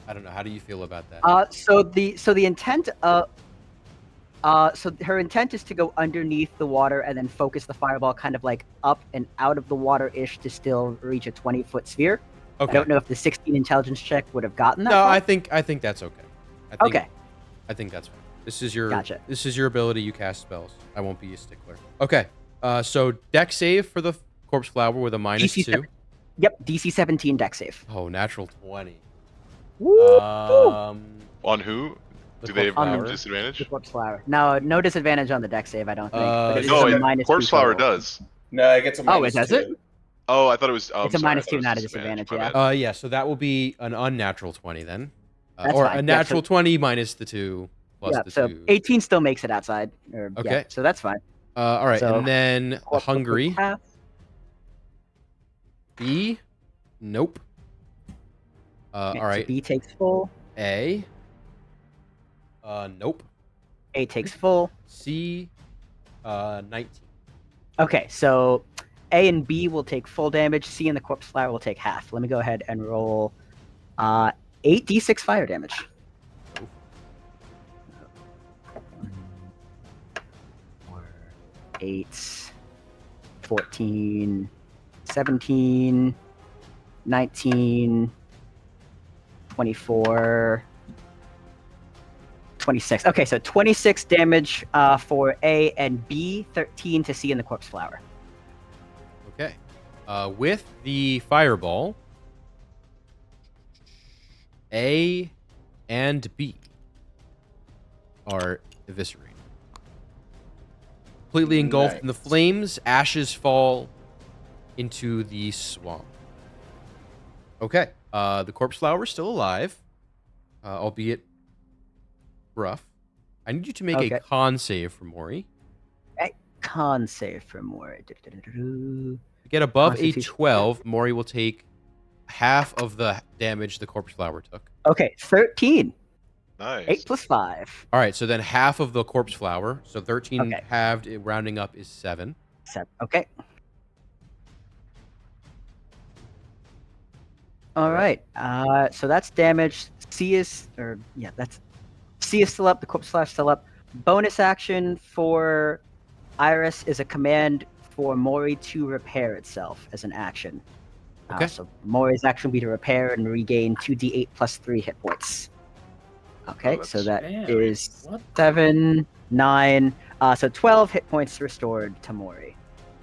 I don't know. How do you feel about that? So the intent so her intent is to go underneath the water and then focus the fireball kind of like up and out of the water-ish to still reach a 20-foot sphere. Okay. I don't know if the 16 intelligence check would have gotten that No, far. I think that's okay. Okay. I think that's fine. This is your Gotcha. This is your ability. You cast spells. I won't be a stickler. Okay. So deck save for the corpse flower with a -2. Yep, DC 17 deck save. Oh, natural 20. Woo! On who? The Do they have corpse On the- flower. The disadvantage? corpse flower. No disadvantage on the deck save, I don't think. But it is No, a it, -2 corpse flower total. does. No, it gets a Oh, minus it does 2. it? Oh, I thought it was. Oh, It's a I'm sorry, I minus thought 2, it was not a disadvantage. disadvantage, My yeah. bad. Yeah, so that will be an unnatural 20 then. That's Or fine. a Yeah, natural so- 20 minus the 2 plus Yeah, the so 2. 18 still makes it outside. Yeah, Okay. so that's fine. All right, So, and then a Corpse will take hungry. half. B. Nope. Okay, all right. So B takes full. A. Nope. A takes full. C. 19. Okay, so A and B will take full damage. C and the corpse flower will take half. Let me go ahead and roll 8d6 fire damage. Nope. 8, 14, 17, 19, 24, 26. Okay, so 26 damage for A and B, 13 to C and the corpse flower. Okay. With the fireball, A and B are eviscerated. Completely engulfed in the Nice. flames, ashes fall into the swamp. Okay. The corpse flower is still alive, albeit rough. I need you to make a Okay. con save for Mori. Con save for Mori. To get above a Constitution. 12, Mori will take half of the damage the corpse flower took. Okay, 13. Nice. 8 plus 5. All right, so then half of the corpse flower, so 13 Okay. halved, rounding up is 7. 7. Okay. All right. So that's damage. C is still up. The corpse slash still up. Bonus action for Iris is a command for Mori to repair itself as an action. Okay. So Mori's action will be to repair and regain 2d8 plus 3 hit points. Okay, so that Damn. is What? 7, 9. So 12 hit points restored to Mori.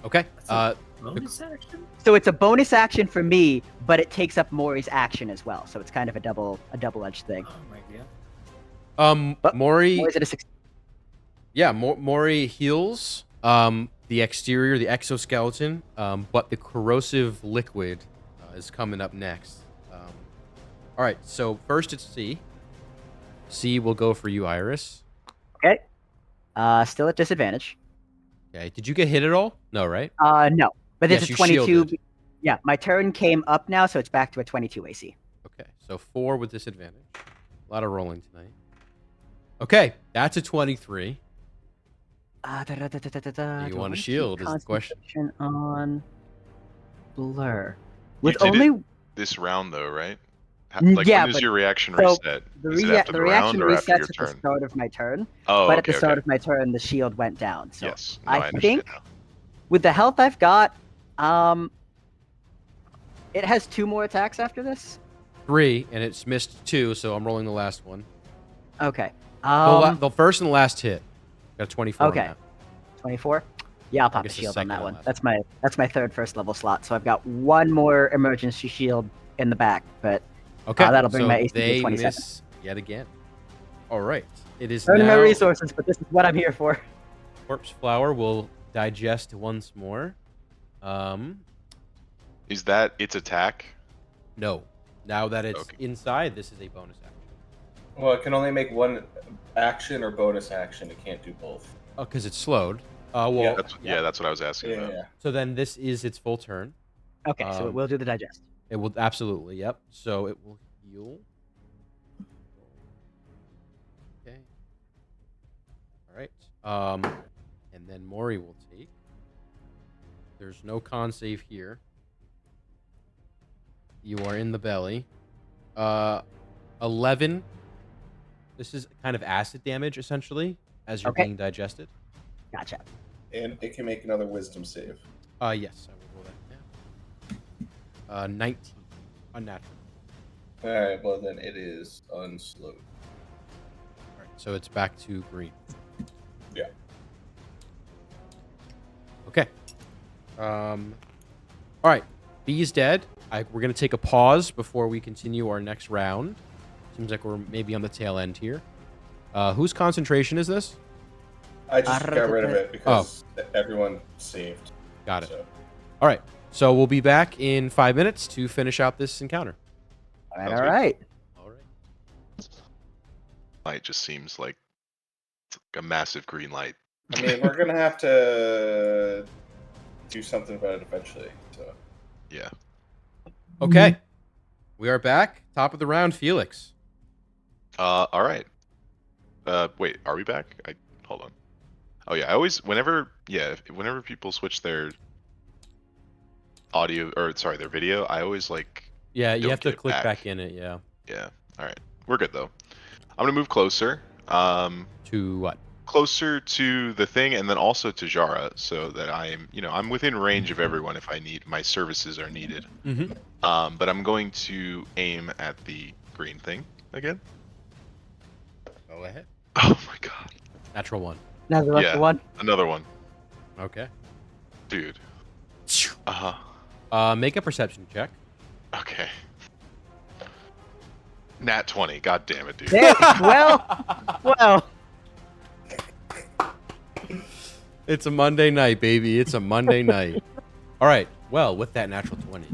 Okay. That's Bonus action? So it's a bonus action for me, but it takes up Mori's action as well. So it's kind of a double-edged thing. Oh my god. But Mori, Mori's at a 6. yeah, Mori heals the exterior, the exoskeleton, but the corrosive liquid is coming up next. All right, so first it's C. C will go for you, Iris. Okay. Still at disadvantage. Okay. Did you get hit at all? No, right? No. But this Yes, is you 22. shielded. Yeah, my turn came up now, so it's back to a 22 AC. Okay, so 4 with disadvantage. A lot of rolling tonight. Okay, that's a 23. Do You I want a keep shield is the question. concentration on blur. With did it only This round, though, right? Mm, yeah, when does but- your reaction so reset? the, Is it rea- after the the reaction round or after resets your at the turn? start of my turn. Oh, But okay, at the start okay. of my turn, the shield went down. So Yes. No, I understand think now. with the health I've got, it has 2 more attacks after this. 3, and it's missed 2, so I'm rolling the last one. Okay. The first and the last hit. Got a 24 Okay. on that. 24. Yeah, I'll pop the guess the shield on second that and one. last That's my third first level slot. So I've got 1 more emergency shield in the back, but Okay, that'll bring so my AC to they 27. miss yet again. All right. It is Burning my now resources, but this is what I'm here for. Corpse Flower will digest once more. Is that its attack? No. Now that it's Okay. inside, this is a bonus action. Well, it can only make one action or bonus action. It can't do both. Oh, because it's slowed. Well, Yeah. That's what I was asking Yeah, about. yeah. So then this is its full turn. Okay, so it will do the digest. It will absolutely, yep. So it will heal. Okay. All right. And then Mori will take. There's no con save here. You are in the belly. 11. This is kind of acid damage, essentially, as you're Okay. being digested. Gotcha. And it can make another wisdom save. Yes, I will roll that now. 19. Unnatural. All right. Well, then it is unslowed. All right, so it's back to green. Yeah. Okay. All right. Bee's dead. We're going to take a pause before we continue our next round. Seems like we're maybe on the tail end here. Whose concentration is this? I just got rid of it because everyone saved. Got it. So. All right. So we'll be back in 5 minutes to finish out this encounter. All right, Sounds all good. right. All right. Light just seems like it's like a massive green light. I mean, we're gonna have to do something about it eventually. So. Yeah. Okay. We are back. Top of the round, Felix. All right. Wait, are we back? Hold on. Oh yeah, I always whenever people switch their audio or sorry their video, I always like Yeah, you don't have to get click back in it, yeah. Yeah. All right. We're good though. I'm gonna move closer. To what? Closer to the thing, and then also to Jara, so that I'm within range of everyone if my services are needed. Mm-hmm. But I'm going to aim at the green thing again. Go ahead. Oh my god. Natural one. Now the rest Yeah. of one. Another one, Okay. dude. Make a perception check. Okay. Nat 20. God damn it, dude. There, well. It's a Monday night, baby. It's a Monday night. All right. Well, with that natural 20,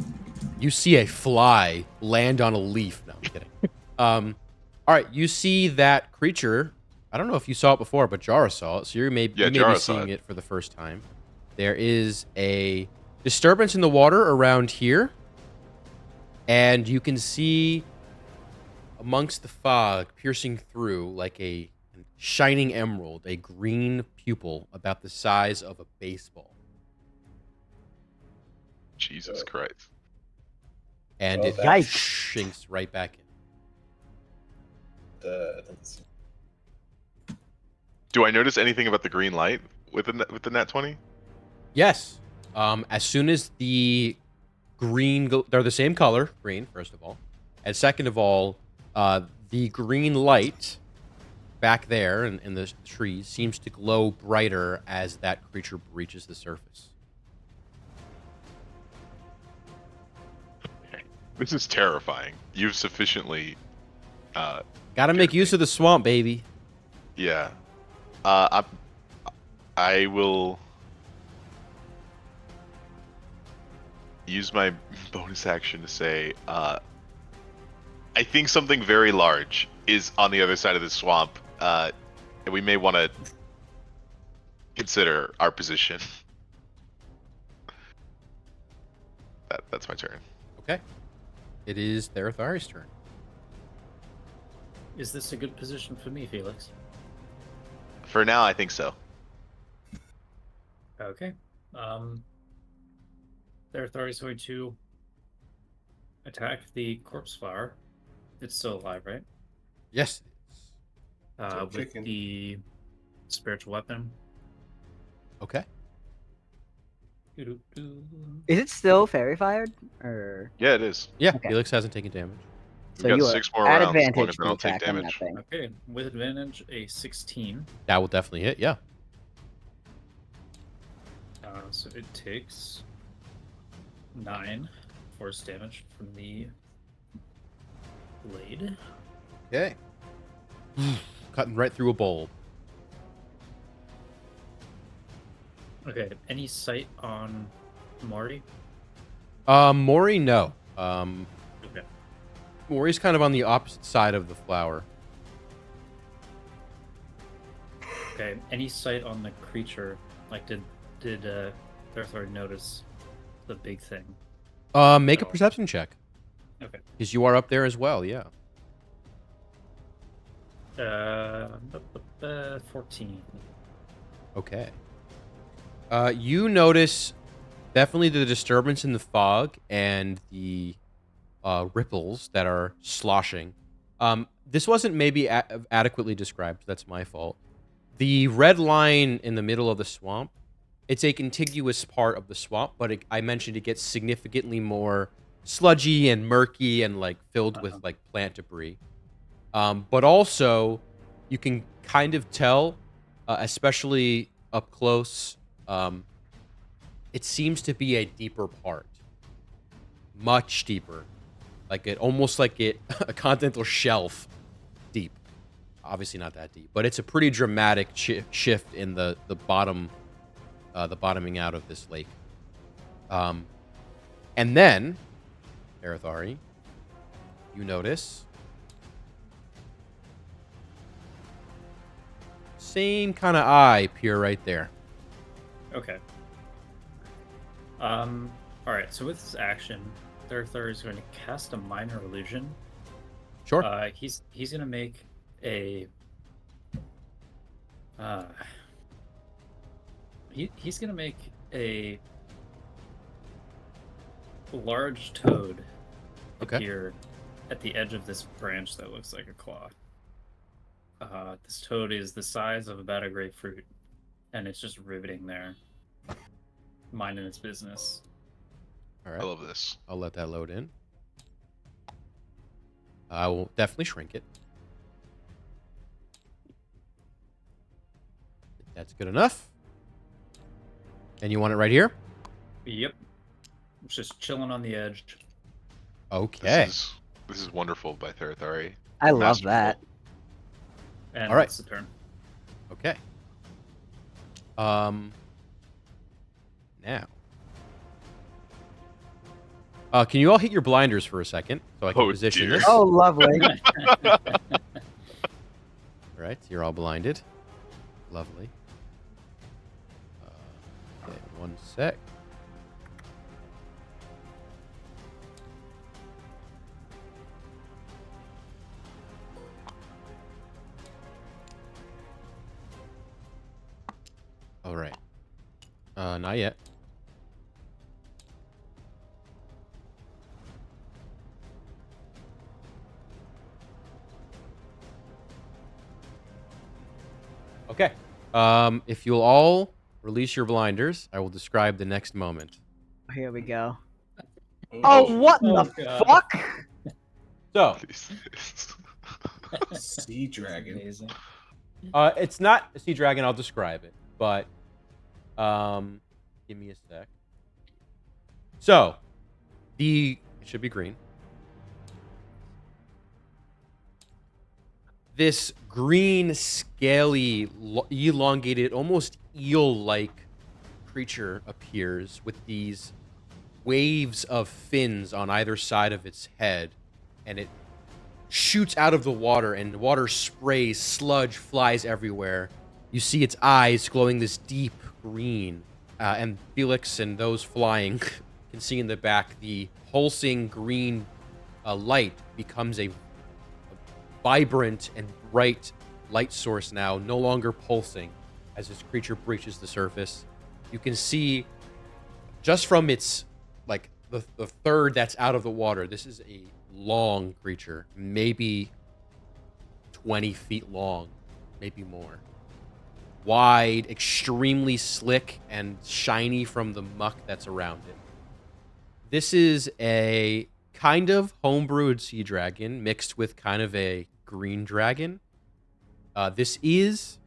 you see a fly land on a leaf. No, I'm kidding. All right. You see that creature. I don't know if you saw it before, but Jara saw it. So you may be Jara saw seeing it for the first time. There is a disturbance in the water around here. And you can see amongst the fog, piercing through like a shining emerald, a green pupil about the size of a baseball. Jesus Christ. And Oh, it that's- sinks right back in. Do I notice anything about the green light with the nat 20? Yes. As soon as the green, they're the same color, green, first of all. And second of all, the green light back there in the trees seems to glow brighter as that creature breaches the surface. This is terrifying. You've sufficiently Gotta make use of the swamp, baby. yeah. I will use my bonus action to say I think something very large is on the other side of the swamp, and we may want to consider our position. That's my turn. Okay. It is Therathari's turn. Is this a good position for me, Felix? For now, I think so. Okay. Therathar is going to attack the corpse flower. It's still alive, right? Yes. With chicken. the spiritual weapon. Okay. Doo-doo-doo. Is it still fairy fired? Or Yeah, it is. Yeah, Okay. Felix hasn't taken damage. We've so got you are 6 more at rounds. As long advantage as I to don't take attack on that damage. thing. Okay, with advantage, a 16. That will definitely hit, yeah. So it takes 9 force damage from the blade. Okay. Cutting right through a bowl. Okay. Any sight on Mori? Mori, no. Okay. Mori's kind of on the opposite side of the flower. Okay. Any sight on the creature? Like, did Thurthor notice the big thing? Make a At all. perception check. Okay. Because you are up there as well, yeah. 14. Okay. You notice definitely the disturbance in the fog and the ripples that are sloshing. This wasn't maybe adequately described. That's my fault. The red line in the middle of the swamp, it's a contiguous part of the swamp, but I mentioned it gets significantly more sludgy and murky and like filled with like plant debris. But also, you can kind of tell, especially up close, it seems to be a deeper part, much deeper, like it almost like it a continental shelf deep. Obviously not that deep, but it's a pretty dramatic shift in the bottom, the bottoming out of this lake. And then, Arathari, you notice same kind of eye peer right there. Okay. All right. So with his action, Thurthor is going to cast a minor illusion. Sure. He's going to make a. He's going to make a large toad appear at the edge of this branch that looks like a claw. This toad is the size of about a grapefruit, and it's just riveting there, minding its business. All right. I love this. I'll let that load in. I will definitely shrink it. That's good enough. And you want it right here? Yep. It's just chilling on the edge. Okay. This is wonderful by Therathari. I love that. And all right. that's the turn. Okay. Now. Can you all hit your blinders for a second so I can position dear. this? Oh, lovely. All right, you're all blinded. Lovely. Okay, one sec. All right. Not yet. Okay. If you'll all release your blinders, I will describe the next moment. Here we go. Oh, Oh, what Oh, the God. fuck? So, sea dragon. Amazing. it's not a sea dragon. I'll describe it, but give me a sec. So, it should be green. This green, scaly, elongated, almost eel-like creature appears with these waves of fins on either side of its head, and it shoots out of the water, and water sprays, sludge flies everywhere. You see its eyes glowing this deep green, and Felix and those flying can see in the back the pulsing green light becomes a vibrant and bright light source now, no longer pulsing as this creature breaches the surface. You can see just from its, like, the third that's out of the water, this is a long creature, maybe 20 feet long, maybe more. Wide, extremely slick, and shiny from the muck that's around it. This is a kind of homebrewed sea dragon mixed with kind of a green dragon. This is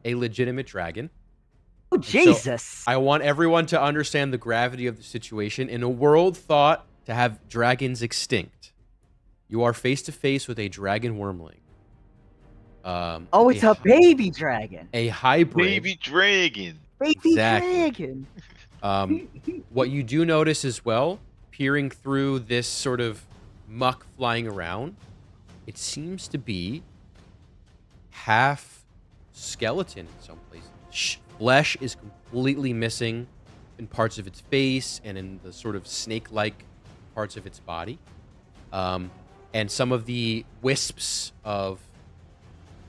a legitimate dragon. Oh, And so Jesus. I want everyone to understand the gravity of the situation. In a world thought to have dragons extinct, you are face to face with a dragon wormling. Oh, it's a baby dragon. A hybrid. Baby dragon. Baby Exactly. dragon. What you do notice as well, peering through this sort of muck flying around, it seems to be half skeleton in some places. Flesh is completely missing in parts of its face and in the sort of snake-like parts of its body. And some of the wisps of,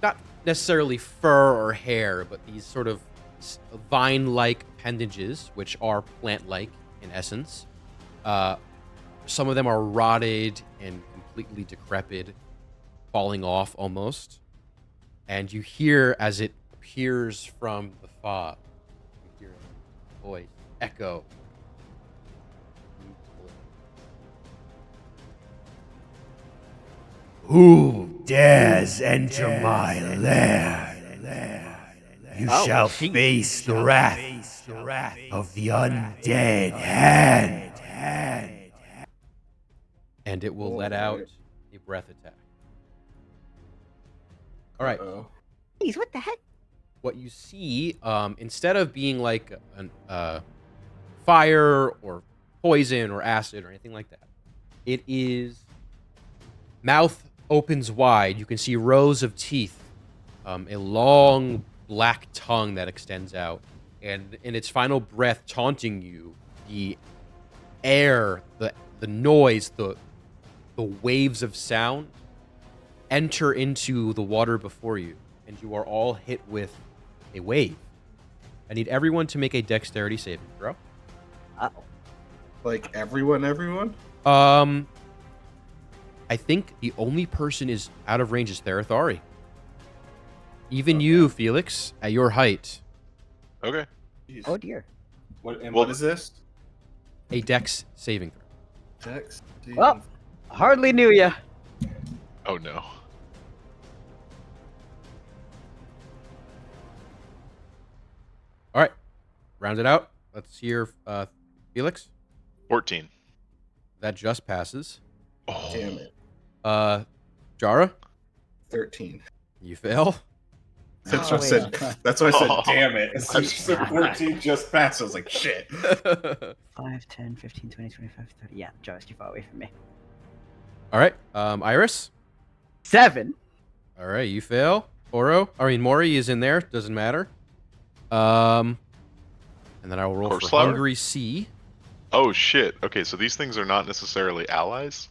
not necessarily fur or hair, but these sort of vine-like appendages, which are plant-like in essence. Some of them are rotted and completely decrepit, falling off almost. And you hear as it appears from the fog, you hear a voice echo. Who dares enter my lair? You shall face the wrath of the undead hand. And it will let out a breath attack. All right. Uh-oh. Jeez, what the heck? What you see, instead of being like an fire or poison or acid or anything like that, it is mouth opens wide. You can see rows of teeth, a long black tongue that extends out, and in its final breath taunting you, the air, the noise, the waves of sound enter into the water before you, and you are all hit with a wave. I need everyone to make a dexterity saving throw. Uh-oh. Like everyone? I think the only person is out of range is Therathari. Even you, Felix, at your height, Okay. Jeez. Oh dear. What is this? a dex saving throw. Dex. Well, hardly knew ya. Oh no. All right, round it out. Let's hear Felix. 14. That just passes. Oh. Damn it. Jara, 13. you fail. That's Oh, what I said. That's why I said, Oh. damn it. As soon as you said 14 just passed, I was like, shit. 5, 10, 15, 20, 25, 30. Yeah, Joe's too far away from me. All right, Iris. 7. All right, you fail. Mori is in there. Doesn't matter. And then I will roll Corpse for flower? Hungry Sea. Oh shit. Okay, so these things are not necessarily allies?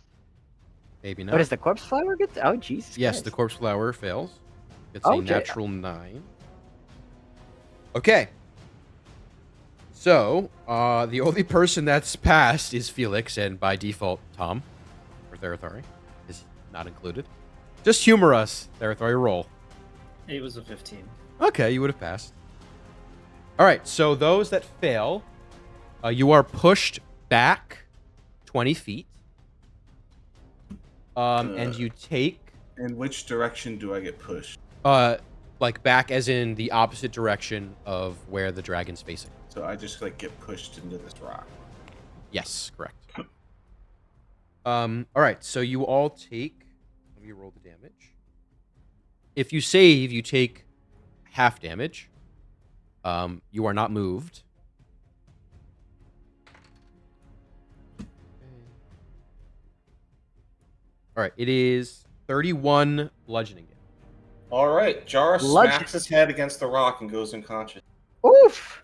Maybe not. What does the corpse flower get? Oh, Jesus Yes, Christ. the corpse flower fails. It's Oh, a natural 9. Okay. So, the only person that's passed is Felix, and by default, Tom, or Therathari, is not included. Just humor us, Therathari, roll. It was a 15. Okay, you would have passed. All right, so those that fail, you are pushed back 20 feet. And you take, In which direction do I get pushed? like back as in the opposite direction of where the dragon's facing. So I just like get pushed into this rock. Yes, correct. All right, so you all take, let me roll the damage. If you save, you take half damage. You are not moved. All right, it is 31 bludgeoning damage. All right, Jar Bludgeon- smacks his head against the rock and goes unconscious. Oof.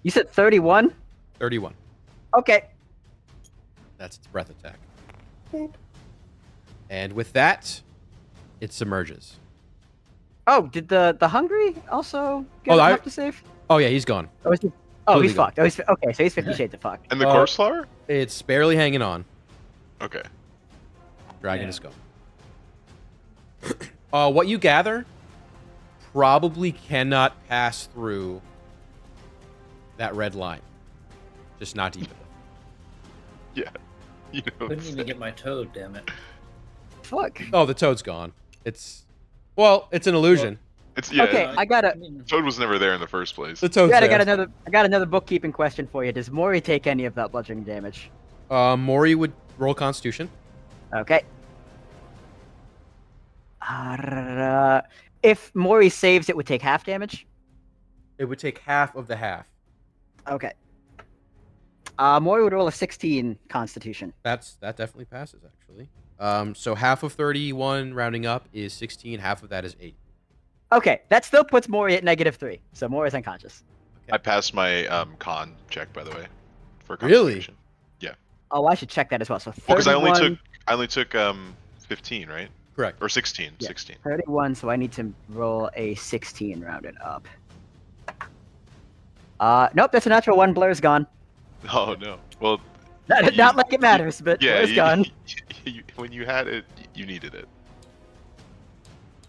You said 31? 31. Okay. That's its breath attack. And with that, it submerges. Oh, did the hungry also get Oh, enough to save? Oh yeah, he's gone. Oh, is he... Totally he's gone. fucked. Oh, he's... Okay, so he's 50 shades of fucked. And the Uh, corpse flower? It's barely hanging on. Okay. Dragon Yeah. is gone. What you gather probably cannot pass through that red line. Just not deep enough. Yeah. You know, Couldn't even get my toad, damn it. Fuck. Oh, the toad's gone. It's an illusion. it's yeah. Okay, I got a... Toad was never there in the first place. The toad's I there. got another bookkeeping question for you. Does Mori take any of that bludgeoning damage? Mori would roll Constitution. Okay. If Mori saves, it would take half damage. It would take half of the half. Okay. Mori would roll a 16 Constitution. That definitely passes actually. So half of 31 rounding up is 16. Half of that is 8. Okay, that still puts Mori at -3. So Mori is unconscious. I passed my con check, by the way, for Really? Constitution. Oh, I should check that as well. So 31, Well, because I only took 15, right? Correct. Or 16. Yeah. 16. 31, so I need to roll a 16 rounded up. Nope, that's a natural 1. Blur's gone. Oh no. Well, Not like it matters, but yeah, Blur's gone. when you had it, you needed it.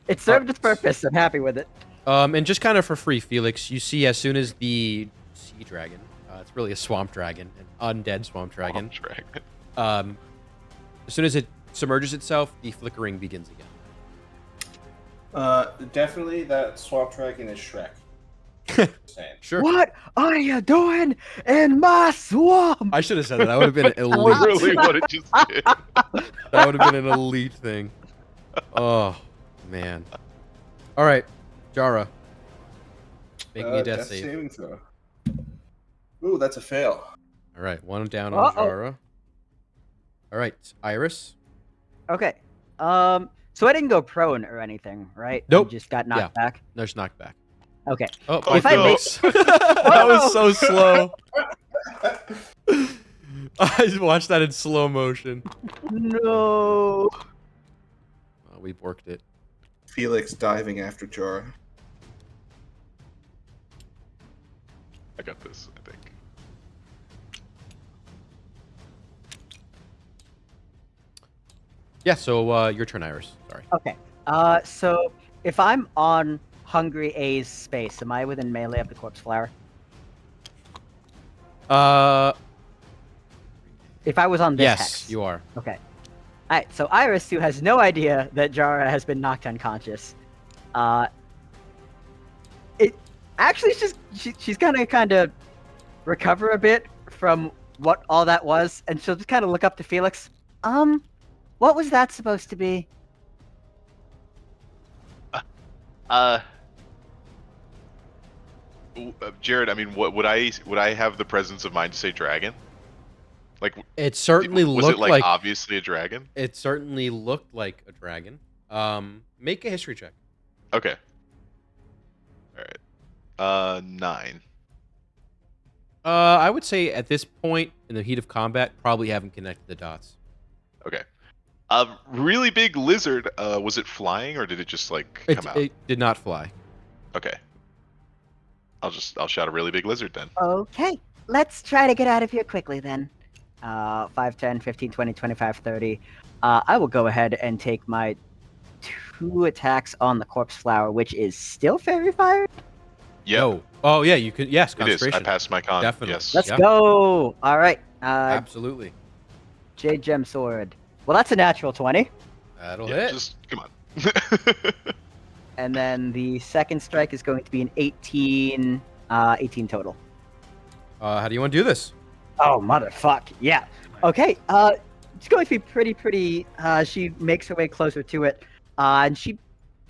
It served its purpose. I'm happy with it. And just kind of for free, Felix, you see as soon as the sea dragon, it's really a swamp dragon, an undead swamp dragon. As soon as it submerges itself, the flickering begins again. Definitely that swamp dragon is Shrek. Saying. Sure. What are you doing in my swamp? I should have said that. That would have been an elite. Literally what it just did. That would have been an elite thing. Oh, man. All right, Jara. Make me a death save. Saving throw. Ooh, that's a fail. All right, one down on Uh-oh. Jara. All right, Iris. Okay. So I didn't go prone or anything, right? Nope. I just got knocked back. No, she's knocked back. Okay. Oh, Oh, my If I goodness. That was so slow. I watched that in slow motion. No. Oh, we borked it. Felix diving after Jara. I got this, I think. Yeah, so your turn, Iris. Sorry. Okay. So if I'm on Hungry A's space, am I within melee of the corpse flower? If I was on this Yes, hex. you are. Okay. Alright, so Iris, who has no idea that Jara has been knocked unconscious, it actually she's gonna kind of recover a bit from what all that was, and she'll just kind of look up to Felix. What was that supposed to be? Jared, I mean, what would I have the presence of mind to say dragon? Like, It certainly was looked it like like obviously a dragon? it certainly looked like a dragon. Make a history check. Okay. All right. 9. I would say at this point in the heat of combat, probably haven't connected the dots. Okay. A really big lizard. Was it flying or did it just like come out? It did not fly. Okay. I'll shout a really big lizard then. Okay, let's try to get out of here quickly then. 5, 10, 15, 20, 25, 30. I will go ahead and take my 2 attacks on the corpse flower, which is still fairy fire. Yeah. No. Oh yeah, you could. Yes, It is. I concentration. passed my con. Definitely. Yes. Let's Yeah. go. All right. Absolutely. Jade Gem Sword. Well, that's a natural 20. That'll Yeah, hit. just come on. And then the second strike is going to be an 18, 18 total. How do you want to do this? Oh, motherfuck. Yeah. Okay. It's going to be pretty. She makes her way closer to it. And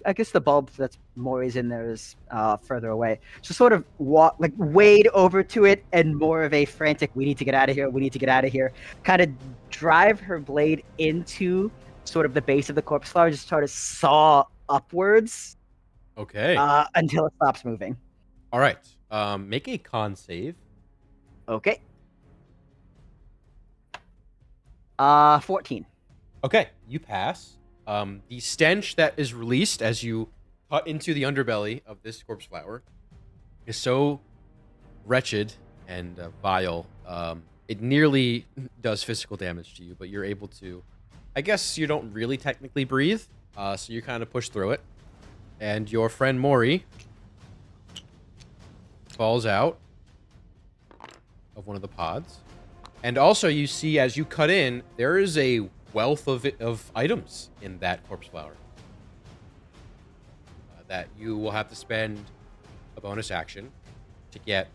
I guess the bulb that's Mori's in there is further away. So sort of wade over to it and more of a frantic, we need to get out of here, kind of drive her blade into sort of the base of the corpse flower, just try to saw upwards Okay. until it stops moving. All right. Make a con save. Okay. 14. Okay, you pass. The stench that is released as you cut into the underbelly of this corpse flower is so wretched and vile. It nearly does physical damage to you, but you're able to. I guess you don't really technically breathe, so you kind of push through it. And your friend Mori falls out of one of the pods. And also, you see as you cut in, there is a wealth of items in that corpse flower that you will have to spend a bonus action to get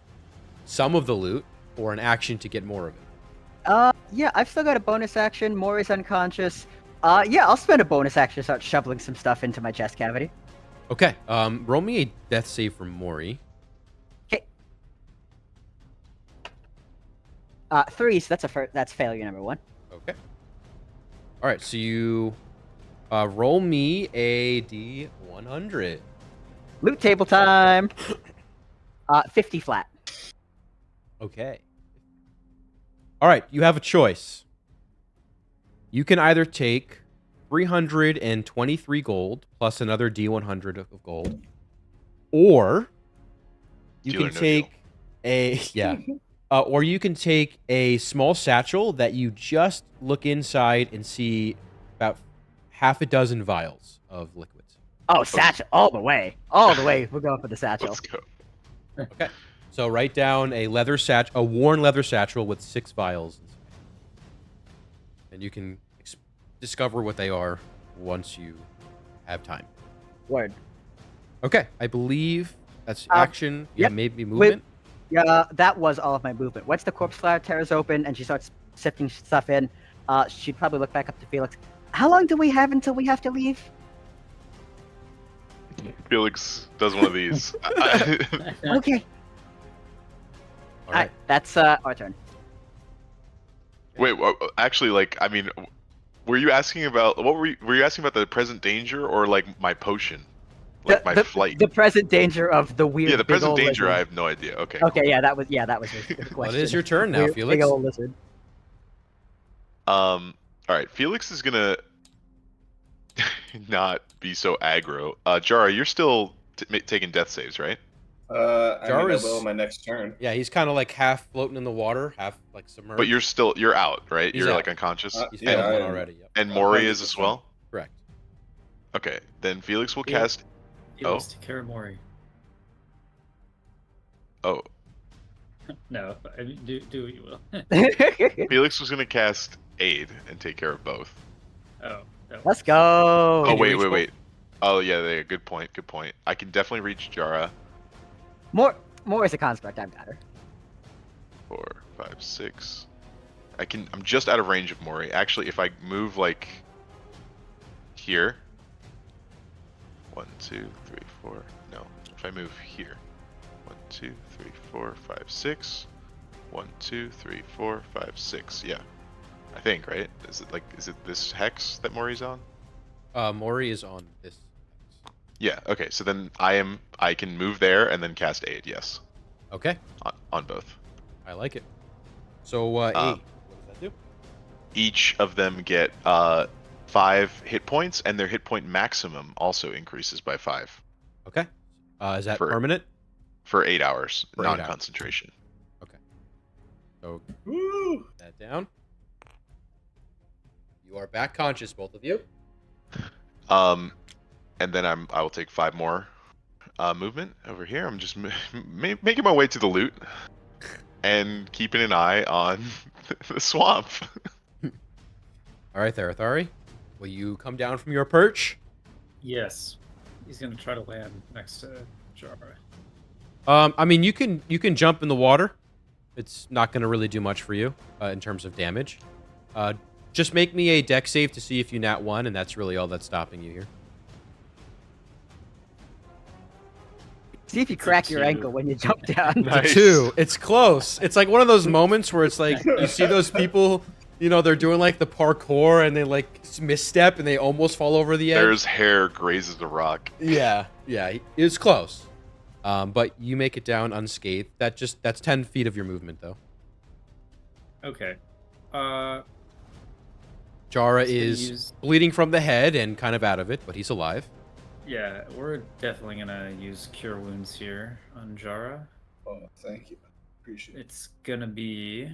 some of the loot, or an action to get more of it. Yeah, I've still got a bonus action. Mori's unconscious. Yeah, I'll spend a bonus action to start shoveling some stuff into my chest cavity. Okay, roll me a death save for Mori. Okay. 3. So that's failure number 1. Okay. All right, so you roll me a D100. Loot table time. 50 flat. Okay. All right, you have a choice. You can either take 323 gold plus another D100 of gold, or you Deal or can no take or you can take a small satchel that you just look inside and see about half a dozen vials of liquids. Oh, satchel all the way. All the way. We're going for the satchel. Let's go. Okay. So write down a worn leather satchel with 6 vials. And you can discover what they are once you have time. Word. Okay. I believe that's action. Yeah, yep. maybe movement. Yeah, that was all of my movement. Once the corpse flower tears open and she starts sifting stuff in, she'd probably look back up to Felix. How long do we have until we have to leave? Felix does one of these. Okay. All right. That's our turn. Wait, actually, like, I mean, were you asking about were you asking about the present danger or like my potion, like my flight? The present danger of the weird. Yeah, the big present old danger. lizard. I have no idea. Okay. Okay, cool. yeah, that was the question. Well, it is your turn now, Weird, Felix. Big old lizard. All right, Felix is gonna not be so aggro. Jara, you're still taking death saves, right? I mean, I Jara's- will my next turn. Yeah, he's kind of like half floating in the water, half like submerged. But you're out, right? He's you're out. like unconscious. He's Yeah, failed I one am. already. Yep. And Mori is as 100%. well. Correct. Okay, then Felix will Yeah. cast. Felix to care Mori. Oh, No, I mean, do what you will. Felix was gonna cast aid and take care of both. Oh, that Let's go. Oh you wait, reach wait, both? wait. Oh yeah, there. Good point. Good point. I can definitely reach Jara. More is a construct. I've got her. 4, 5, 6. I'm just out of range of Mori. Actually, if I move like here. 1, 2, 3, 4. No. If I move here. 1, 2, 3, 4, 5, 6. 1, 2, 3, 4, 5, 6. Yeah. I think, right? Is it this hex that Mori's on? Mori is on this. Yeah, okay. So then I can move there and then cast aid, yes. Okay, On both. I like it. So, aid. What does that do? Each of them get 5 hit points, and their hit point maximum also increases by 5 Okay. Is that For- permanent? for 8 hours, For 8 hours. non-concentration. So, Woo! put that down. You are back conscious, both of you. And then I will take 5 more movement over here. I'm just making my way to the loot and keeping an eye on the swamp. All right, Therathari. Will you come down from your perch? Yes, he's gonna try to land next to Jara. I mean, you can jump in the water. It's not going to really do much for you in terms of damage. Just make me a deck save to see if you nat 1, and that's really all that's stopping you here. See if you crack your 2. ankle when you jump down. Nice. 2. It's close. It's like one of those moments where it's like you see those people, you know, they're doing like the parkour and they like misstep and they almost fall over the edge. There's hair grazes the rock. Yeah, it's close. But you make it down unscathed. That's 10 feet of your movement though. Okay. Jara Let's is use- bleeding from the head and kind of out of it, but he's alive. Yeah, we're definitely gonna use Cure Wounds here on Jara. Oh, thank you. Appreciate it. It's gonna be.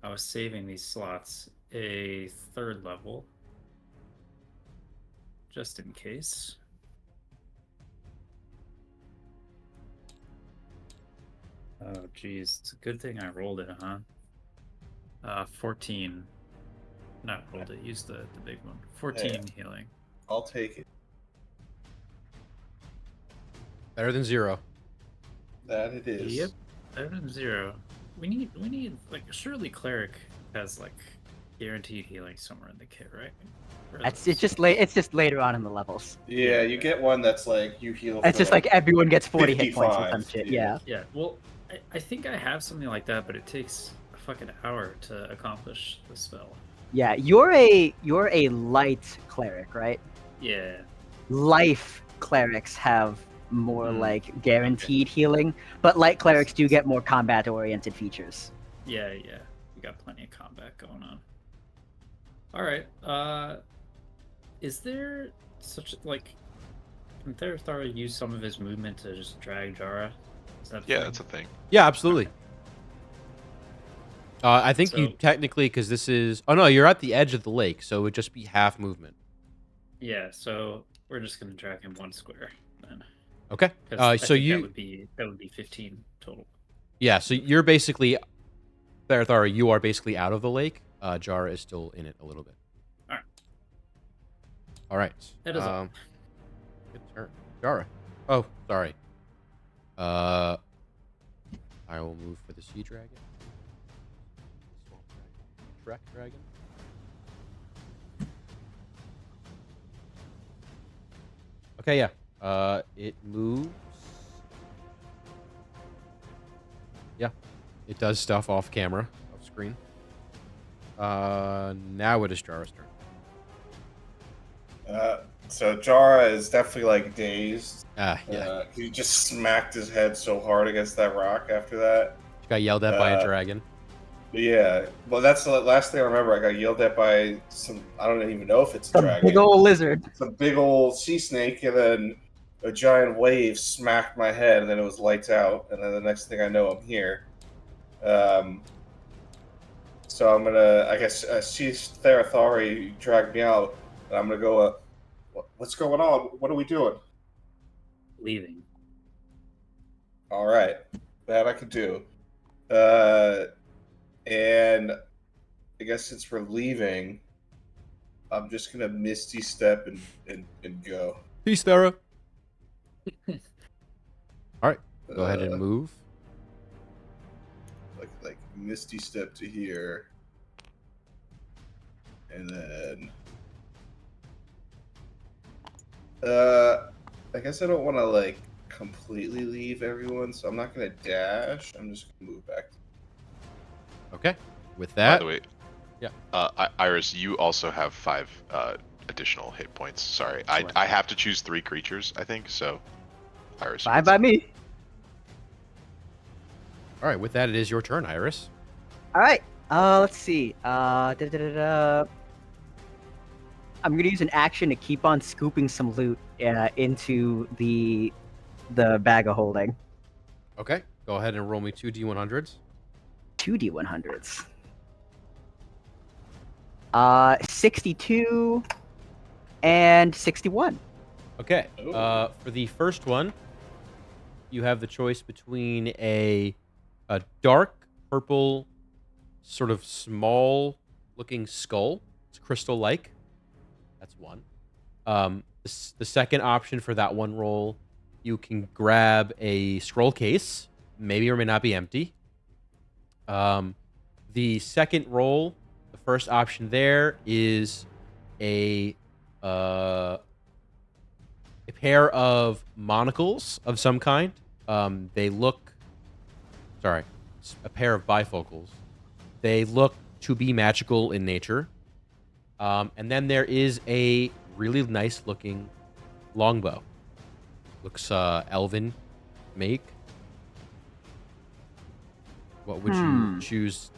I was saving these slots a 3rd level. Just in case. Oh, geez. It's a good thing I rolled it, huh? 14. Not rolled it, used the big one. 14 Yeah. healing. I'll take it. Better than 0. That it is. Yep. Better than 0. We need like surely cleric has like guaranteed healing somewhere in the kit, right? Or It's just later on in the levels. Yeah, you get one that's like you heal. It's for, just like everyone gets 40 hit points or 55, some shit. yeah. Yeah. Yeah, well, I think I have something like that, but it takes fucking hour to accomplish the spell. Yeah, you're a light cleric, right? Yeah. Life clerics have more Hmm, like guaranteed healing, but light clerics do get more combat oriented features. Yeah, yeah. We got plenty of combat going on. All right. Is there such like can Therathara use some of his movement to just drag Jara? Is that a Yeah, thing? that's a thing. Yeah, absolutely. I think you So- technically, because this is... Oh, no, you're at the edge of the lake, so it would just be half movement. Yeah, so we're just gonna drag him one square then. Okay. 'Cause I So think you... that would be 15 total. Yeah, so you're basically... Therathara, you are basically out of the lake. Jara is still in it a little bit. Alright. All right. That is all. Good turn. Jara. Oh, sorry. I will move for the sea dragon. Swamp dragon. Trek dragon. Okay, yeah. It moves. Yeah. It does stuff off camera, off screen. Now it is Jara's turn. So Jara is definitely like dazed. Yeah. He just smacked his head so hard against that rock after that. She got yelled at by a dragon. Yeah, well, that's the last thing I remember. I got yelled at by some. I don't even know if it's a A dragon. big old lizard. It's a big old sea snake, and then a giant wave smacked my head, and then it was lights out, and then the next thing I know, I'm here. So I'm gonna, I guess, see Therathari drag me out, and I'm gonna go. What's going on? What are we doing? Leaving. All right, that I could do. And I guess since we're leaving, I'm just gonna Misty Step and go. Peace, Thera. All right, go ahead and Uh, move. Like Misty Step to here, and then I guess I don't want to like completely leave everyone, so I'm not gonna dash. I'm just gonna move back. Okay. With By that, the way, yeah. Iris, you also have 5 additional hit points. Sorry, I have to choose 3 creatures, I think. So, Iris. you Fine can by start. me. all right. With that, it is your turn, Iris. All right. Let's see. I'm gonna use an action to keep on scooping some loot into the bag of holding. Okay. Go ahead and roll me 2 D100s. 2D100s. 62 and 61. Okay. Ooh. For the first one, you have the choice between a dark purple, sort of small-looking skull. It's crystal-like. That's one. The second option for that one roll, you can grab a scroll case, maybe or may not be empty. The second roll, the first option there is a pair of monocles of some kind. They look... Sorry. A pair of bifocals. They look to be magical in nature. And then there is a really nice-looking longbow. Looks elven make. What would you choose?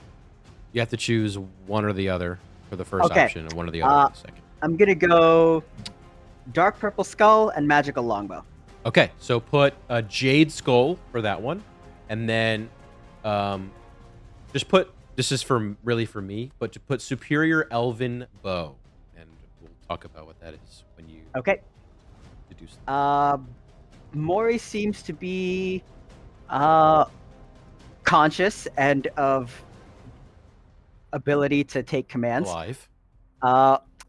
You have to choose one or the other for the first Okay. option and one or the other for the second. I'm gonna go dark purple skull and magical longbow. Okay, so put a jade skull for that one, and then just put... This is really for me, but to put superior elven bow, and we'll talk about what that is when you Okay. deduce that. Mori seems to be conscious and of ability to take commands. Alive.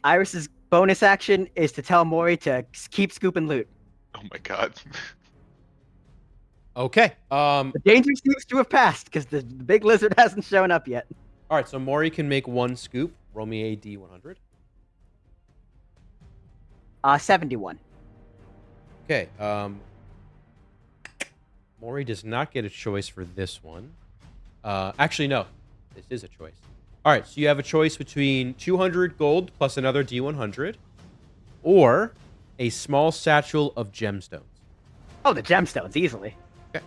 Iris's bonus action is to tell Mori to keep scooping loot. Oh my god. Okay. The danger seems to have passed because the big lizard hasn't shown up yet. All right, so Mori can make one scoop. Roll me a D100. 71. Okay. Mori does not get a choice for this one. Actually, no. This is a choice. All right, so you have a choice between 200 gold plus another D100, or a small satchel of gemstones. Oh, the gemstones, easily. Okay.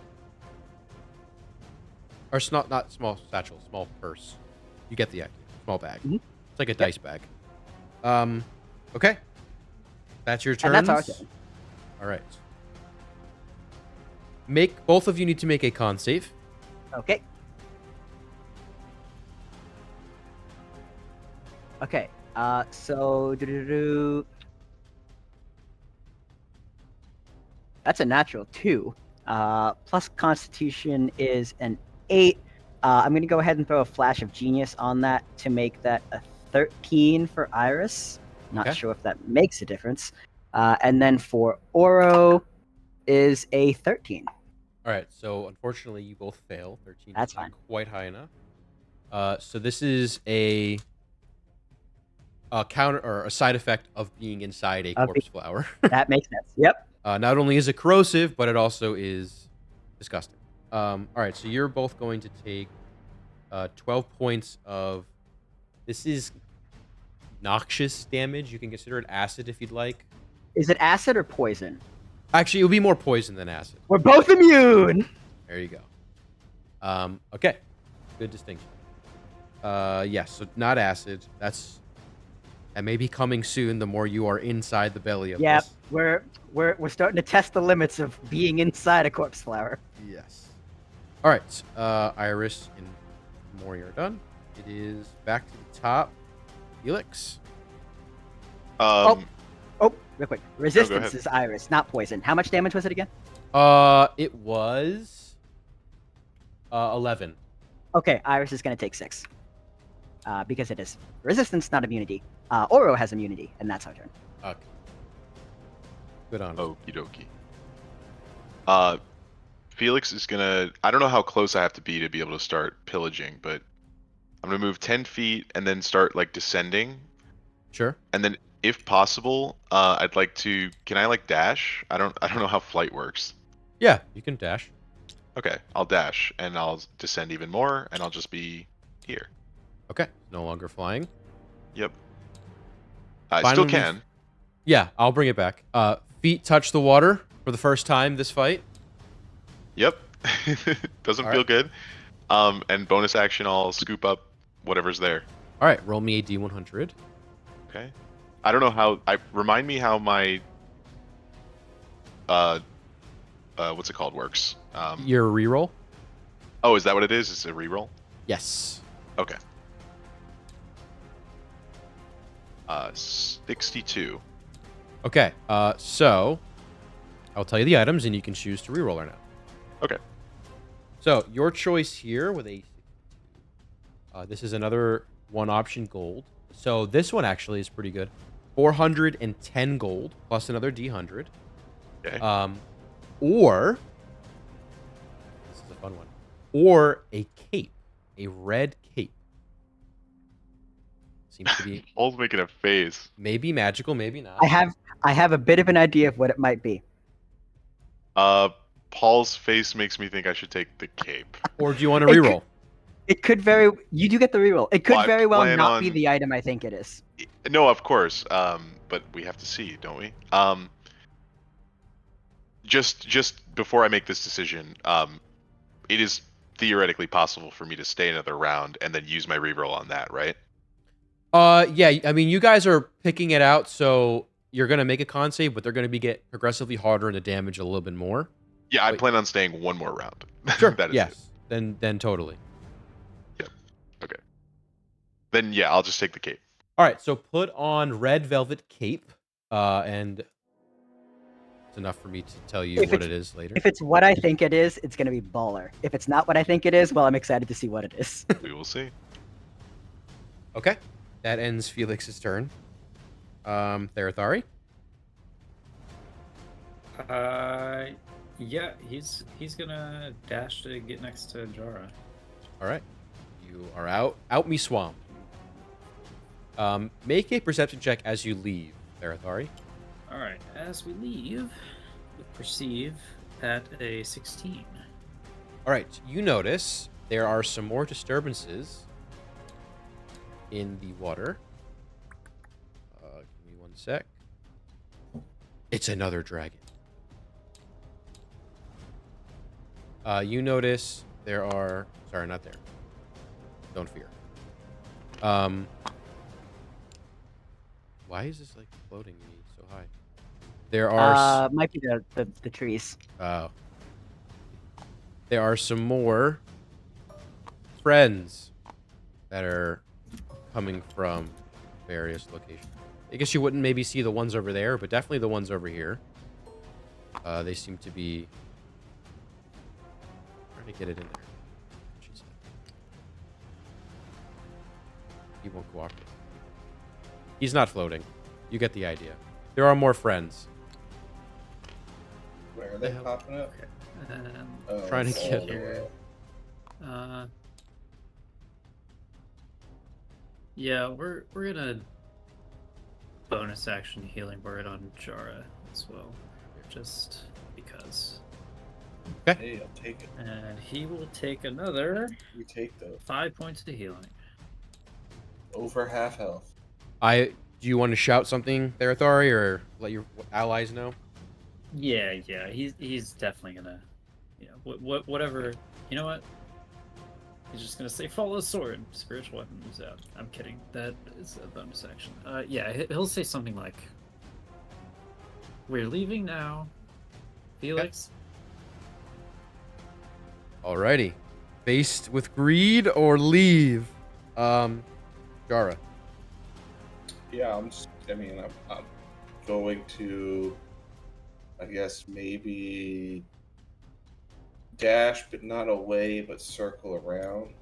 Or not small satchel, small purse. You get the idea. Small bag. Mhm. It's like a dice bag. Okay. That's your turn. And that's our turn. All right. Both of you need to make a con save. Okay. Okay. So that's a natural 2. Plus Constitution is an 8. I'm gonna go ahead and throw a flash of genius on that to make that a 13 for Iris. Not Okay. sure if that makes a difference. And then for Oro is a 13. All right. So unfortunately, you both fail. 13 That's is not fine. quite high enough. So this is a counter or a side effect of being inside a corpse flower. That makes sense. Yep. Not only is it corrosive, but it also is disgusting. All right, so you're both going to take 12 points of... This is noxious damage. You can consider it acid if you'd like. Is it acid or poison? Actually, it would be more poison than acid. We're both immune. There you go. Okay. Good distinction. Yes, so not acid. That may be coming soon the more you are inside the belly of Yep. this. We're starting to test the limits of being inside a corpse flower. Yes. All right. Iris and Mori are done. It is back to the top. Felix. Oh, real quick. Resistance ahead. is Iris, not poison. How much damage was it again? It was 11. Okay, Iris is going to take 6. Because it is resistance, not immunity. Oro has immunity, and that's our turn. Okay. Good on. Okie dokie. Felix is gonna. I don't know how close I have to be able to start pillaging, but I'm gonna move 10 feet and then start like descending, Sure. and then if possible, I'd like to. Can I like dash? I don't know how flight works. Yeah, you can dash. Okay, I'll dash and I'll descend even more, and I'll just be here. Okay. No longer flying. Yep. I still Finally- can. Yeah, I'll bring it back. Feet touch the water for the first time this fight. Yep. Doesn't All feel right. good. And bonus action, I'll scoop up whatever's there. All right, roll me a D100. Okay. I don't know how. Remind me how my what's it called works. Your reroll? Oh, is that what it is? It's a reroll. Yes. Okay. 62. Okay. So I'll tell you the items, and you can choose to reroll or not. Okay. So your choice here with a. This is another one option gold. So this one actually is pretty good. 410 gold plus another D100. Okay. Or this is a fun one. Or a cape, a red cape. Seems to be Paul's making a face. maybe magical, maybe not. I have a bit of an idea of what it might be. Paul's face makes me think I should take the cape. Or do you want to It could- reroll? It could you do get the reroll. It could Well, I very well plan not be on- the item I think it is. No, of course. But we have to see, don't we? Just before I make this decision, it is theoretically possible for me to stay another round and then use my reroll on that, right? Yeah, I mean, you guys are picking it out, so you're gonna make a con save, but they're gonna get progressively harder and the damage a little bit more. Yeah, I Wait. plan on staying one more round. Sure. That is yes. it. Then totally. Then yeah, I'll just take the cape. All right. So put on red velvet cape, and it's enough for me to tell you If what it's- it is later. If it's what I think it is, it's gonna be baller. If it's not what I think it is, well, I'm excited to see what it is. We will see. Okay. That ends Felix's turn. Therathari. Yeah, he's gonna dash to get next to Jara. All right. You are out me swamp. Make a perception check as you leave, Therathari. All right, as we leave, we perceive at a 16. All right. You notice there are some more disturbances in the water. Give me 1 sec. It's another dragon. You notice there are... Sorry, not there. Don't fear. Why is this, like, floating me so high? There are... Might be the trees. Oh. There are some more friends that are coming from various locations. I guess you wouldn't maybe see the ones over there, but definitely the ones over here. They seem to be trying to get it in there. She said. He won't cooperate. He's not floating. You get the idea. There are more friends. Where are they popping up? Oh, Trying to it's get all the here. way. Yeah, we're gonna bonus action healing word on Jara as well, just because. Hey, I'll take it. And he will take another You take those. 5 points of healing. Over half health. Do you want to shout something there, Thari, or let your allies know? Yeah, he's definitely gonna, whatever. You know what? He's just gonna say, "Follow the sword." Spiritual weapon moves out. I'm kidding. That is a bonus action. Yeah, he'll say something like, "We're leaving now, Felix." Alrighty. Faced with greed or leave? Jara. Yeah, I'm going to, I guess, maybe dash, but not away, but circle around.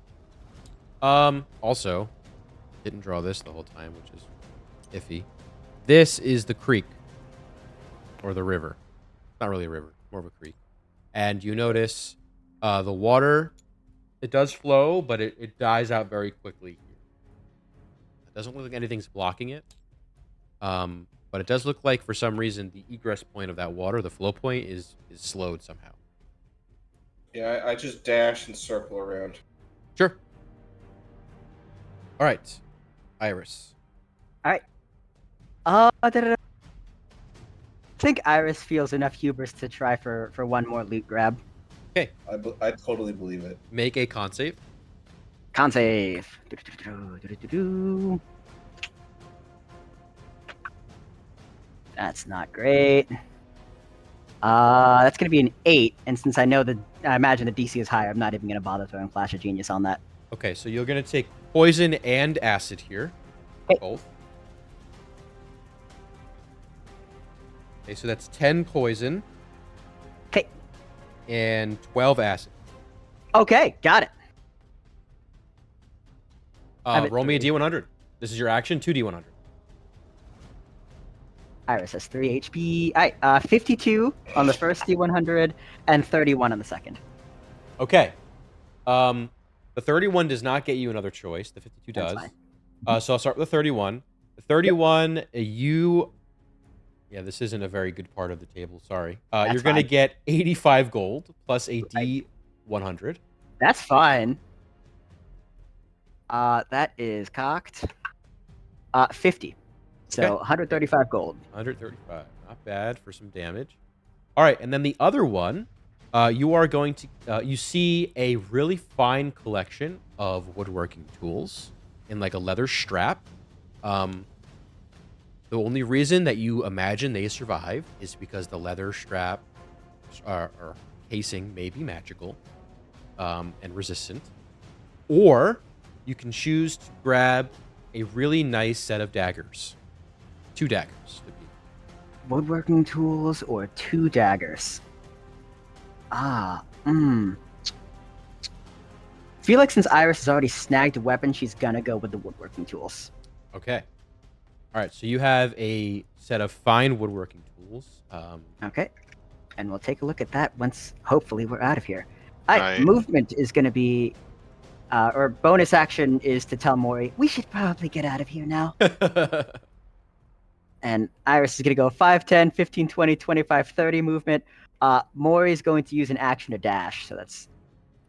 Also, didn't draw this the whole time, which is iffy. This is the creek. Or the river. Not really a river, more of a creek. And you notice the water, it does flow, but it dies out very quickly here. It doesn't look like anything's blocking it. But it does look like, for some reason, the egress point of that water, the flow point, is slowed somehow. Yeah, I just dash and circle around. Sure. All right. Iris. All right. I think Iris feels enough hubris to try for one more loot grab. Okay. I totally believe it. Make a con save. Con save. That's not great. That's gonna be an 8, and since I imagine the DC is higher, I'm not even gonna bother throwing Flash of Genius on that. Okay, so you're going to take poison and acid here. Okay. Both. Okay, so that's 10 poison. Okay. And 12 acid. Okay, got it. I'm at Roll me a 3. D100. This is your action, 2D100. Iris has 3 HP. All right, 52 on the first D100 and 31 on the second. Okay. The 31 does not get you another choice. The 52 That's does. fine. So I'll start with the 31. The 31, you... Yeah, this isn't a very good part of the table. Sorry. You're going to fine. get 85 gold plus a D100. That's fine. That is cocked. 50. So Okay. 135 gold. 135. Not bad for some damage. All right, and then the other one, you are going to... you see a really fine collection of woodworking tools in like a leather strap. The only reason that you imagine they survive is because the leather strap or casing may be magical and resistant. Or you can choose to grab a really nice set of daggers. 2 daggers. To be. Woodworking tools or 2 daggers. Feel like since Iris has already snagged a weapon, she's gonna go with the woodworking tools. Okay. All right, so you have a set of fine woodworking tools. Okay. And we'll take a look at that once, hopefully, we're out of here. All right, Nice. movement is gonna be, or bonus action is to tell Mori, we should probably get out of here now. And Iris is going to go 5, 10, 15, 20, 25, 30 movement. Mori is going to use an action to dash. So that's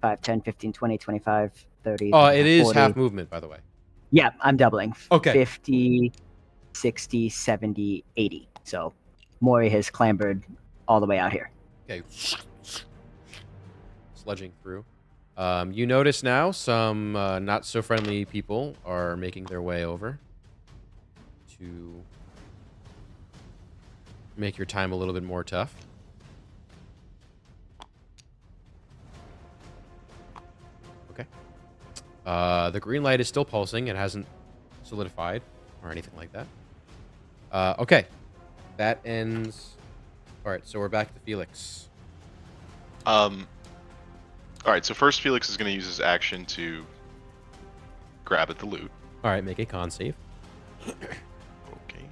5, 10, 15, 20, 25, 30. Oh, it is 40. half movement, by the way. Yeah, I'm doubling. Okay. 50, 60, 70, 80. So Mori has clambered all the way out here. Okay. Sludging through. You notice now some not so friendly people are making their way over to make your time a little bit more tough. Okay. The green light is still pulsing. It hasn't solidified or anything like that. Okay. That ends. All right, so we're back to Felix. All right, so first Felix is going to use his action to grab at the loot. All right, make a con save. Okay.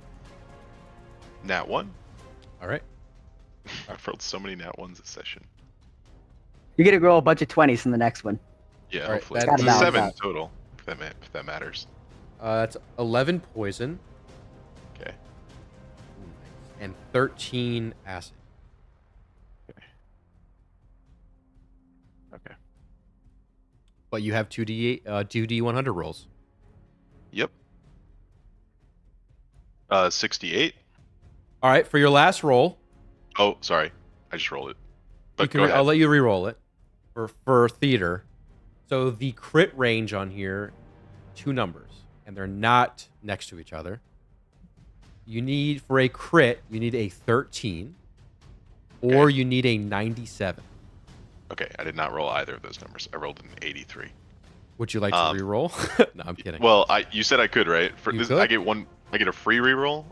Nat 1. All right. I've rolled so many nat 1s this session. You're going to roll a bunch of 20s in the next one. Yeah, All right, hopefully. that It's is- 7 total, if that matters. That's 11 poison Okay. and 13 acid. Okay. But you have 2d 100 rolls. Yep. 68. All right, for your last roll, Oh, sorry. I just rolled it. you But can go ahead. I'll let you re-roll it for theater. So the crit range on here, 2 numbers, and they're not next to each other. You need for a crit, you need a 13, or Okay. you need a 97. Okay, I did not roll either of those numbers. I rolled an 83. Would you like to Um, re-roll? No, I'm kidding. Well, you said I could, right? For You this, could? I get a free reroll.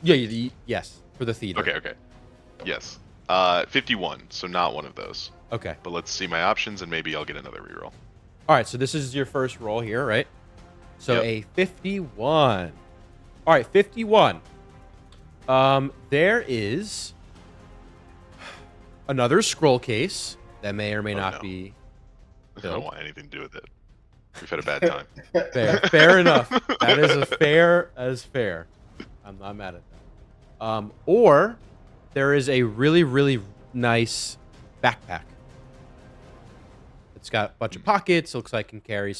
Yeah, yes, for the theater. Okay. Yes. 51, so not one of those. Okay. But let's see my options, and maybe I'll get another reroll. All right, so this is your first roll here, right? So Yep. a 51. All right, 51. There is another scroll case that may or may Oh, not no. be I Bill? don't want anything to do with it. We've had a bad time. fair. Fair enough. That is as fair as fair. I'm not mad at that. Or there is a really, really nice backpack. It's got a bunch of pockets. Looks like it can carry a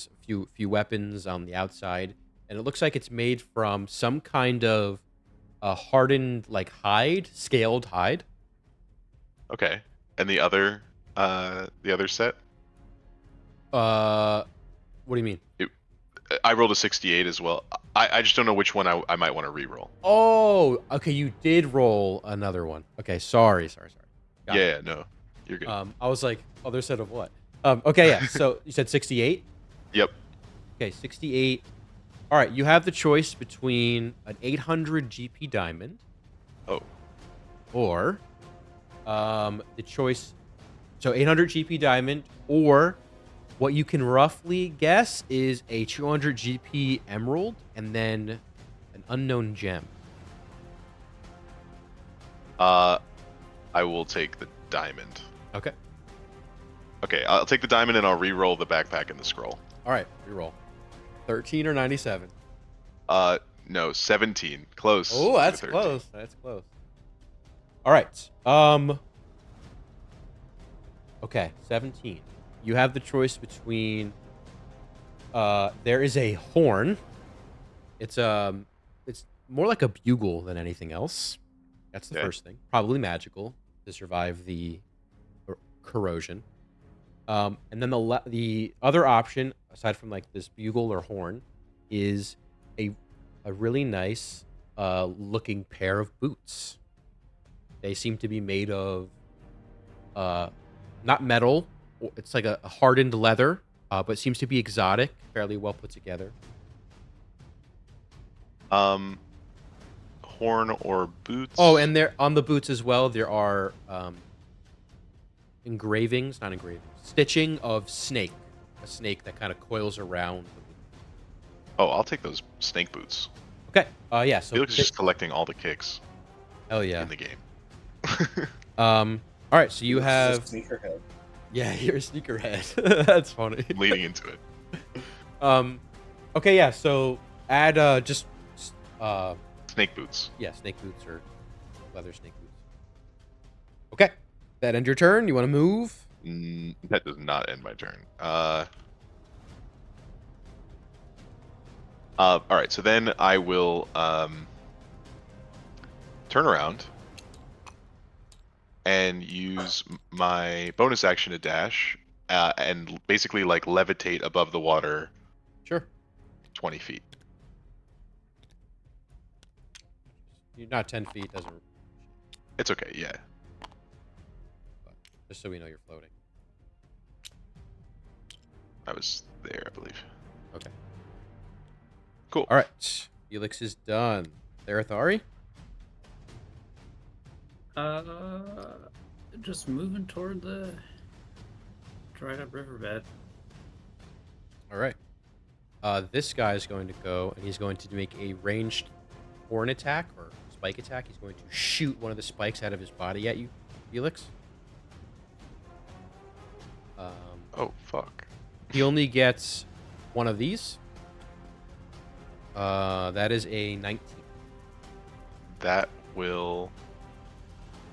few weapons on the outside, and it looks like it's made from some kind of hardened like hide, scaled hide. Okay. And the other set? What do you mean? I rolled a 68 as well. I just don't know which one I might want to reroll. Oh, okay. You did roll another one. Okay, sorry. Got it. Yeah, no. You're good. I was like, other set of what? Okay, yeah. So you said 68? Yep. Okay, 68. All right, you have the choice between an 800 GP diamond. Oh. Or the choice. So 800 GP diamond, or what you can roughly guess is a 200 GP emerald, and then an unknown gem. I will take the diamond. Okay. Okay, I'll take the diamond and I'll re-roll the backpack and the scroll. All right, reroll. 13 or 97? No, 17. Close. Oh, to that's 13. close. That's close. All right. Okay, 17. You have the choice between there is a horn. It's more like a bugle than anything else. That's the Okay. first thing. Probably magical to survive the corrosion. And then the other option, aside from like this bugle or horn, is a really nice looking pair of boots. They seem to be made of not metal. It's like a hardened leather, but seems to be exotic, fairly well put together. Horn or boots? Oh, and there on the boots as well, there are stitching of snake. A snake that kind of coils around the boot. Oh, I'll take those snake boots. Okay. Yeah, so Felix is just collecting all the kicks hell yeah. in the game. All right, so you It's have just sneakerhead. yeah, you're a sneakerhead. That's funny. I'm leading into it. Okay, yeah, so add just Snake boots. yeah, snake boots or leather snake boots. Okay. That end your turn. You want to move? That does not end my turn. All right, so then I will turn around and use my bonus action to dash and basically like levitate above the water Sure. 20 feet. You're not 10 feet, doesn't. It's okay, yeah. But just so we know you're floating. I was there, I believe. Okay. Cool. All right. Felix is done. Therathari? Just moving toward the dried up riverbed. All right. This guy is going to go, and he's going to make a ranged horn attack or spike attack. He's going to shoot one of the spikes out of his body at you, Felix. Oh, fuck. He only gets one of these. That is a 19. That will...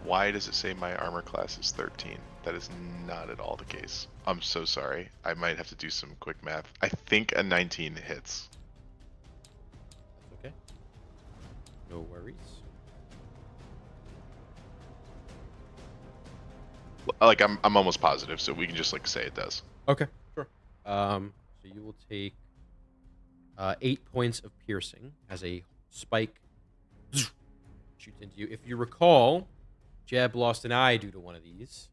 Why does it say my armor class is 13? That is not at all the case. I'm so sorry. I might have to do some quick math. I think a 19 hits. That's okay. No worries. Like, I'm almost positive, so we can just, like, say it does. Okay, sure. So you will take 8 points of piercing as a spike shoots into you. If you recall, Jeb lost an eye due to one of these.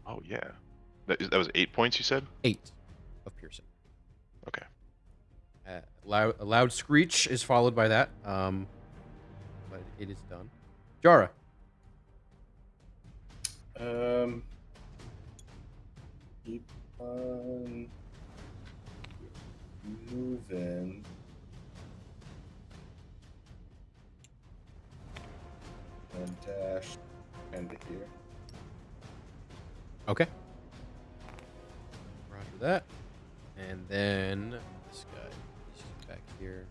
Oh, yeah. That was 8 points, you said? 8 of piercing. Okay. A loud screech is followed by that. But it is done. Jara. Keep on moving. And dash into here. Okay. Roger that. And then this guy is back here.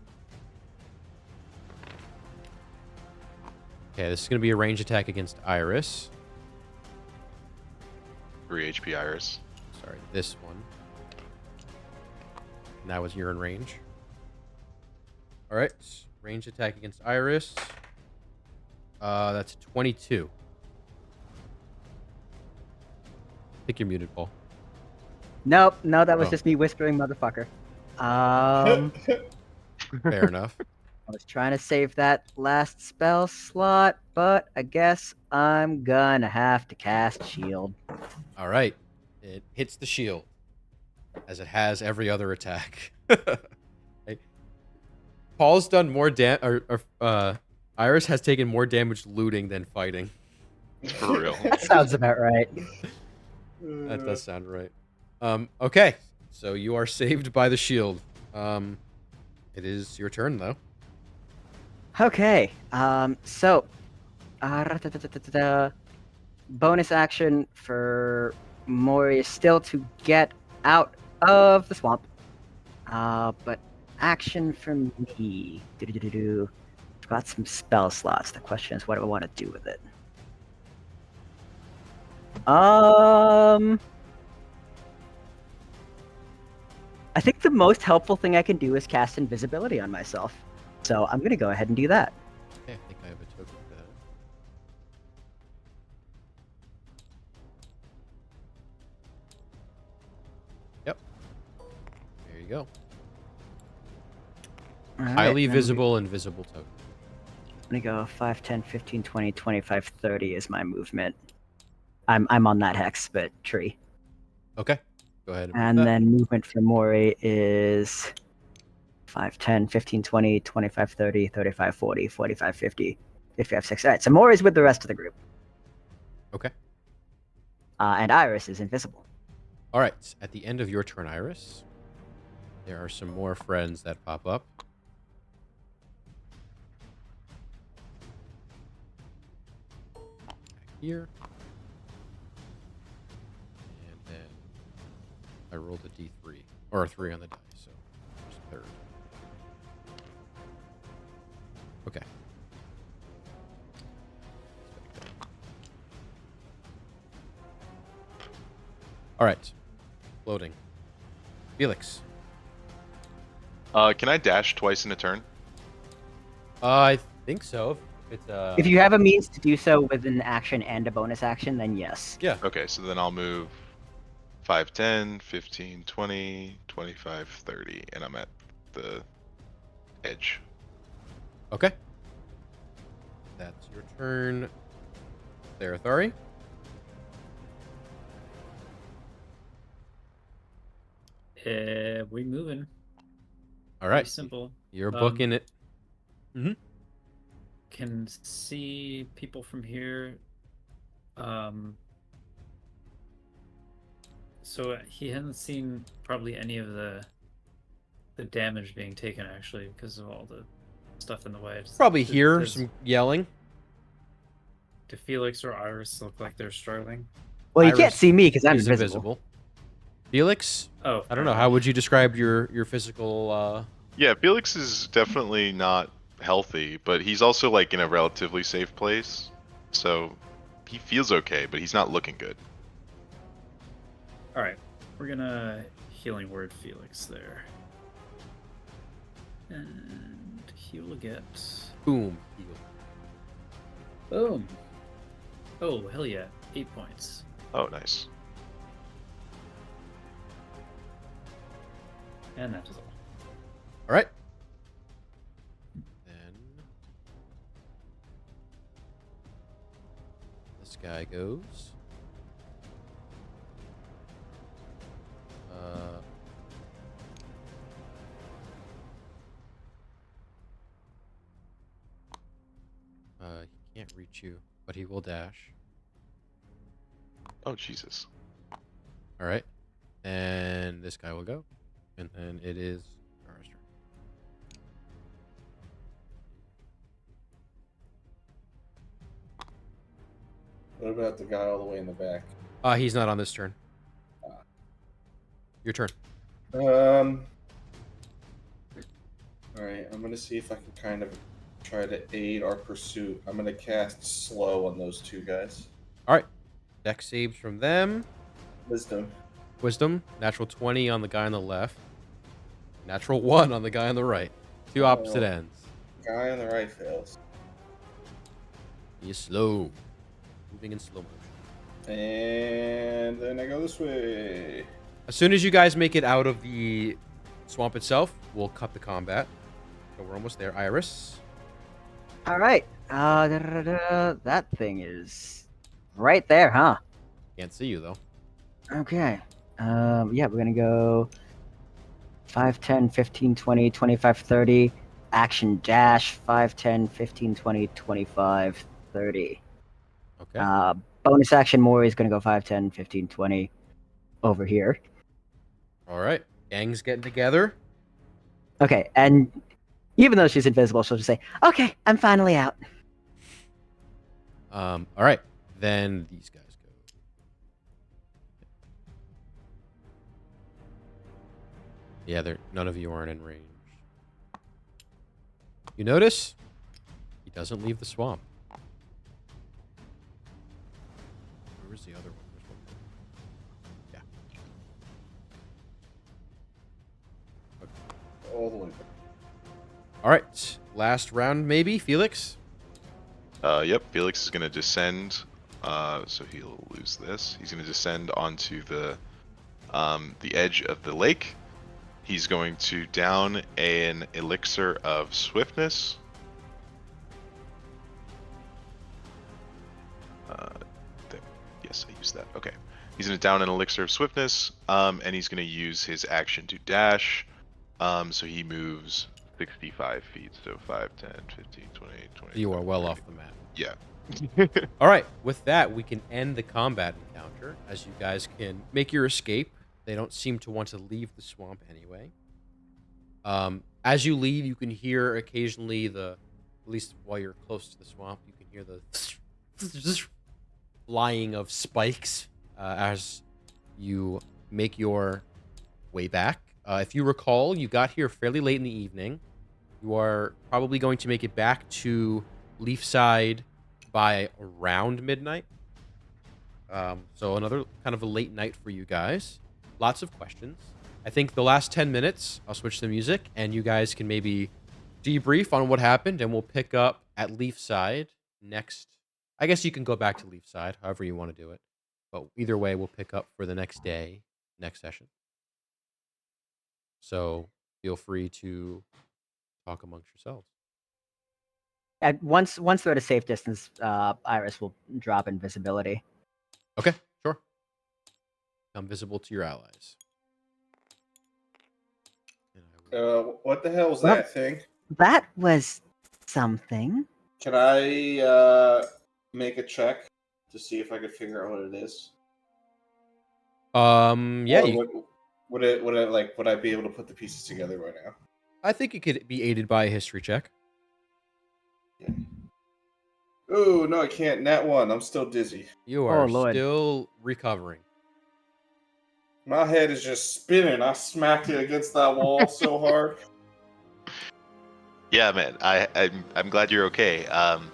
Okay, this is going to be a range attack against Iris. 3 HP Iris. Sorry, this one. And that was you're in range. All right, range attack against Iris. That's 22. I think you're muted, Paul. Nope, no, that was Oh. just me whispering, motherfucker. Fair enough. I was trying to save that last spell slot, but I guess I'm gonna have to cast shield. All right, it hits the shield, as it has every other attack. Hey, Paul's done more Iris has taken more damage looting than fighting. For real. Sounds about right. That does sound right. Okay, so you are saved by the shield. It is your turn though. Okay, so bonus action for Mori is still to get out of the swamp. But action for me. I've got some spell slots. The question is, what do I want to do with it? I think the most helpful thing I can do is cast invisibility on myself. So I'm gonna go ahead and do that. Okay, I think I have a token for that. Yep. There you go. All right, Highly then visible and visible token. I'm gonna go 5, 10, 15, 20, 25, 30 is my movement. I'm on that hex, but tree. Okay. Go ahead and And move that. then movement for Mori is 5, 10, 15, 20, 25, 30, 35, 40, 45, 50, 55, 60. All right, so Mori's with the rest of the group. Okay. And Iris is invisible. All right. At the end of your turn, Iris, there are some more friends that pop up. Back here. And then I rolled a d3. Or a 3 on the die, so there's a third. Okay. All right. Loading. Felix. Can I dash twice in a turn? I think so. If it's If you have a means to do so with an action and a bonus action, then yes. yeah. Okay, so then I'll move 5, 10, 15, 20, 25, 30, and I'm at the edge. Okay. That's your turn. Therathari. We moving. All Pretty right. simple. You're booking it. Can see people from here. So he hasn't seen probably any of the damage being taken actually because of all the stuff in the way. Probably hear some yelling. Do Felix or Iris look like they're struggling? Well, you can't Iris see me because I'm is invisible. Felix, Oh, I don't know. How would you describe your physical? Yeah, Felix is definitely not healthy, but he's also like in a relatively safe place. So he feels okay, but he's not looking good. All right, we're gonna healing word Felix there, and he will get Boom. Heal. boom. Oh hell yeah, 8 points. Oh, nice. And that is all. All right. Then this guy goes. He can't reach you, but he will dash. Oh, Jesus. All right. And this guy will go. And then it is Kara's turn. What about the guy all the way in the back? He's not on this turn. Your turn. All right, I'm gonna see if I can kind of try to aid our pursuit. I'm gonna cast slow on those two guys. All right. Dex saves from them. Wisdom. Wisdom. Natural 20 on the guy on the left. Natural 1 on the guy on the right. Two opposite ends. Guy on the right fails. He is slow. Moving in slow motion. And then I go this way. As soon as you guys make it out of the swamp itself, we'll cut the combat. So we're almost there. Iris. All right. That thing is right there, huh? Can't see you, though. Okay. Yeah, we're gonna go 5, 10, 15, 20, 25, 30. Action dash 5, 10, 15, 20, 25, 30. Okay. Bonus action Mori is gonna go 5, 10, 15, 20 over here. All right. Gang's getting together. Okay, and even though she's invisible, she'll just say, "Okay, I'm finally out." All right. Then these guys go. Yeah, none of you aren't in range. You notice he doesn't leave the swamp. Where's the other one? There's one more. Yeah. All the way back. All right. Last round, maybe. Felix. Yep, Felix is going to descend, so he'll lose this. He's going to descend onto the edge of the lake. He's going to down an elixir of swiftness. Yes, I used that. Okay. He's going to down an elixir of swiftness, and he's going to use his action to dash. So he moves 65 feet, so 5, 10, 15, 20, 20. You are well off the map. Yeah. All right. With that, we can end the combat encounter, as you guys can make your escape. They don't seem to want to leave the swamp anyway. As you leave, you can hear occasionally at least while you're close to the swamp, you can hear the flying of spikes as you make your way back. If you recall, you got here fairly late in the evening. You are probably going to make it back to Leafside by around midnight. So another kind of a late night for you guys. Lots of questions. I think the last 10 minutes, I'll switch the music, and you guys can maybe debrief on what happened, and we'll pick up at Leafside next. I guess you can go back to Leafside, however you want to do it. But either way, we'll pick up for the next day, next session. So feel free to talk amongst yourselves. Once they're at a safe distance, Iris will drop invisibility. Okay, sure. Become visible to your allies. And I will- What the hell is Well- that thing? That was something. Can I make a check to see if I can figure out what it is? Yeah, Or would I be able to put the pieces together right now? I think it could be aided by a history check. Ooh, no, I can't. Nat 1. I'm still dizzy. You Oh, are Lord. still recovering. My head is just spinning. I smacked it against that wall so hard. Yeah, man. I'm glad you're okay. I'm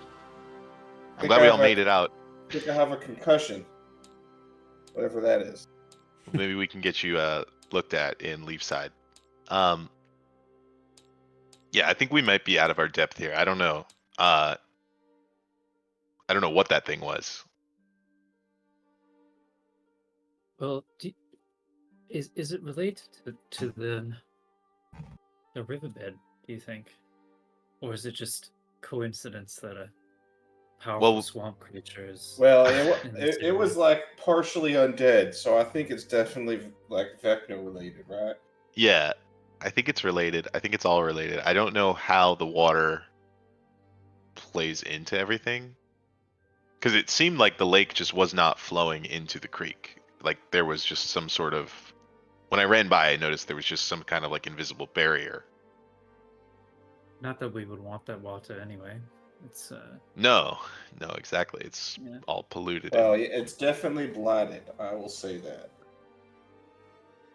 Think glad I we have all a- made it out. I think I have a concussion. Whatever that is. Maybe we can get you looked at in Leafside. Um, yeah, I think we might be out of our depth here. I don't know. I don't know what that thing was. Well, is it related to the riverbed? Do you think, or is it just coincidence that a powerful Well- swamp creature is? Well, in this it was area? like partially undead, so I think it's definitely like Vecna related, right? Yeah, I think it's related. I think it's all related. I don't know how the water plays into everything. Because it seemed like the lake just was not flowing into the creek. Like there was just some sort of. When I ran by, I noticed there was just some kind of like invisible barrier. Not that we would want that water anyway. It's No, exactly. It's Yeah. all polluted. Well, and it's definitely bladed. I will say that.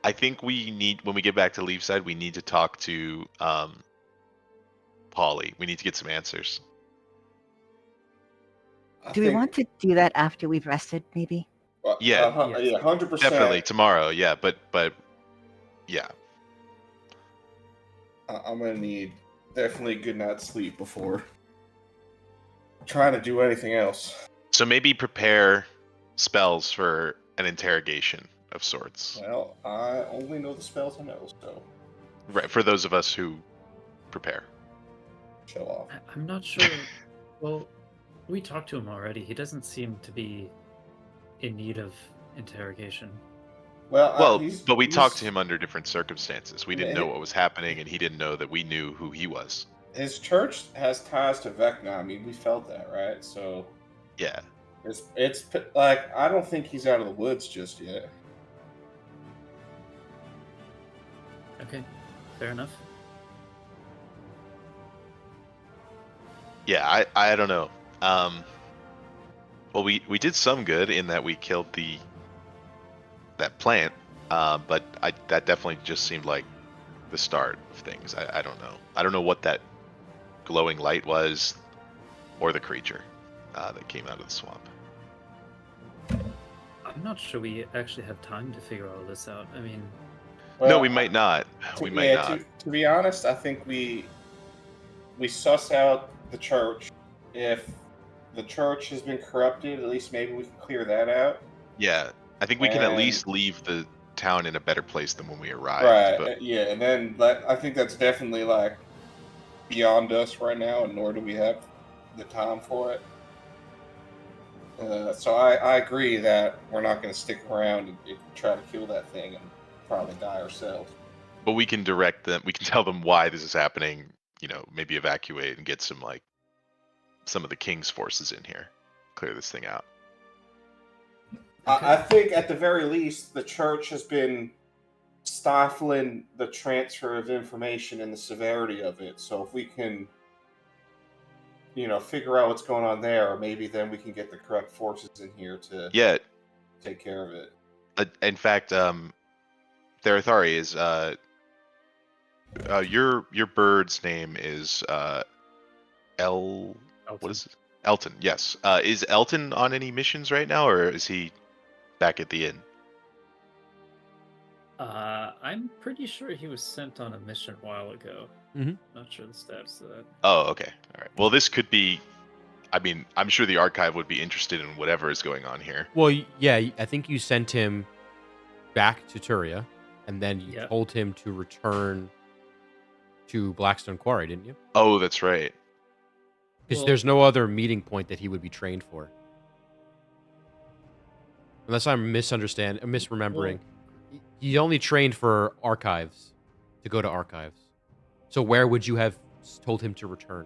I think we need, when we get back to Leafside, we need to talk to Polly. We need to get some answers. Do we want to do that after we've rested, maybe? Yeah. Yes. Yeah, 100%. Definitely tomorrow. Yeah, but yeah. I'm gonna need definitely a good night's sleep before trying to do anything else. So maybe prepare spells for an interrogation of sorts. Well, I only know the spells I know, so Right, for those of us who prepare. show off. I'm not sure. Well, we talked to him already. He doesn't seem to be in need of interrogation. Well, he's- but we he's- talked to him under different circumstances. We didn't Yeah, know what was happening, and he didn't know that we knew who he was. His church has ties to Vecna. I mean, we felt that, right? So Yeah. it's like I don't think he's out of the woods just yet. Okay, fair enough. Yeah, I don't know. Well, we did some good in that we killed that plant, but that definitely just seemed like the start of things. I don't know. I don't know what that glowing light was, or the creature that came out of the swamp. I'm not sure we actually have time to figure all this out. I mean, No, Well, we might not. We might yeah, not. To be honest, I think we suss out the church. If the church has been corrupted, at least maybe we can clear that out. Yeah, I think we can at And- least leave the town in a better place than when we arrived. Right. But Yeah, and then I think that's definitely like beyond us right now, and nor do we have the time for it. So I agree that we're not going to stick around and try to kill that thing and probably die ourselves. but we can direct them. We can tell them why this is happening. You know, maybe evacuate and get some of the king's forces in here, clear this thing out. I think at the very least, the church has been stifling the transfer of information and the severity of it. So if we can, figure out what's going on there, maybe then we can get the correct forces in here to Yeah. take care of it. In fact, Therathari is your bird's name is Elton. What is it? Elton. Yes. Is Elton on any missions right now, or is he back at the inn? I'm pretty sure he was sent on a mission a while ago. Mhm. Not sure the status of that. Oh, okay. All right. Well, this could be. I mean, I'm sure the archive would be interested in whatever is going on here. Well, yeah, I think you sent him back to Turia, and then you Yeah. told him to return to Blackstone Quarry, didn't you? Oh, that's right. Because Well- there's no other meeting point that he would be trained for. Unless I'm misremembering. He only trained for archives, to go to archives. So where would you have told him to return?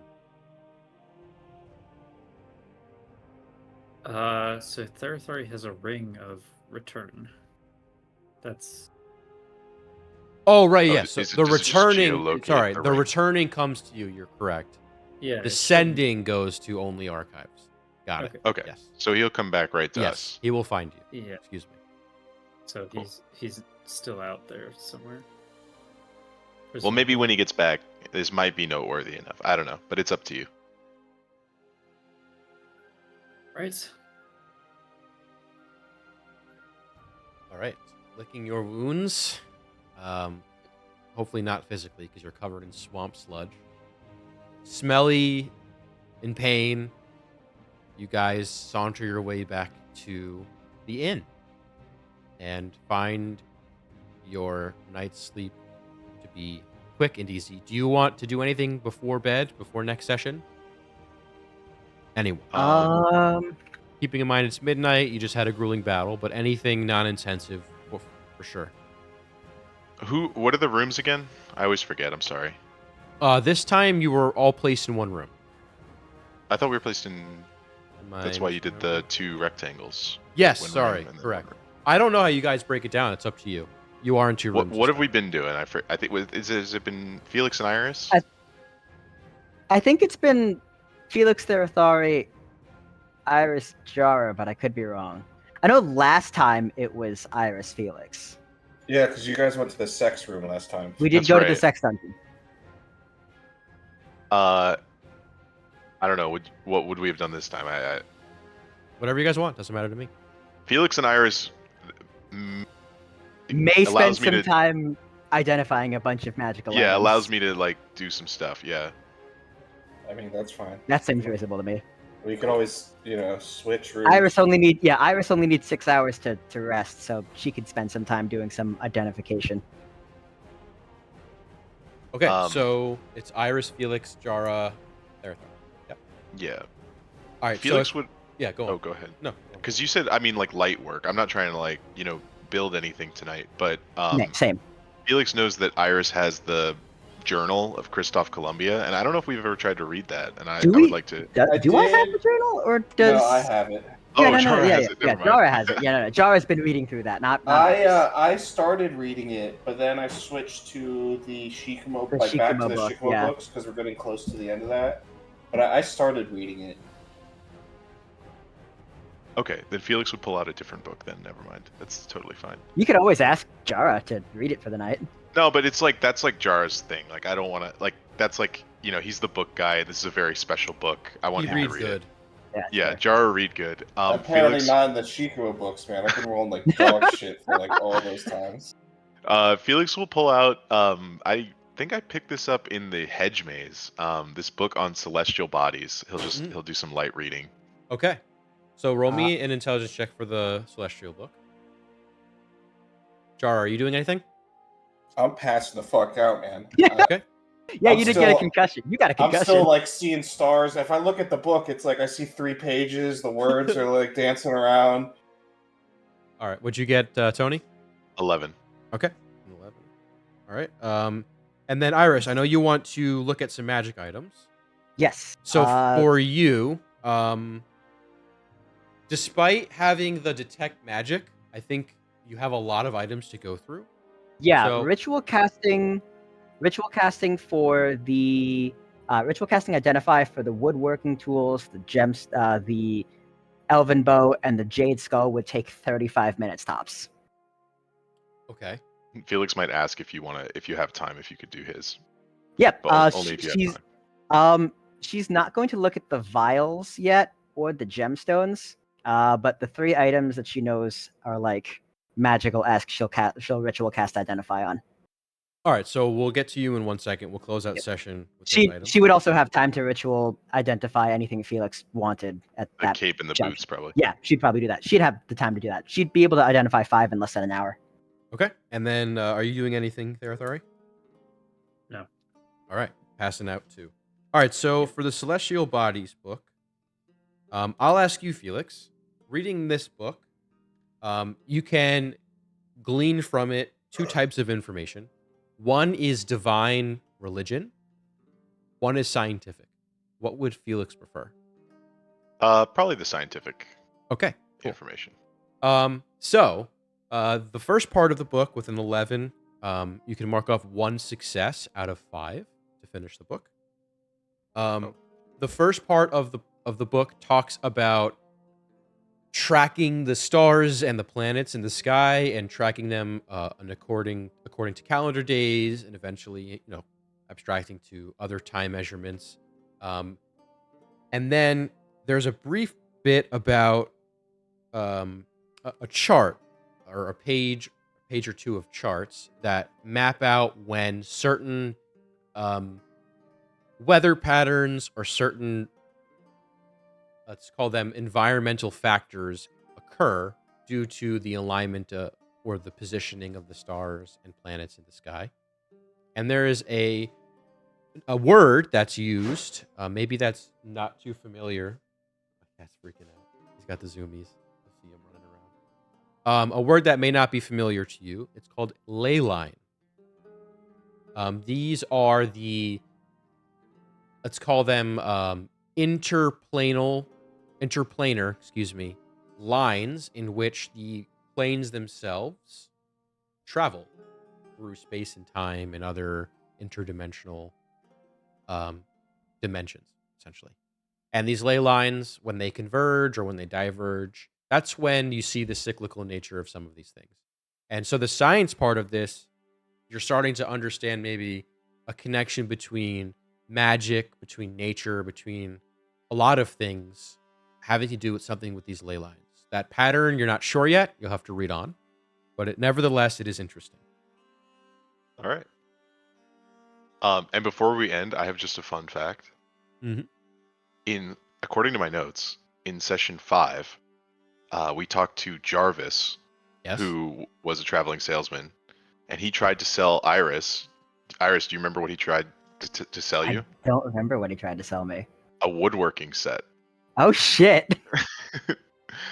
So Therathori has a ring of return. That's Oh, right, Oh, yes. So is it- the does it just returning, geolocate sorry, the the ring? returning comes to you. You're correct. yeah. The it should- sending goes to only archives. Got it. Okay. Yes. So he'll come back right to Yes, us. he will find you. Yeah. Excuse me. So Cool. he's still out there somewhere. Well, maybe when he gets back, this might be noteworthy enough. I don't know, but it's up to you. Right. All right. Licking your wounds. Hopefully not physically, because you're covered in swamp sludge. Smelly, in pain. You guys saunter your way back to the inn and find your night's sleep to be quick and easy. Do you want to do anything before bed, before next session? Anyone? Keeping in mind it's midnight, you just had a grueling battle, but anything non-intensive for sure. What are the rooms again? I always forget. I'm sorry. This time you were all placed in one room. I thought we were placed in. Am I That's why you did the misremembering? 2 rectangles. Yes, One sorry, room and then correct. one room. I don't know how you guys break it down. It's up to you. You are in 2 rooms. What this have we time. been doing? I think has it been Felix and Iris? I think it's been Felix Therathari, Iris Jara, but I could be wrong. I know last time it was Iris Felix. Yeah, because you guys went to the sex room last time. We did That's go to the right. sex dungeon. I don't know. What would we have done this time? Whatever you guys want. Doesn't matter to me. Felix and Iris May spend allows me some to time identifying a bunch of magical items. allows me to like do some stuff. Yeah. I mean, that's fine. That seems reasonable to me. We could always, switch rooms. Iris only needs 6 hours to rest, so she could spend some time doing some identification. Okay, Um, so it's Iris, Felix, Jara, Therathar. Yep. Yeah. All right, Felix so would. yeah, go on. Oh, go ahead. No. Because you said, I mean, like light work. I'm not trying to like build anything tonight, but Same. Felix knows that Iris has the journal of Christoph Columbia, and I don't know if we've ever tried to read that, and I would like to. Do I did. have the journal, or does? No, I haven't. Yeah, Oh, no, Jara yeah, has yeah, it. yeah. Never mind. Jara has it. Yeah, no. Jara's been reading through that. Not Iris. I started reading it, but then I switched to the Shikamo, The back to the Shikamo book, Shikamo yeah. books because we're getting close to the end of that. But I started reading it. Okay, then Felix would pull out a different book. Then never mind. That's totally fine. You could always ask Jara to read it for the night. No, but it's like that's like Jara's thing. Like I don't want to like that's like he's the book guy. This is a very special book. I want He him reads to read good. it. Yeah. Yeah, sure. Jara read good. Apparently Felix, not in the Shikamo books, man. I've been rolling like dog shit for like all those times. Felix will pull out. I think I picked this up in the Hedge Maze. This book on celestial bodies. He'll do some light reading. Okay, so roll me an intelligence check for the Celestial book. Jara, are you doing anything? I'm passing the fuck out, man. Okay. Yeah, I'm you did get a still- concussion. You got a I'm concussion. still like seeing stars. If I look at the book, it's like I see 3 pages. The words are like dancing around. All right. What'd you get, Tony? 11. Okay. 11. All right. And then Iris, I know you want to look at some magic items. Yes. So for you, despite having the detect magic, I think you have a lot of items to go through. yeah, so- ritual casting for the ritual casting identify for the woodworking tools, the gems, the elven bow, and the jade skull would take 35 minutes tops. Okay. Felix might ask if you have time, if you could do his. Yep. But only if you have time. She's not going to look at the vials yet or the gemstones. But the 3 items that she knows are like magical-esque, she'll ritual cast identify on. All right, so we'll get to you in 1 second. We'll close out Yep. session with those She items. she would also have time to ritual identify anything Felix wanted at The that cape and the junction. boots, probably. Yeah, she'd probably do that. She'd have the time to do that. She'd be able to identify 5 in less than an hour. Okay. And then, are you doing anything there, Thari? No. All right. Passing out too. All right. So for the Celestial Bodies book, I'll ask you, Felix. Reading this book, you can glean from it 2 types of information. One is divine religion. One is scientific. What would Felix prefer? Probably the scientific Okay. Cool. information. So the first part of the book with an 11, you can mark off 1 success out of 5 to finish the book. The first part of the book talks about tracking the stars and the planets in the sky and tracking them and according to calendar days, and eventually, abstracting to other time measurements. And then there's a brief bit about a chart or a page or 2 of charts that map out when certain weather patterns or certain, let's call them environmental factors, occur due to the alignment or the positioning of the stars and planets in the sky. And there is a word that's used. Maybe that's not too familiar. My cat's freaking out. He's got the zoomies. You'll see him running around. A word that may not be familiar to you. It's called ley line. These are let's call them interplanar, lines in which the planes themselves travel through space and time and other interdimensional dimensions, essentially. And these ley lines, when they converge or when they diverge, that's when you see the cyclical nature of some of these things. And so the science part of this, you're starting to understand maybe a connection between magic, between nature, between a lot of things having to do with something with these ley lines. That pattern, you're not sure yet. You'll have to read on. But nevertheless, it is interesting. All right. And before we end, I have just a fun fact. Mhm. According to my notes, in session 5, we talked to Jarvis, Yes. who was a traveling salesman, and he tried to sell Iris. Iris, do you remember what he tried to sell you? I don't remember what he tried to sell me. A woodworking set. Oh shit!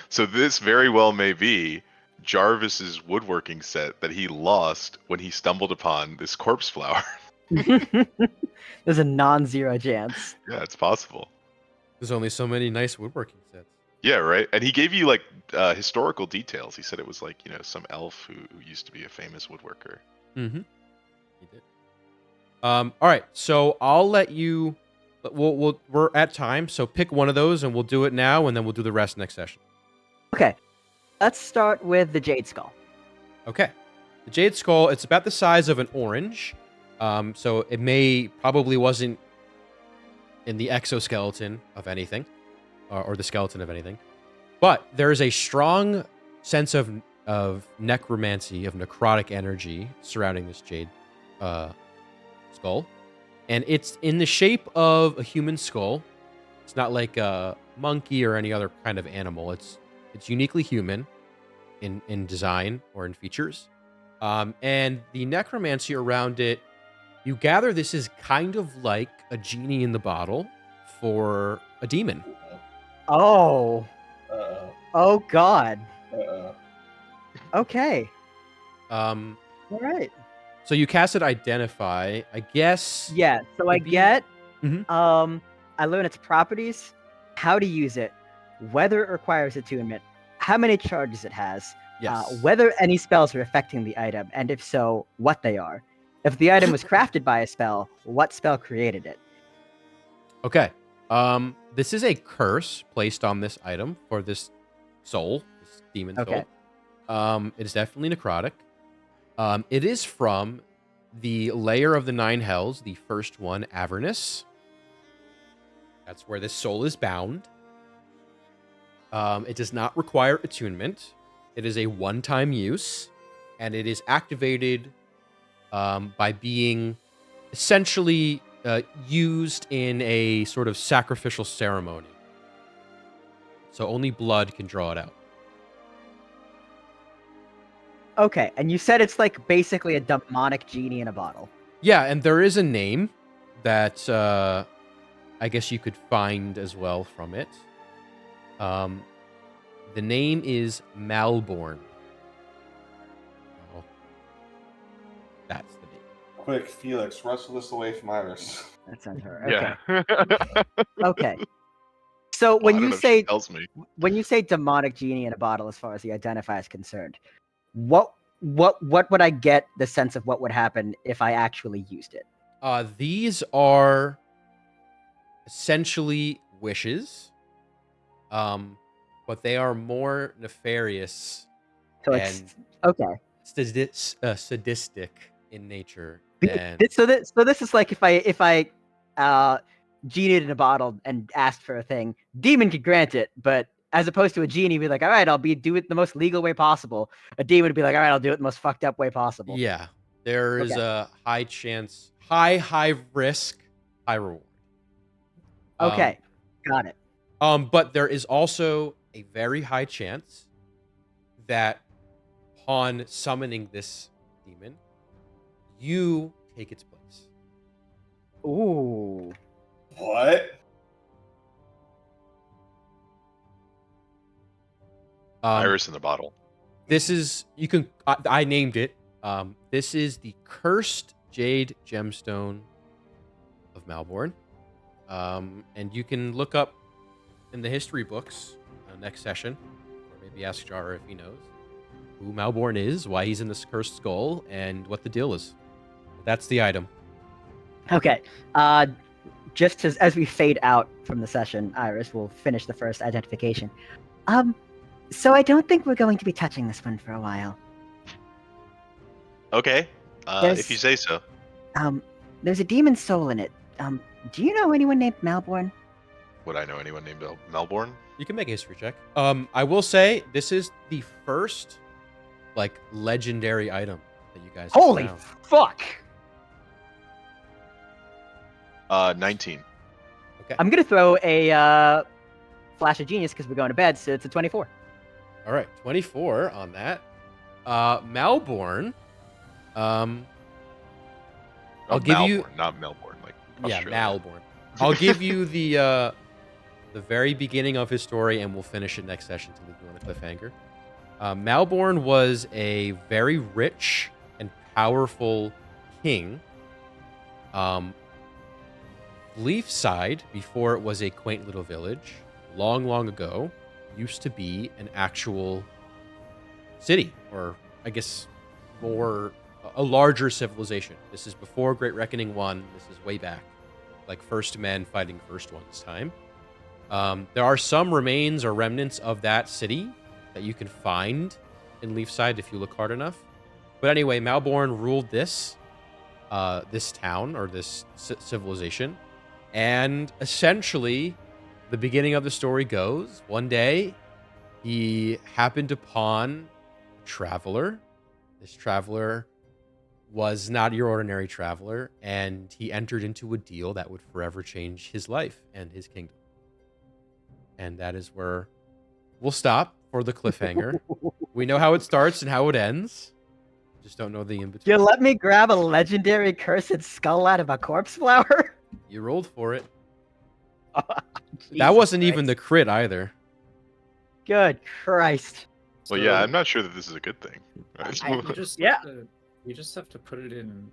So this very well may be Jarvis's woodworking set that he lost when he stumbled upon this corpse flower. There's a non-zero chance. Yeah, it's possible. There's only so many nice woodworking sets. Yeah, right. And he gave you like historical details. He said it was like, some elf who used to be a famous woodworker. Mm-hmm. He did. All right, so I'll let you. We're at time, so pick one of those, and we'll do it now, and then we'll do the rest next session. Okay, let's start with the Jade Skull. Okay, the Jade Skull. It's about the size of an orange, so it probably wasn't in the exoskeleton of anything, or the skeleton of anything, but there is a strong sense of necromancy, of necrotic energy surrounding this Jade skull. And it's in the shape of a human skull. It's not like a monkey or any other kind of animal. It's uniquely human in design or in features. And the necromancy around it, you gather this is kind of like a genie in the bottle for a demon. Oh. Uh-oh. Oh god. Uh-oh. Okay. All right. So you cast it identify, I guess. Yeah, so I get Mhm. I learn its properties, how to use it, whether it requires attunement, how many charges it has, Yes. whether any spells are affecting the item, and if so, what they are. If the item was crafted by a spell, what spell created it? Okay. This is a curse placed on this item for this soul, this demon Okay. soul. It is definitely necrotic. It is from the layer of the 9 hells, the first one, Avernus. That's where this soul is bound. It does not require attunement. It is a one-time use, and it is activated by being essentially used in a sort of sacrificial ceremony. So only blood can draw it out. Okay, and you said it's like basically a demonic genie in a bottle. Yeah, and there is a name that I guess you could find as well from it. The name is Malborn. Oh, that's the name. Quick, Felix, wrestle this away from Iris. That sounds her. Okay. Yeah. Okay. So Well, I don't know if she tells me. when you say demonic genie in a bottle, as far as the identifier is concerned, what would I get the sense of what would happen if I actually used it? These are essentially wishes, but they are more nefarious So and okay. sadistic in nature Be- than. So this is like if I genied in a bottle and asked for a thing, demon could grant it, but as opposed to a genie be like, all right, do it the most legal way possible. A demon would be like, all right, I'll do it the most fucked up way possible. Yeah, there is Okay. a high chance, high risk, high reward. Okay, got it. But there is also a very high chance that upon summoning this demon, you take its place. Ooh. What? Iris in the bottle. This is I named it. This is the cursed jade gemstone of Malborn. And you can look up in the history books next session, or maybe ask Jara if he knows who Malborn is, why he's in this cursed skull, and what the deal is. That's the item. Okay. Just as we fade out from the session, Iris will finish the first identification. So I don't think we're going to be touching this one for a while. Okay. There's- If you say so. There's a demon soul in it. Do you know anyone named Malborn? Would I know anyone named Melbourne? You can make a history check. I will say this is the first like legendary item that you guys have Holy found. fuck! 19. Okay. I'm gonna throw a flash of genius because we're going to bed, so it's a 24. All right, 24 on that. Malborn. I'll give you Malbourne, not Melbourne, like Australia. Malborn. I'll give you the very beginning of his story, and we'll finish it next session to leave you on a cliffhanger. Malborn was a very rich and powerful king. Leafside, before it was a quaint little village, long ago, used to be an actual city, or I guess more a larger civilization. This is before Great Reckoning 1. This is way back, like first men fighting first ones time. There are some remains or remnants of that city that you can find in Leafside if you look hard enough. But anyway, Malborn ruled this town, or this civilization. And essentially, the beginning of the story goes, one day, he happened upon a traveler. This traveler was not your ordinary traveler, and he entered into a deal that would forever change his life and his kingdom. And that is where we'll stop for the cliffhanger. We know how it starts and how it ends. Just don't know the in-between. You let me grab a legendary cursed skull out of a corpse flower? You rolled for it. That Jesus wasn't even Christ. the crit either. Good Christ. Well, yeah, I'm not sure that this is a good thing. You just Yeah. you just have to put it in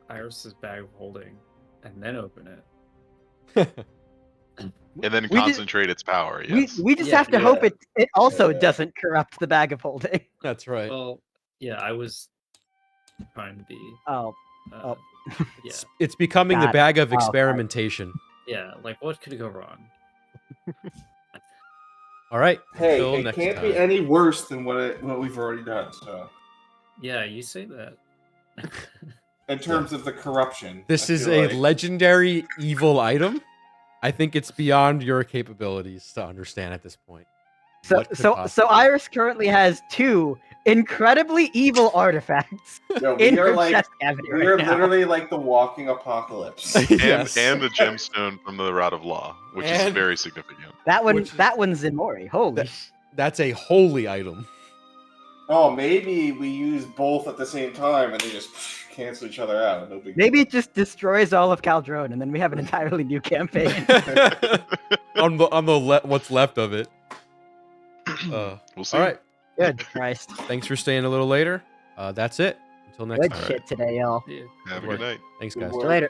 Iris's bag of holding and then open it. and then We did- concentrate its power, yes. We just Yeah, have to hope yeah. it also Yeah. doesn't corrupt the bag of holding. That's right. Well, yeah, I was trying to be. Oh, Uh, Yeah, It's becoming the Got it. bag of Oh, okay. experimentation. yeah. Like, what could go wrong? All right. Hey, Until it next can't time. be any worse than what we've already done. So, Yeah, you say that. in terms of the corruption, This I is feel a like- legendary evil item. I think it's beyond your capabilities to understand at this point. so What could so possibly- Iris currently has 2 incredibly evil artifacts No, in we are her like chest cavity we right are now. literally like the walking apocalypse. Yes. And the gemstone from the Rod of Law, which is And- very significant. That one, Which is- that one's Zenmori. Holy That- That's a holy item. Oh, maybe we use both at the same time and they just cancel each other out. No big Maybe it just destroys all of Caldrone, and then we have an entirely new campaign. on the what's left of it. We'll see. All right. Good Christ. Thanks for staying a little later. That's it. Until next Good time. shit today, y'all. Yeah. Have a Good good night. Thanks, Good guys. work. See you later.